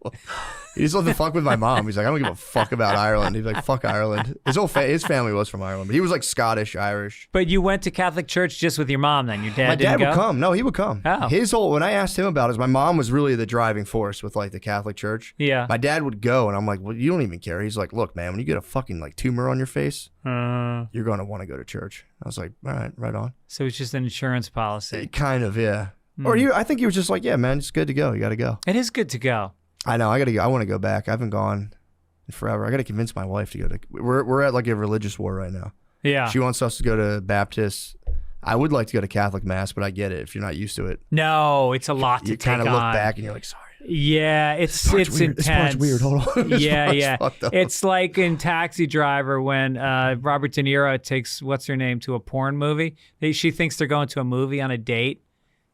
He just loved to fuck with my mom. He's like, I don't give a fuck about Ireland. He'd be like, fuck Ireland. His family was from Ireland, but he was like Scottish, Irish.
But you went to Catholic church just with your mom then? Your dad
My
didn't
dad
go?
would come. No, he would come.
Oh.
When I asked him about it, my mom was really the driving force with like the Catholic Church.
Yeah.
My dad would go, and I'm like, well, you don't even care. He's like, look, man, when you get a fucking like tumor on your face, you're going to want to go to church. I was like, all right, right on.
So it's just an insurance policy.
Kind of, yeah. Or I think he was just like, yeah, man, it's good to go. You got to go.
It is good to go.
I know. I got to go. I want to go back. I haven't gone in forever. I got to convince my wife to go to. We're at like a religious war right now.
Yeah.
She wants us to go to Baptist. I would like to go to Catholic Mass, but I get it. If you're not used to it,
No, it's a lot to
you
take
kind of look
on.
back and you're like, sorry.
Yeah, it's
weird. This part's
intense.
weird. Hold on. This
Yeah,
part's
yeah.
fucked up.
It's like in Taxi Driver when Robert De Niro takes what's her name to a porn movie. She thinks they're going to a movie on a date.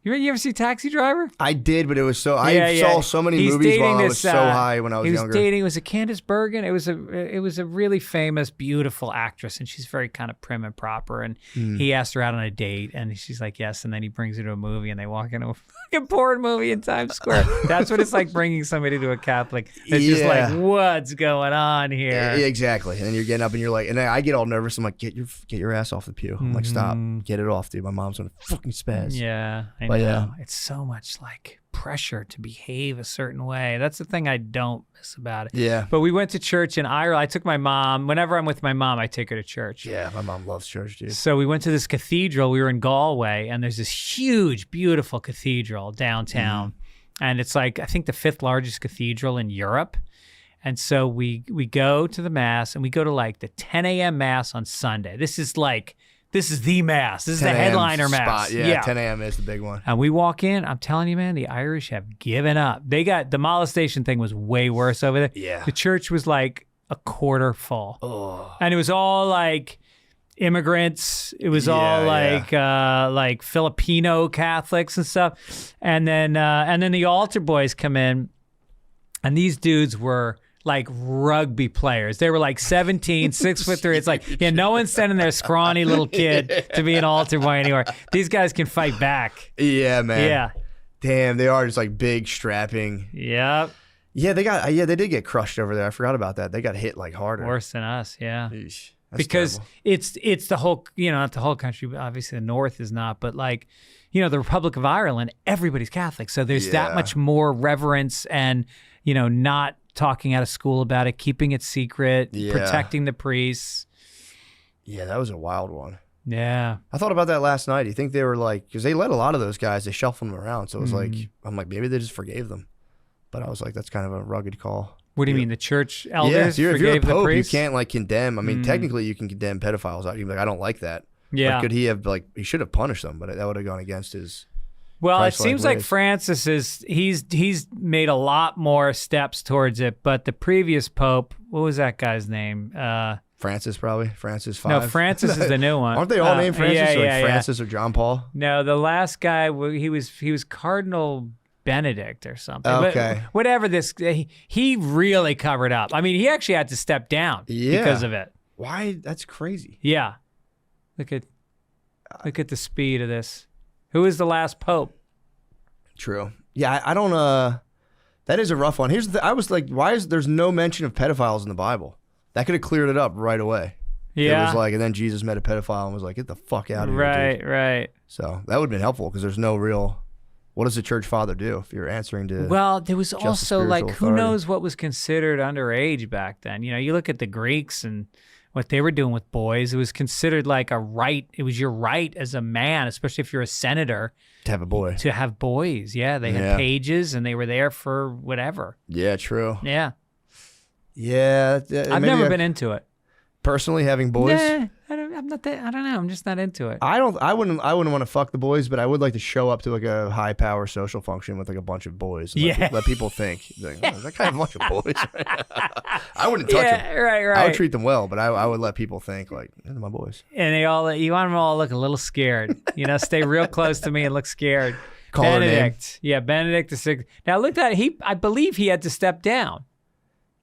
You ever see Taxi Driver?
I did, but it was so. I saw so many
He's
movies while
dating
I was so high when I was younger.
It was a Candice Bergen. It was a really famous, beautiful actress, and she's very kind of prim and proper. And he asked her out on a date, and she's like, yes. And then he brings her to a movie, and they walk into a fucking porn movie in Times Square. That's what it's like bringing somebody to a Catholic. It's just like, what's going on here?
Yeah, exactly. And then you're getting up and you're like, and then I get all nervous. I'm like, get your ass off the pew. I'm like, stop, get it off, dude. My mom's gonna fucking spaz.
Yeah, I know.
Yeah.
It's so much like pressure to behave a certain way. That's the thing I don't miss about it.
Yeah.
But we went to church in Ireland. I took my mom. Whenever I'm with my mom, I take her to church.
Yeah, my mom loves church, dude.
So we went to this cathedral. We were in Galway, and there's this huge, beautiful cathedral downtown. And it's like, I think the 5th largest cathedral in Europe. And so we go to the mass, and we go to like the 10 a.m. mass on Sunday. This is the mass. This is the
10 a.m.
headliner mass.
spot. Yeah, 10 a.m. is the big one.
And we walk in. I'm telling you, man, the Irish have given up. They got the molestation thing was way worse over there.
Yeah.
The church was like a quarter full.
Oh.
And it was all like immigrants. It was all like Filipino Catholics and stuff. And then the altar boys come in, and these dudes were like rugby players. They were like 17, 6'3". It's like, yeah, no one's sending their scrawny little kid to be an altar boy anymore. These guys can fight back.
Yeah, man.
Yeah.
Damn, they are just like big, strapping.
Yep.
Yeah, they did get crushed over there. I forgot about that. They got hit like harder.
Worse than us, yeah.
Eesh, that's
Because
terrible.
it's the whole, not the whole country, but obviously the North is not, but like, the Republic of Ireland, everybody's Catholic. So there's that
Yeah.
much more reverence and, not talking out of school about it, keeping it secret,
Yeah.
protecting the priests.
Yeah, that was a wild one.
Yeah.
I thought about that last night. You think they were like, because they let a lot of those guys, they shuffled them around. So it was like, I'm like, maybe they just forgave them. But I was like, that's kind of a rugged call.
What do you mean? The church elders
Yeah, if you're a
forgave the
pope, you
priests?
can't like condemn. I mean, technically you can condemn pedophiles. You'd be like, I don't like that.
Yeah.
But could he have he should have punished them, but that would have gone against his.
Well, it
Christ-like
seems like
ways.
Francis he's made a lot more steps towards it, but the previous pope, what was that guy's name?
Francis probably. Francis V.
No, Francis is the new one.
Aren't they all named Francis?
Yeah,
Or like
yeah,
Francis or John Paul?
No, the last guy he was Cardinal Benedict or something. But
Okay.
whatever this, he really covered up. I mean, he actually had to step down because of it.
Why? That's crazy.
Yeah. Look at the speed of this. Who is the last pope?
True. Yeah, I don't. That is a rough one. I was like, why is there's no mention of pedophiles in the Bible? That could have cleared it up right away.
Yeah.
It was like, and then Jesus met a pedophile and was like, get the fuck out of here,
Right,
dude.
right.
So that would have been helpful because there's no real. What does the church father do if you're answering to?
Well, there was
just a
also
spiritual
like, who
authority?
knows what was considered underage back then? You look at the Greeks and what they were doing with boys. It was considered like a right. It was your right as a man, especially if you're a senator,
to have a boy.
to have boys. Yeah, they had
Yeah.
pages and they were there for whatever.
Yeah, true.
Yeah,
Yeah,
I've never been into it.
personally having boys.
Nah, I'm not that. I don't know. I'm just not into it.
I wouldn't want to fuck the boys, but I would like to show up to like a high power social function with like a bunch of boys. And
Yeah.
let people think like, oh, that guy have a bunch of boys. I wouldn't touch them.
Yeah, right.
I would treat them well, but I would let people think like, they're my boys.
And you want them all to look a little scared. Stay real close to me and look scared.
Call her name.
Benedict. Yeah, Benedict the Sixth. Now look at I believe he had to step down.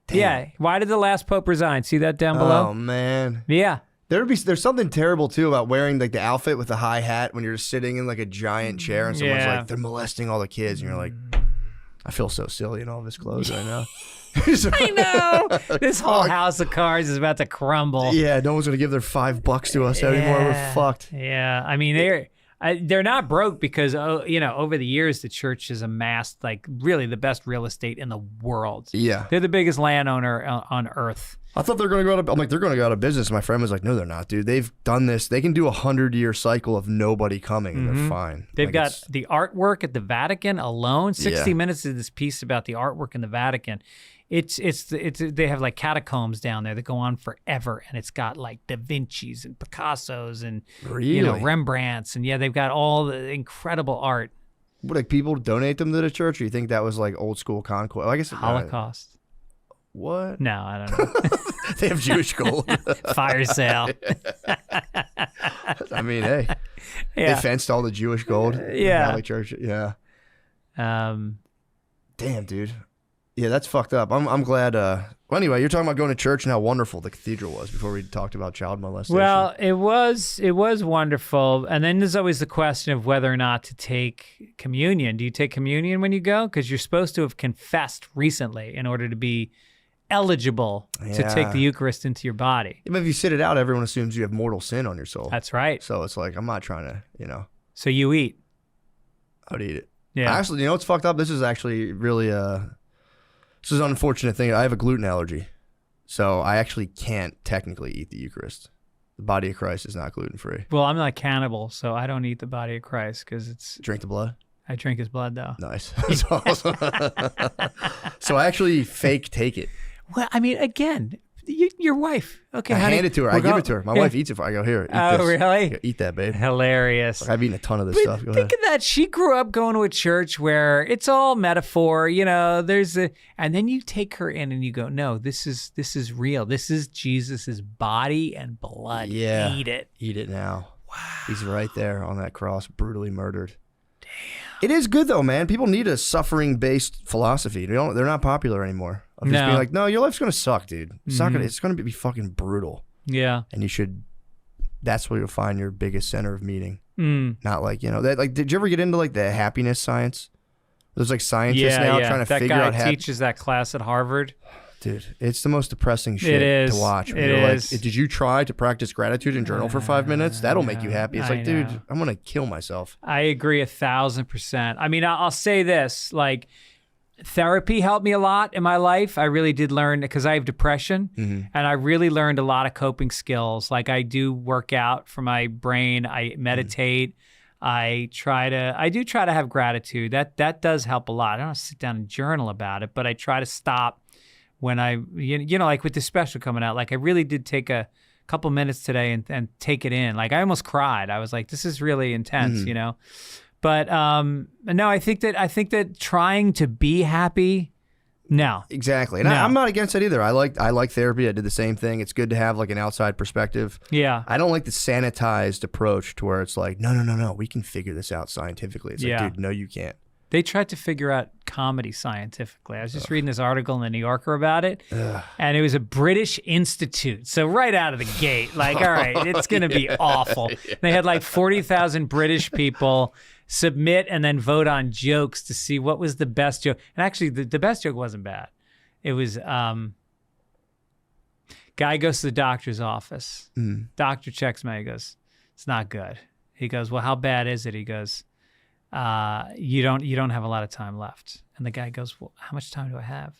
Damn.
Yeah. Why did the last pope resign? See that down below?
Oh man.
Yeah.
There's something terrible too about wearing like the outfit with the high hat when you're just sitting in like a giant chair and someone's
Yeah.
like, they're molesting all the kids and you're like, I feel so silly in all this clothes right now.
I know. This whole house of cards is about to crumble.
Yeah, no one's gonna give their $5 to us anymore. We're fucked.
Yeah. I mean, they're not broke because, over the years, the church has amassed like really the best real estate in the world.
Yeah.
They're the biggest landowner on earth.
I thought they're going to go out of, I'm like, they're going to go out of business. My friend was like, no, they're not, dude. They've done this. They can do 100-year cycle of nobody coming and they're fine.
They've
Like,
got
it's-
the artwork at the Vatican alone. 60
Yeah.
minutes of this piece about the artwork in the Vatican. They have like catacombs down there that go on forever, and it's got like Da Vinci's and Picasso's and
Really?
Rembrandt's, and they've got all the incredible art.
Would like people donate them to the church, or you think that was like old school conquest? I guess
Holocaust.
What?
No, I don't know.
They have Jewish gold.
Fire sale.
I mean, hey,
Yeah.
they fenced all the Jewish gold. in the
Yeah.
Catholic Church. Yeah.
Um,
Damn, dude. Yeah, that's fucked up. I'm glad. Well, anyway, you're talking about going to church and how wonderful the cathedral was before we talked about child molestation.
Well, it was wonderful, and then there's always the question of whether or not to take communion. Do you take communion when you go? Because you're supposed to have confessed recently in order to be eligible to take
Yeah.
the Eucharist into your body.
But if you sit it out, everyone assumes you have mortal sin on your soul.
That's right.
So it's like I'm not trying to,
So you eat.
I would eat it.
Yeah.
Actually, what's fucked up? This is actually really this is an unfortunate thing. I have a gluten allergy, so I actually can't technically eat the Eucharist. The body of Christ is not gluten free.
Well, I'm not cannibal, so I don't eat the body of Christ because
Drink the blood.
I drink his blood though.
Nice. That's awesome. So I actually fake take it.
Well, I mean, again, your wife. Okay,
I
honey,
hand it to her.
we're
I give
going-
it to her. My
Yeah.
wife eats it. I go, here, eat
Oh,
this.
really?
Yeah, eat that, babe.
Hilarious.
I've eaten a ton of this
But
stuff. Go
think
ahead.
of that. She grew up going to a church where it's all metaphor, and then you take her in and you go, no, this is real. This is Jesus's body and blood.
Yeah.
Eat it.
Eat it now. Wow. He's right there on that cross, brutally murdered. Damn. It is good though, man. People need a suffering-based philosophy. They're not popular anymore. Of just
No.
being like, no, your life's gonna suck, dude. It's not gonna. It's gonna be fucking brutal.
Yeah.
And you should. That's where you'll find your biggest center of meaning.
Mm.
Not like that. Like, did you ever get into like the happiness science? There's like scientists now trying to
that
figure
guy
out how.
teaches that class at Harvard.
Dude, it's the most depressing shit
It is.
to watch. When
It
you're
is.
like, did you try to practice gratitude and journal for 5 minutes? That'll make you happy. It's
I
like, dude,
know.
I'm gonna kill myself.
I agree 1,000%. I mean, I'll say this, like, therapy helped me a lot in my life. I really did learn, because I have depression, and I really learned a lot of coping skills. Like, I do work out for my brain. I meditate. I do try to have gratitude. That does help a lot. I don't sit down and journal about it, but I try to stop when like with the special coming out. Like, I really did take a couple minutes today and take it in. Like, I almost cried. I was like, this is really intense, you know? But no, I think that trying to be happy, no.
Exactly. And
No.
I'm not against it either. I like therapy. I did the same thing. It's good to have like an outside perspective.
Yeah.
I don't like the sanitized approach to where it's like, no, we can figure this out scientifically. It's
Yeah.
like, dude, no, you can't.
They tried to figure out comedy scientifically. I was just reading this article in the New Yorker about it, and it was a British institute. So right out of the gate, like, all right, it's going to be awful. They had like 40,000 British people submit and then vote on jokes to see what was the best joke. And actually, the best joke wasn't bad. It was guy goes to the doctor's office. Doctor checks him out. He goes, it's not good. He goes, well, how bad is it? He goes, you don't have a lot of time left. And the guy goes, well, how much time do I have?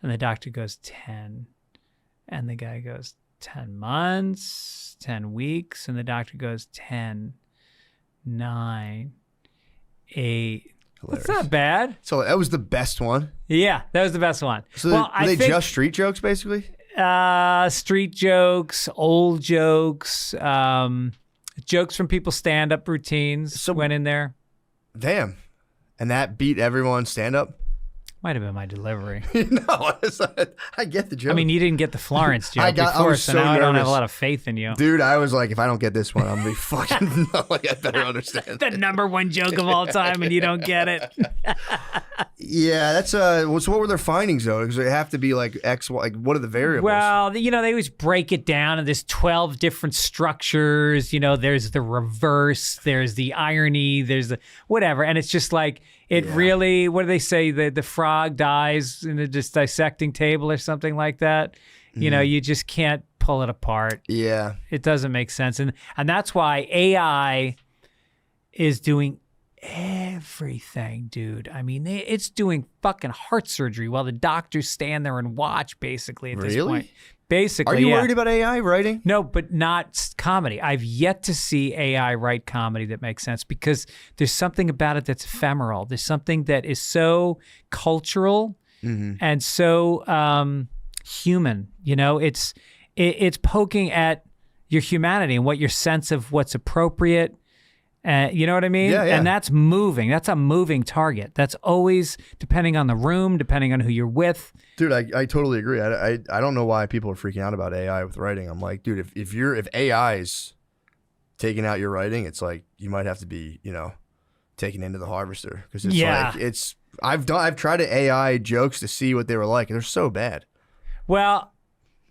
And the doctor goes, 10. And the guy goes, 10 months, 10 weeks. And the doctor goes, 10, 9, 8. That's not bad.
So that was the best one.
Yeah, that was the best one.
So
well,
were they just street jokes, basically?
Street jokes, old jokes, jokes from people's stand-up routines went in there.
Damn. And that beat everyone's stand-up?
Might have been my delivery.
No, I get the joke.
I mean, you didn't get the Florence joke
I
before,
was
so
so
now I don't have
nervous.
a lot of faith in you.
Dude, I was like, if I don't get this one, I'm going to be fucking... like, I better understand.
The number one joke of all time, and you don't get it.
Yeah, that's... so what were their findings, though? Because they have to be like X, Y... Like, what are the variables?
Well, they always break it down, and there's 12 different structures. There's the reverse, there's the irony, there's the whatever. And it's just like... It really, what do they say? The frog dies in the just dissecting table or something like that. You just can't pull it apart.
Yeah.
It doesn't make sense. And that's why AI is doing everything, dude. I mean, it's doing fucking heart surgery while the doctors stand there and watch, basically, at this point. Basically,
Are you worried about AI writing?
No, but not comedy. I've yet to see AI write comedy that makes sense because there's something about it that's ephemeral. There's something that is so cultural and so human. It's poking at your humanity and what your sense of what's appropriate. You know what I mean?
Yeah.
And that's moving. That's a moving target. That's always depending on the room, depending on who you're with.
Dude, I totally agree. I don't know why people are freaking out about AI with writing. I'm like, dude, if AI's taking out your writing, it's like you might have to be, taken into the harvester because it's like I've tried to AI jokes to see what they were like, and they're so bad.
Well,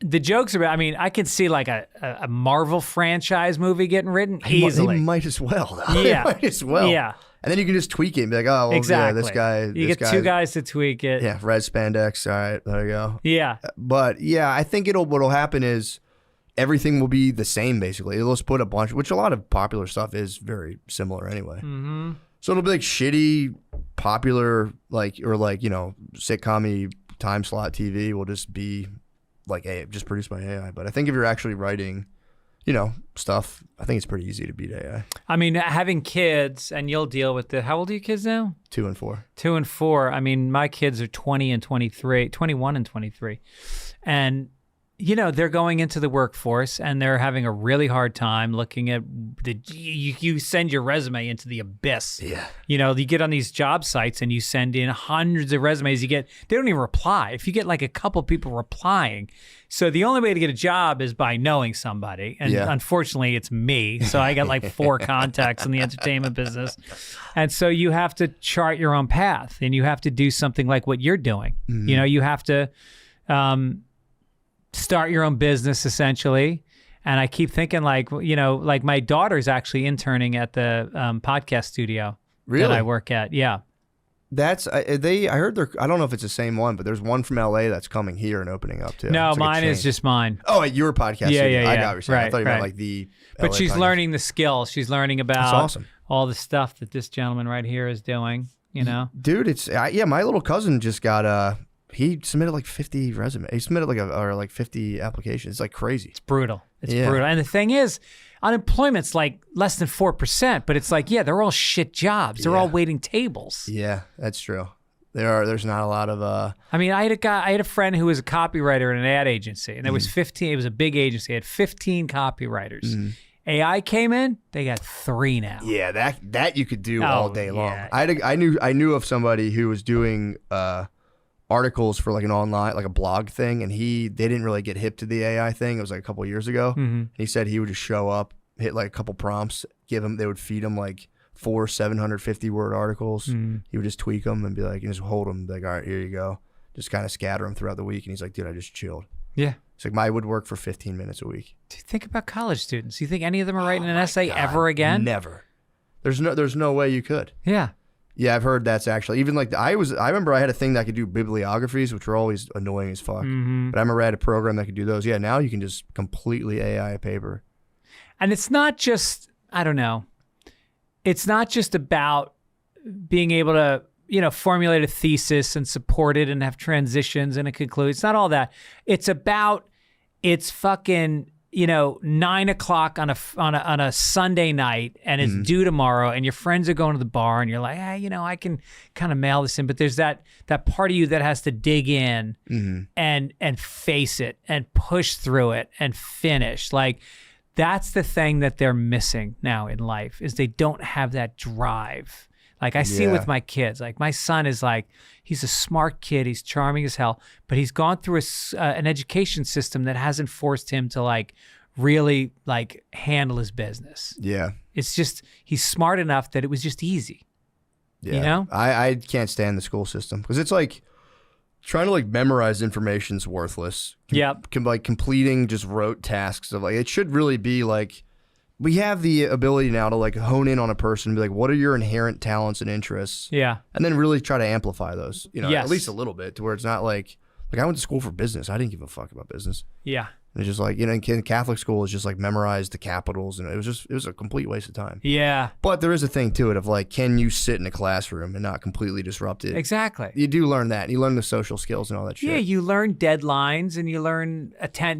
the jokes about, I could see like a Marvel franchise movie getting written easily.
They might as well. Though.
Yeah.
They might as well.
Yeah.
And then you can just tweak it and be like, oh, well,
exactly.
yeah, this guy.
You get two guys to tweak it.
Yeah, red spandex. All right, there you go.
Yeah.
But yeah, I think what'll happen is everything will be the same basically. It'll just put a bunch, which a lot of popular stuff is very similar anyway.
Mm-hmm.
So it'll be like shitty, popular, sitcom-y time slot TV will just be like just produced by AI. But I think if you're actually writing, stuff, I think it's pretty easy to beat AI.
Having kids, and you'll deal with how old are your kids now?
2 and 4.
2 and 4. My kids are 20 and 23, 21 and 23. And they're going into the workforce and they're having a really hard time looking at you send your resume into the abyss.
Yeah.
You get on these job sites and you send in hundreds of resumes. They don't even reply. If you get like a couple people replying. So the only way to get a job is by knowing somebody. And unfortunately it's me. So I got like 4 contacts in the entertainment business. And so you have to chart your own path and you have to do something like what you're doing.
Mm-hmm.
You have to, start your own business essentially. And I keep thinking like my daughter's actually interning at the podcast studio that I work at. Yeah.
That's I heard I don't know if it's the same one, but there's one from LA that's coming here and opening up too.
No,
It's like a
mine is
chain.
just mine.
Oh, at your podcast.
Yeah,
studio.
yeah,
I
yeah.
got what you're saying. I
Right,
thought you meant
right.
like the.
But
LA
she's
podcast.
learning the skills. She's learning
That's
about
awesome,
all the stuff that this gentleman right here is doing. You know,
dude. It's yeah. My little cousin just got he submitted like 50 resumes. He submitted like 50 applications. It's like crazy.
it's brutal. It's
Yeah.
brutal. And the thing is, unemployment's like less than 4%. But it's like, yeah, they're all shit jobs. They're all waiting tables.
Yeah, that's true. There's not a lot of
I mean, I had a friend who was a copywriter in an ad agency, and there was 15. It was a big agency. It had 15 copywriters. AI came in, they got 3 now.
Yeah, that you could do all day long.
yeah.
I knew of somebody who was doing articles for like an online, like a blog thing, and they didn't really get hip to the AI thing. It was like a couple of years ago. He said he would just show up, hit like a couple prompts, they would feed him like 4 750 word articles. He would just tweak them and be like, and just hold them, like, all right, here you go. Just kind of scatter them throughout the week. And he's like, dude, I just chilled.
Yeah.
It's like I would work for 15 minutes a week.
Think about college students. You think any of them are writing an essay ever again?
Never. There's no way you could.
Yeah.
Yeah, I've heard that's actually even like I remember I had a thing that could do bibliographies, which were always annoying as fuck. But I remember I had a program that could do those. Yeah, now you can just completely AI a paper.
And it's not just, I don't know, it's not just about being able to, formulate a thesis and support it and have transitions and a conclusion. It's not all that. It's about, it's fucking, 9:00 on a Sunday night, and it's due tomorrow, and your friends are going to the bar, and you're like, I can kind of mail this in, but there's that part of you that has to dig in and face it and push through it and finish. Like, that's the thing that they're missing now in life, is they don't have that drive. Like I see with my kids, like my son is like, he's a smart kid. He's charming as hell, but he's gone through an education system that hasn't forced him to like really like handle his business.
Yeah.
It's just, he's smart enough that it was just easy.
Yeah. I can't stand the school system because it's like trying to like memorize information is worthless.
Yep.
Like completing just rote tasks of like, it should really be like, we have the ability now to like hone in on a person and be like, what are your inherent talents and interests?
Yeah.
And then really try to amplify those,
Yes.
at least a little bit to where it's not like I went to school for business. I didn't give a fuck about business.
Yeah.
And it's just like, in Catholic school is just like memorize the capitals, and it was a complete waste of time.
Yeah.
But there is a thing to it of like, can you sit in a classroom and not completely disrupt it?
Exactly.
You do learn that. You learn the social skills and all that shit.
Yeah, you learn deadlines and you learn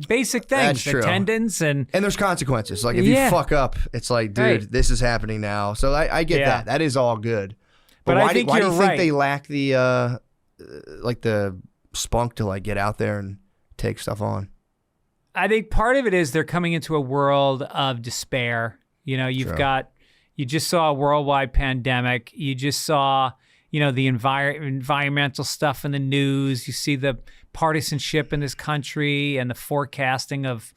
basic things,
That's true.
attendance, and
there's consequences. Like if you fuck up, it's like, dude,
Right.
this is happening now. So I get that. That is all good.
But
why
I think
why do
you're
you think
right.
they lack the like the spunk to like get out there and take stuff on?
I think part of it is they're coming into a world of despair. You just saw a worldwide pandemic. You just saw, the environmental stuff in the news. You see the partisanship in this country and the forecasting of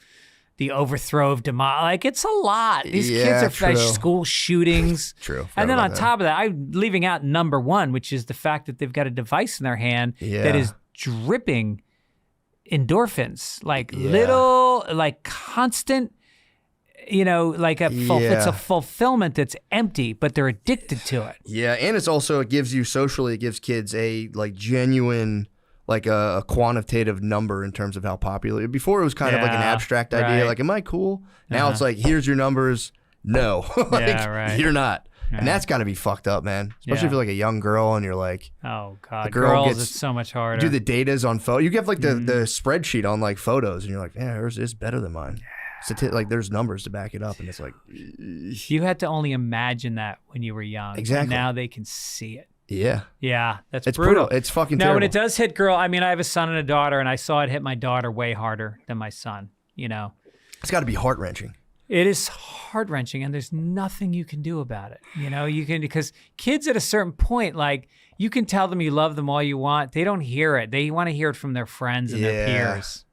the overthrow of democracy. Like, it's a lot. These kids are
true.
school shootings.
True.
And then
Forgot
on
about
top of that, I'm leaving out number one, which is the fact that they've got a device in their hand that is dripping endorphins, like little, like constant, it's a fulfillment that's empty, but they're addicted to it.
Yeah, and it gives kids a like genuine, like a quantitative number in terms of how popular. Before it was kind of like an abstract idea,
right.
like, am I cool? Now it's like, here's your numbers. No,
right.
You're not. And that's got to be fucked up, man. Especially if you're like a young girl and you're like,
oh god,
girl
girls,
gets-
it's so much harder.
do the data's on photo. You get like the spreadsheet on like photos, and you're like, yeah, hers is better than mine. Like there's numbers to back it up, and it's like,
you had to only imagine that when you were young.
Exactly.
And now they can see it.
yeah,
Yeah, that's
it's
brutal.
It's fucking
Now,
terrible.
when it does hit girl, I mean, I have a son and a daughter, and I saw it hit my daughter way harder than my son.
It's got to be heart wrenching.
It is heart-wrenching, and there's nothing you can do about it. Because kids at a certain point, like, you can tell them you love them all you want. They don't hear it. They want to hear it from their friends and their peers.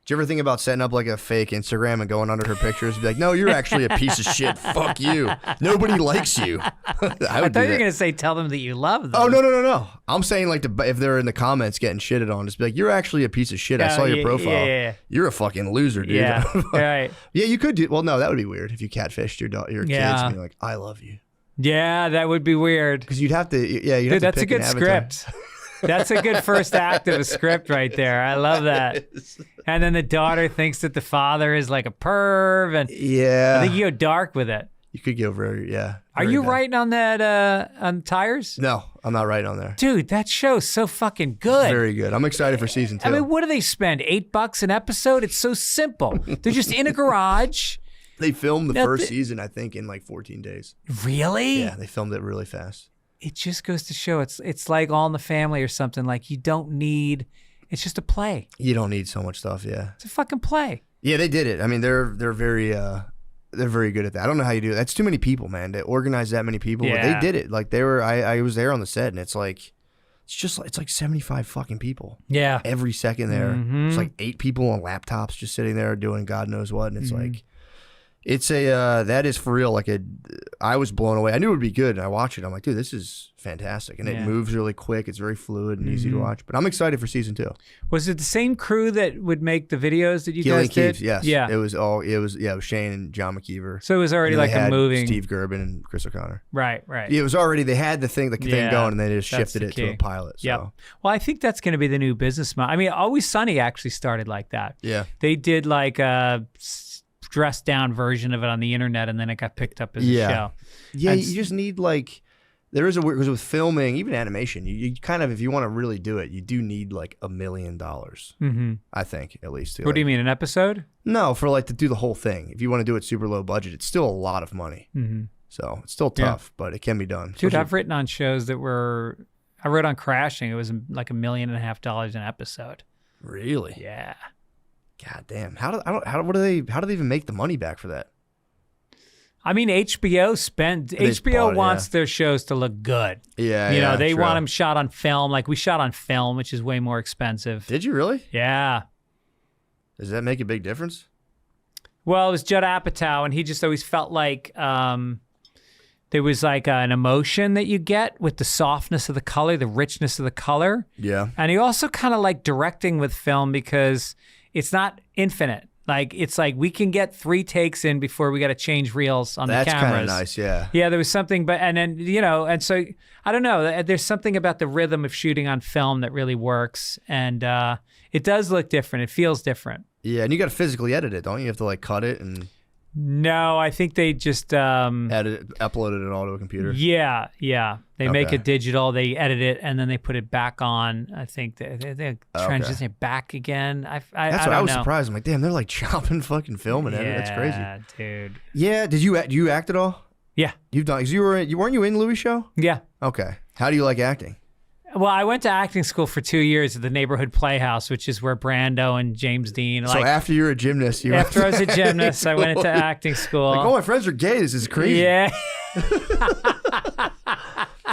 Do you ever think about setting up like a fake Instagram and going under her pictures and be like, no, you're actually a piece of shit. Fuck you. Nobody likes you. I
I
would
thought
do
you were
that.
going to say tell them that you love them.
Oh, no. I'm saying like if they're in the comments getting shitted on, just be like, you're actually a piece of shit. I saw your profile.
Yeah.
You're a fucking loser, dude.
Yeah, right.
Yeah, you could do. Well, no, that would be weird if you catfished your kids
Yeah.
and you're like, I love you.
Yeah, that would be weird.
Because you'd have to, you'd have
Dude,
to
that's a
pick
good
an avatar.
script. That's a good first act of a script right there. I love that. And then the daughter thinks that the father is like a perv, and
Yeah.
I think you go dark with it.
You could go very,
Are
very
you
bad.
writing on that on tires?
No, I'm not right on there.
Dude, that show's so fucking good.
Very good. I'm excited for season 2.
I mean, what do they spend? $8 an episode? It's so simple. They're just in a garage.
They filmed the
Now,
first season, I think, in like 14 days.
Really?
Yeah, they filmed it really fast.
It just goes to show it's like All in the Family or something. Like you don't need. It's just a play.
You don't need so much stuff, yeah.
It's a fucking play.
Yeah, they did it. I mean, they're very good at that. I don't know how you do it. That's too many people, man. To organize that many people, but
Yeah.
they did it. Like they were. I was there on the set, and it's like 75 fucking people.
Yeah.
Every second there,
Mhm.
it's like 8 people on laptops just sitting there doing God knows what, and it's
Mhm.
like. It's that is for real. I was blown away. I knew it would be good, and I watched it. I'm like, dude, this is fantastic, and it
Yeah.
moves really quick. It's very fluid and easy to
Mhm.
watch. But I'm excited for season 2.
Was it the same crew that would make the videos that you
Gillian
guys did?
Keeves, yes.
Yeah.
It was Shane and John McKeever.
So it was already
And then
like
they
a
had
moving.
Steve Gerben and Chris O'Connor.
Right. Right.
Yeah, it was already. They had the thing
Yeah,
going, and they just
that's
shifted
the
it to
key.
a pilot. So.
Yep. Well, I think that's going to be the new business model. I mean, Always Sunny actually started like that.
Yeah.
They did like a dressed down version of it on the internet, and then it got picked up as a show.
Yeah,
And
you just need there is a weird, because with filming, even animation, you kind of, if you want to really do it, you do need like $1 million.
Mm-hmm.
I think, at least.
What do you mean, an episode?
No, for to do the whole thing. If you want to do it super low budget, it's still a lot of money.
Mm-hmm.
So it's still tough, but it can be done.
Dude,
Especially-
I've written on shows that I wrote on Crashing. It was like $1.5 million an episode.
Really?
Yeah.
God damn. How do they even make the money back for that?
I mean, HBO
bought it,
wants their shows to look good.
Yeah,
You know,
yeah,
they
true.
want them shot on film. Like we shot on film, which is way more expensive.
Did you really?
Yeah.
Does that make a big difference?
Well, it was Judd Apatow, and he just always felt like there was like an emotion that you get with the softness of the color, the richness of the color.
Yeah.
And he also kind of liked directing with film because it's not infinite. Like, it's like we can get 3 takes in before we got to change reels on
That's
the cameras.
kind of nice, yeah.
Yeah, there was something, and then, and so, I don't know, there's something about the rhythm of shooting on film that really works, and it does look different. It feels different.
Yeah, and you got to physically edit it, don't you? You have to cut it and
No, I think they just...
edit it, uploaded it all to a computer.
Yeah. They make
Okay.
it digital, they edit it, and then they put it back on. I think they transition it back again.
That's
I
what
don't
I was
know.
surprised. I'm like, damn, they're chopping fucking film and edit. That's crazy.
Yeah, dude.
Yeah, do you act at all?
Yeah.
You've done, 'cause weren't you in Louis' show?
Yeah.
Okay. How do you like acting?
Well, I went to acting school for 2 years at the Neighborhood Playhouse, which is where Brando and James Dean.
So after you're a gymnast, you
after I was a gymnast, I went into acting school.
oh, my friends are gay. This is crazy.
Yeah.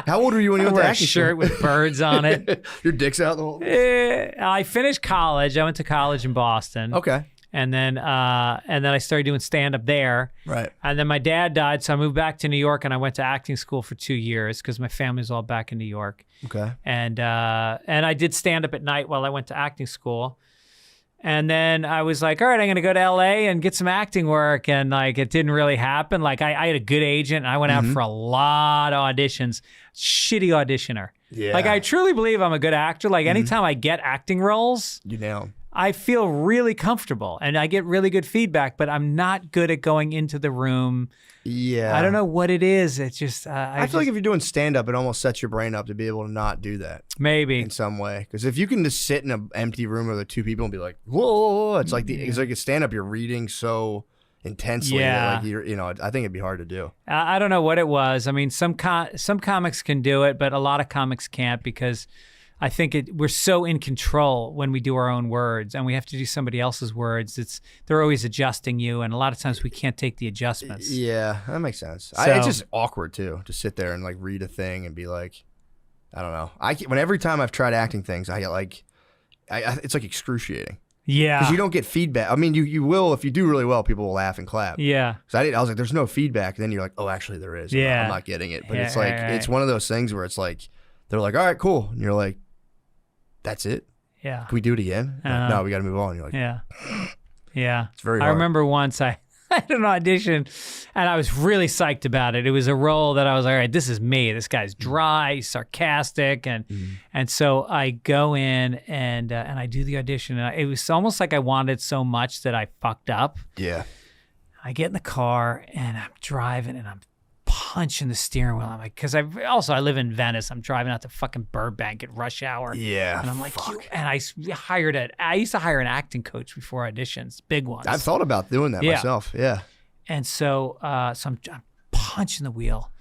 How old were you when you
I
went
wore
to
a
acting
shirt
school?
with birds on it.
Your dick's out the whole.
I finished college. I went to college in Boston.
Okay.
And then I started doing stand up there.
Right.
And then my dad died, so I moved back to New York, and I went to acting school for 2 years because my family's all back in New York.
Okay.
And I did stand up at night while I went to acting school. And then I was like, all right, I'm going to go to LA and get some acting work. And it didn't really happen. I had a good agent, and I went out for a lot of auditions. Shitty auditioner.
Yeah.
I truly believe I'm a good actor. Anytime I get acting roles,
You nail 'em.
I feel really comfortable and I get really good feedback, but I'm not good at going into the room.
Yeah.
I don't know what it is. It's just,
I feel like if you're doing stand up, it almost sets your brain up to be able to not do that
maybe.
in some way. Because if you can just sit in an empty room with 2 people and be like, whoa, it's like a stand up, you're reading so intensely.
Yeah.
That you're, I think it'd be hard to do.
I don't know what it was. I mean, some comics can do it, but a lot of comics can't because I think we're so in control when we do our own words, and we have to do somebody else's words. They're always adjusting you, and a lot of times we can't take the adjustments.
Yeah, that makes sense.
So-
It's just awkward too to sit there and read a thing and be like, I don't know. Every time I've tried acting things, I get it's excruciating
Yeah.
because you don't get feedback. I mean, you will if you do really well, people will laugh and clap.
Yeah.
So I was like, there's no feedback. And then you're like, oh, actually there is.
Yeah.
I'm not getting it. But
Yeah,
it's
right.
it's one of those things where it's they're like, all right, cool. And you're like, that's it?
Yeah.
Can we do it again? Like, no, we got to move on. You're like,
Yeah. Yeah.
It's very
I
hard.
remember once I I had an audition, and I was really psyched about it. It was a role that I was like, all right, this is me. This guy's dry, he's sarcastic, and so I go in and I do the audition, and it was almost like I wanted so much that I fucked up.
Yeah.
I get in the car and I'm driving and I'm punching the steering wheel. I'm like, because I live in Venice. I'm driving out to fucking Burbank at rush hour.
Yeah.
And I'm like, I used to hire an acting coach before auditions, big ones.
I've thought about doing that myself. Yeah.
And so, I'm punching the wheel,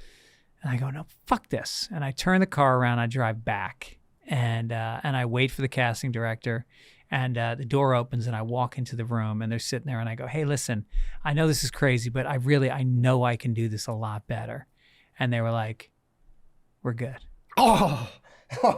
and I go, no, fuck this. And I turn the car around, I drive back, and I wait for the casting director, and the door opens, and I walk into the room, and they're sitting there, and I go, hey, listen, I know this is crazy, but I know I can do this a lot better. And they were like, we're good.
Oh.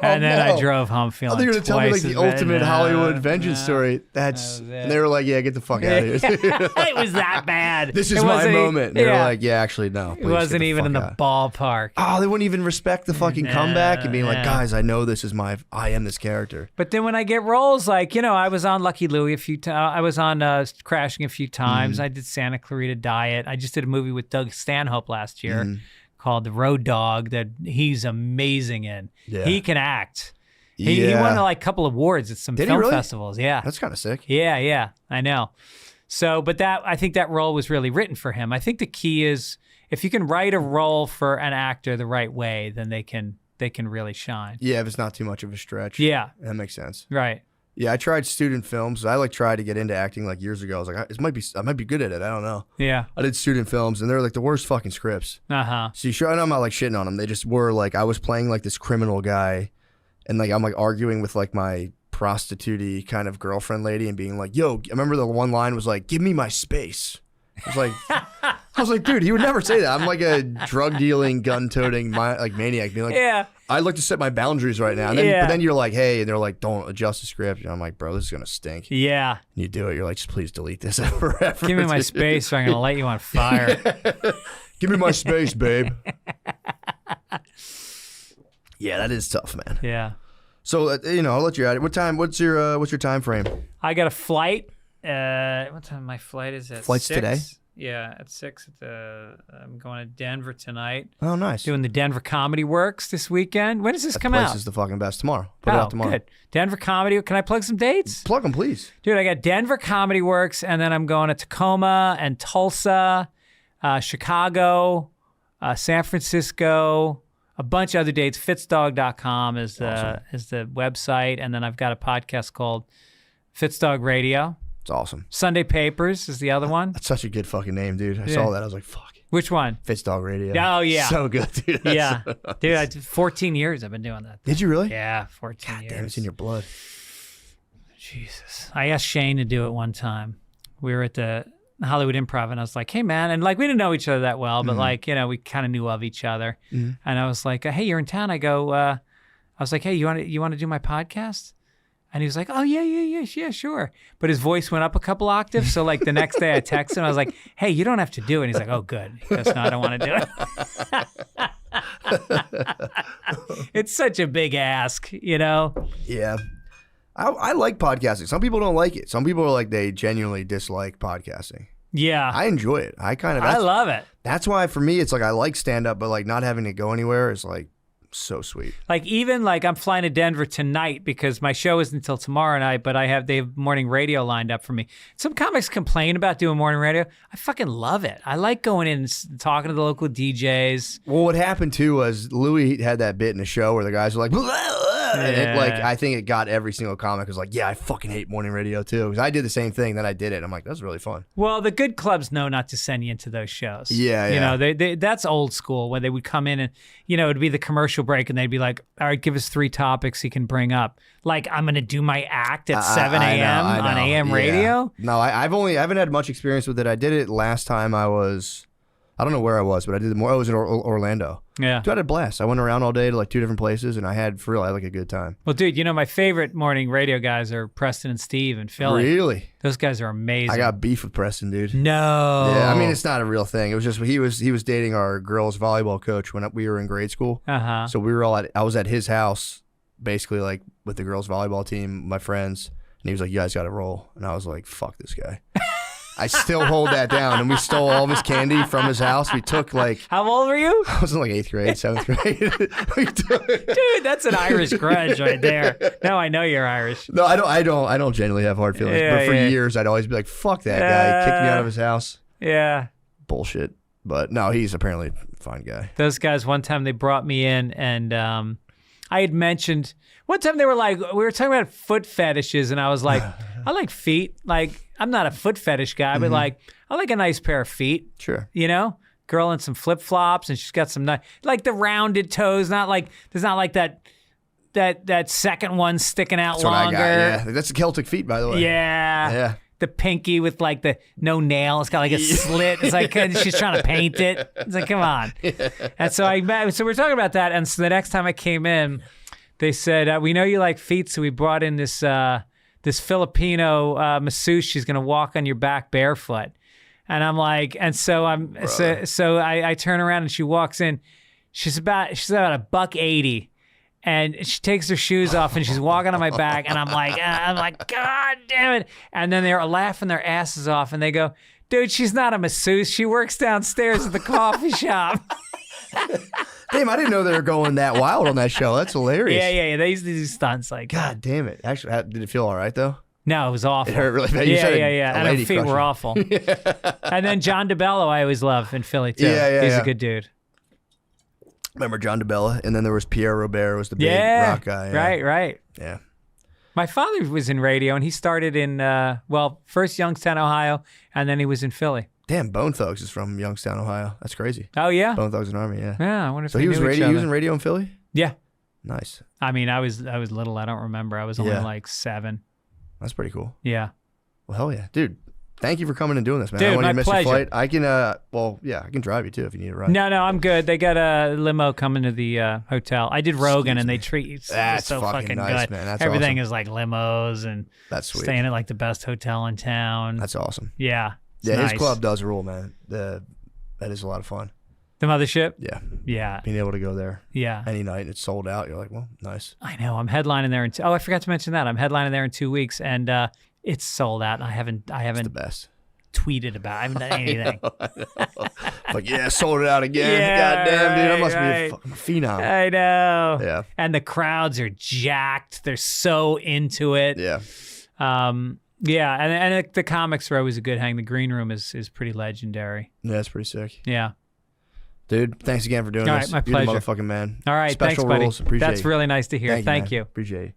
And then I drove home feeling.
I thought you were going to tell me like the ultimate Hollywood vengeance story.
That was
And they were like, yeah, get the fuck out of here.
It was that bad.
This is my moment. And they were like, yeah, actually, no.
It wasn't even in the ballpark.
Oh, they wouldn't even respect the fucking comeback and being like, guys, I know this is I am this character.
But then when I get roles, like, I was on Lucky Louie a few times. I was on Crashing a few times. I did Santa Clarita Diet. I just did a movie with Doug Stanhope last year. Called The Road Dog that he's amazing in. Yeah. He can act. He won like a couple awards at some film festivals. Yeah.
That's kind of sick.
Yeah, I know. So, but I think that role was really written for him. I think the key is if you can write a role for an actor the right way, then they can really shine.
Yeah, if it's not too much of a stretch.
Yeah.
That makes sense.
Right.
Yeah, I tried student films. I tried to get into acting like years ago. I was like, I might be good at it. I don't know.
Yeah.
I did student films, and they're like the worst fucking scripts. So I know I'm not like shitting on them. They just were like, I was playing like this criminal guy, and like I'm like arguing with like my prostitute-y kind of girlfriend lady, and being like, yo, I remember the one line was like, give me my space. I was like, dude, he would never say that. I'm like a drug dealing, gun toting maniac, being like, I'd like to set my boundaries right now. And then, but then you're like, hey, and they're like, don't adjust the script. And I'm like, bro, this is gonna stink.
Yeah.
And you do it. You're like, just please delete this forever.
Give me my space, or I'm gonna light you on fire.
Give me my space, babe. Yeah, that is tough, man.
Yeah.
So I'll let you at it. What time? What's your time frame?
I got a flight. What time my flight is at?
Flight's
6?
today?
Yeah, at 6. I'm going to Denver tonight.
Oh, nice.
Doing the Denver Comedy Works this weekend. When does this come out?
This is the fucking best. Tomorrow. Put it out tomorrow.
Good. Denver Comedy. Can I plug some dates?
Plug them, please.
Dude, I got Denver Comedy Works, and then I'm going to Tacoma and Tulsa, Chicago, San Francisco, a bunch of other dates. Fitzdog.com is the website, and then I've got a podcast called Fitzdog Radio.
It's awesome.
Sunday Papers is the other one.
That's such a good fucking name, dude. I saw that. I was like, fuck.
Which one?
Fitzdog Radio.
Oh, yeah.
So good, dude.
Yeah. Dude, I did 14 years I've been doing that.
Did you really?
Yeah, 14 years.
Damn, it's in your blood.
Jesus. I asked Shane to do it one time. We were at the Hollywood Improv, and I was like, hey, man. And like, we didn't know each other that well, but like, we kind of knew of each other. And I was like, hey, you're in town. I was like, hey, you want to do my podcast? And he was like, oh, yeah, sure. But his voice went up a couple octaves. So like the next day I texted him. I was like, hey, you don't have to do it. And he's like, oh, good. He goes, no, I don't want to do it. It's such a big ask,
Yeah. I like podcasting. Some people don't like it. Some people are like, they genuinely dislike podcasting.
Yeah.
I enjoy it. I
love it.
That's why for me, it's like I like stand-up, but like not having to go anywhere is like so sweet.
Like even like I'm flying to Denver tonight because my show isn't until tomorrow night, but they have morning radio lined up for me. Some comics complain about doing morning radio. I fucking love it. I like going in and talking to the local DJs.
Well, what happened too was Louis had that bit in the show where the guys were like, blah, blah, and it, like I think it got every single comic was like, yeah, I fucking hate morning radio too. Because I did the same thing, then I did it. I'm like, that's really fun.
Well, the good clubs know not to send you into those shows.
Yeah.
They that's old school when they would come in and it'd be the commercial break and they'd be like, all right, give us 3 topics you can bring up. Like I'm gonna do my act at 7 a.m. on AM radio.
No, I haven't had much experience with it. I did it last time I don't know where I was, but I did it more. I was in Orlando.
Yeah.
Dude, I had a blast. I went around all day to like 2 different places, and I had like a good time.
Well, dude, my favorite morning radio guys are Preston and Steve in Philly.
Really?
Those guys are amazing.
I got beef with Preston, dude.
No.
Yeah, I mean, it's not a real thing. It was just he was dating our girls' volleyball coach when we were in grade school.
Uh-huh.
So we were I was at his house, basically like with the girls' volleyball team, my friends, and he was like, you guys got to roll. And I was like, fuck this guy. I still hold that down. And we stole all of his candy from his house. We took like,
How old were you?
I was in like 8th grade, 7th grade. We took-
Dude, that's an Irish grudge right there. Now I know you're Irish.
No, I don't genuinely have hard feelings.
Yeah,
but for
yeah.
years, I'd always be like, fuck that guy. He kicked me out of his house.
Yeah.
Bullshit. But no, he's apparently a fine guy.
Those guys, one time they brought me in and I had mentioned, one time they were like, we were talking about foot fetishes and I was like, I like feet. Like, I'm not a foot fetish guy, but like, I like a nice pair of feet.
Sure.
You know? Girl in some flip-flops and she's got some nice, like the rounded toes, not like, there's not like that second one sticking out
That's what
longer.
I got. Yeah. That's the Celtic feet, by the way.
Yeah.
Yeah.
The pinky with like the no nail. It's got like a slit. It's like she's trying to paint it. It's like, come on. And so so we're talking about that. And so the next time I came in, they said, we know you like feet. So we brought in this Filipino masseuse. She's going to walk on your back barefoot. And I'm like, and so I turn around and she walks in. She's about $180. And she takes her shoes off and she's walking on my back. And I'm like, God damn it. And then they're laughing their asses off and they go, dude, she's not a masseuse. She works downstairs at the coffee shop.
Damn, I didn't know they were going that wild on that show. That's hilarious.
Yeah. They used to do stunts like
God damn it. Actually, did it feel all right, though?
No, it was awful.
It hurt really bad. You
Yeah.
said
And her feet were awful. And then John DeBello I always love in Philly too.
Yeah,
He's
yeah.
a good dude.
Remember John DeBella? And then there was Pierre Robert, was the big rock guy. Yeah.
Right.
Yeah.
My father was in radio, and he started in, first Youngstown, Ohio, and then he was in Philly.
Damn, Bone Thugs is from Youngstown, Ohio. That's crazy.
Oh, yeah?
Bone Thugs and Army, yeah.
Yeah, I wonder if
So
we
he was
knew each
radio. He was
other.
in radio in Philly?
Yeah.
Nice.
I mean, I was little. I don't remember. I was only
Yeah.
like 7.
That's pretty cool.
Yeah.
Well, hell yeah. Dude, thank you for coming and doing this, man.
Dude,
I don't want
my
you to miss
pleasure.
your flight. I can, I can drive you too if you need a ride.
No, I'm good. They got a limo coming to the hotel. I did Rogan, and they treat you
That's
so
fucking
fucking
nice,
good.
man. That's
Everything
awesome.
is like limos and
That's sweet.
staying at like the best hotel in town.
That's awesome.
Yeah. It's
Yeah,
nice.
his club does rule, man. That is a lot of fun.
The mothership?
Yeah.
Yeah.
Being able to go there
Yeah.
any night and it's sold out, you're like, well, nice.
I know. I'm headlining there I forgot to mention that. I'm headlining there in 2 weeks, and it's sold out. And I haven't
It's the best.
tweeted about it. I haven't done anything.
Like, yeah, sold it out again.
Yeah,
God damn, dude. I must
right.
be a fucking phenom.
I know.
Yeah.
And the crowds are jacked. They're so into it.
Yeah.
Yeah, and the comics are always a good hang. The green room is pretty legendary.
Yeah, that's pretty sick.
Yeah.
Dude, thanks again for doing
All
this.
right, my
You're
pleasure.
the motherfucking man.
All right,
Special
thanks, buddy.
rules. Appreciate
That's
it.
really nice to hear. Thank
man.
you.
Appreciate it.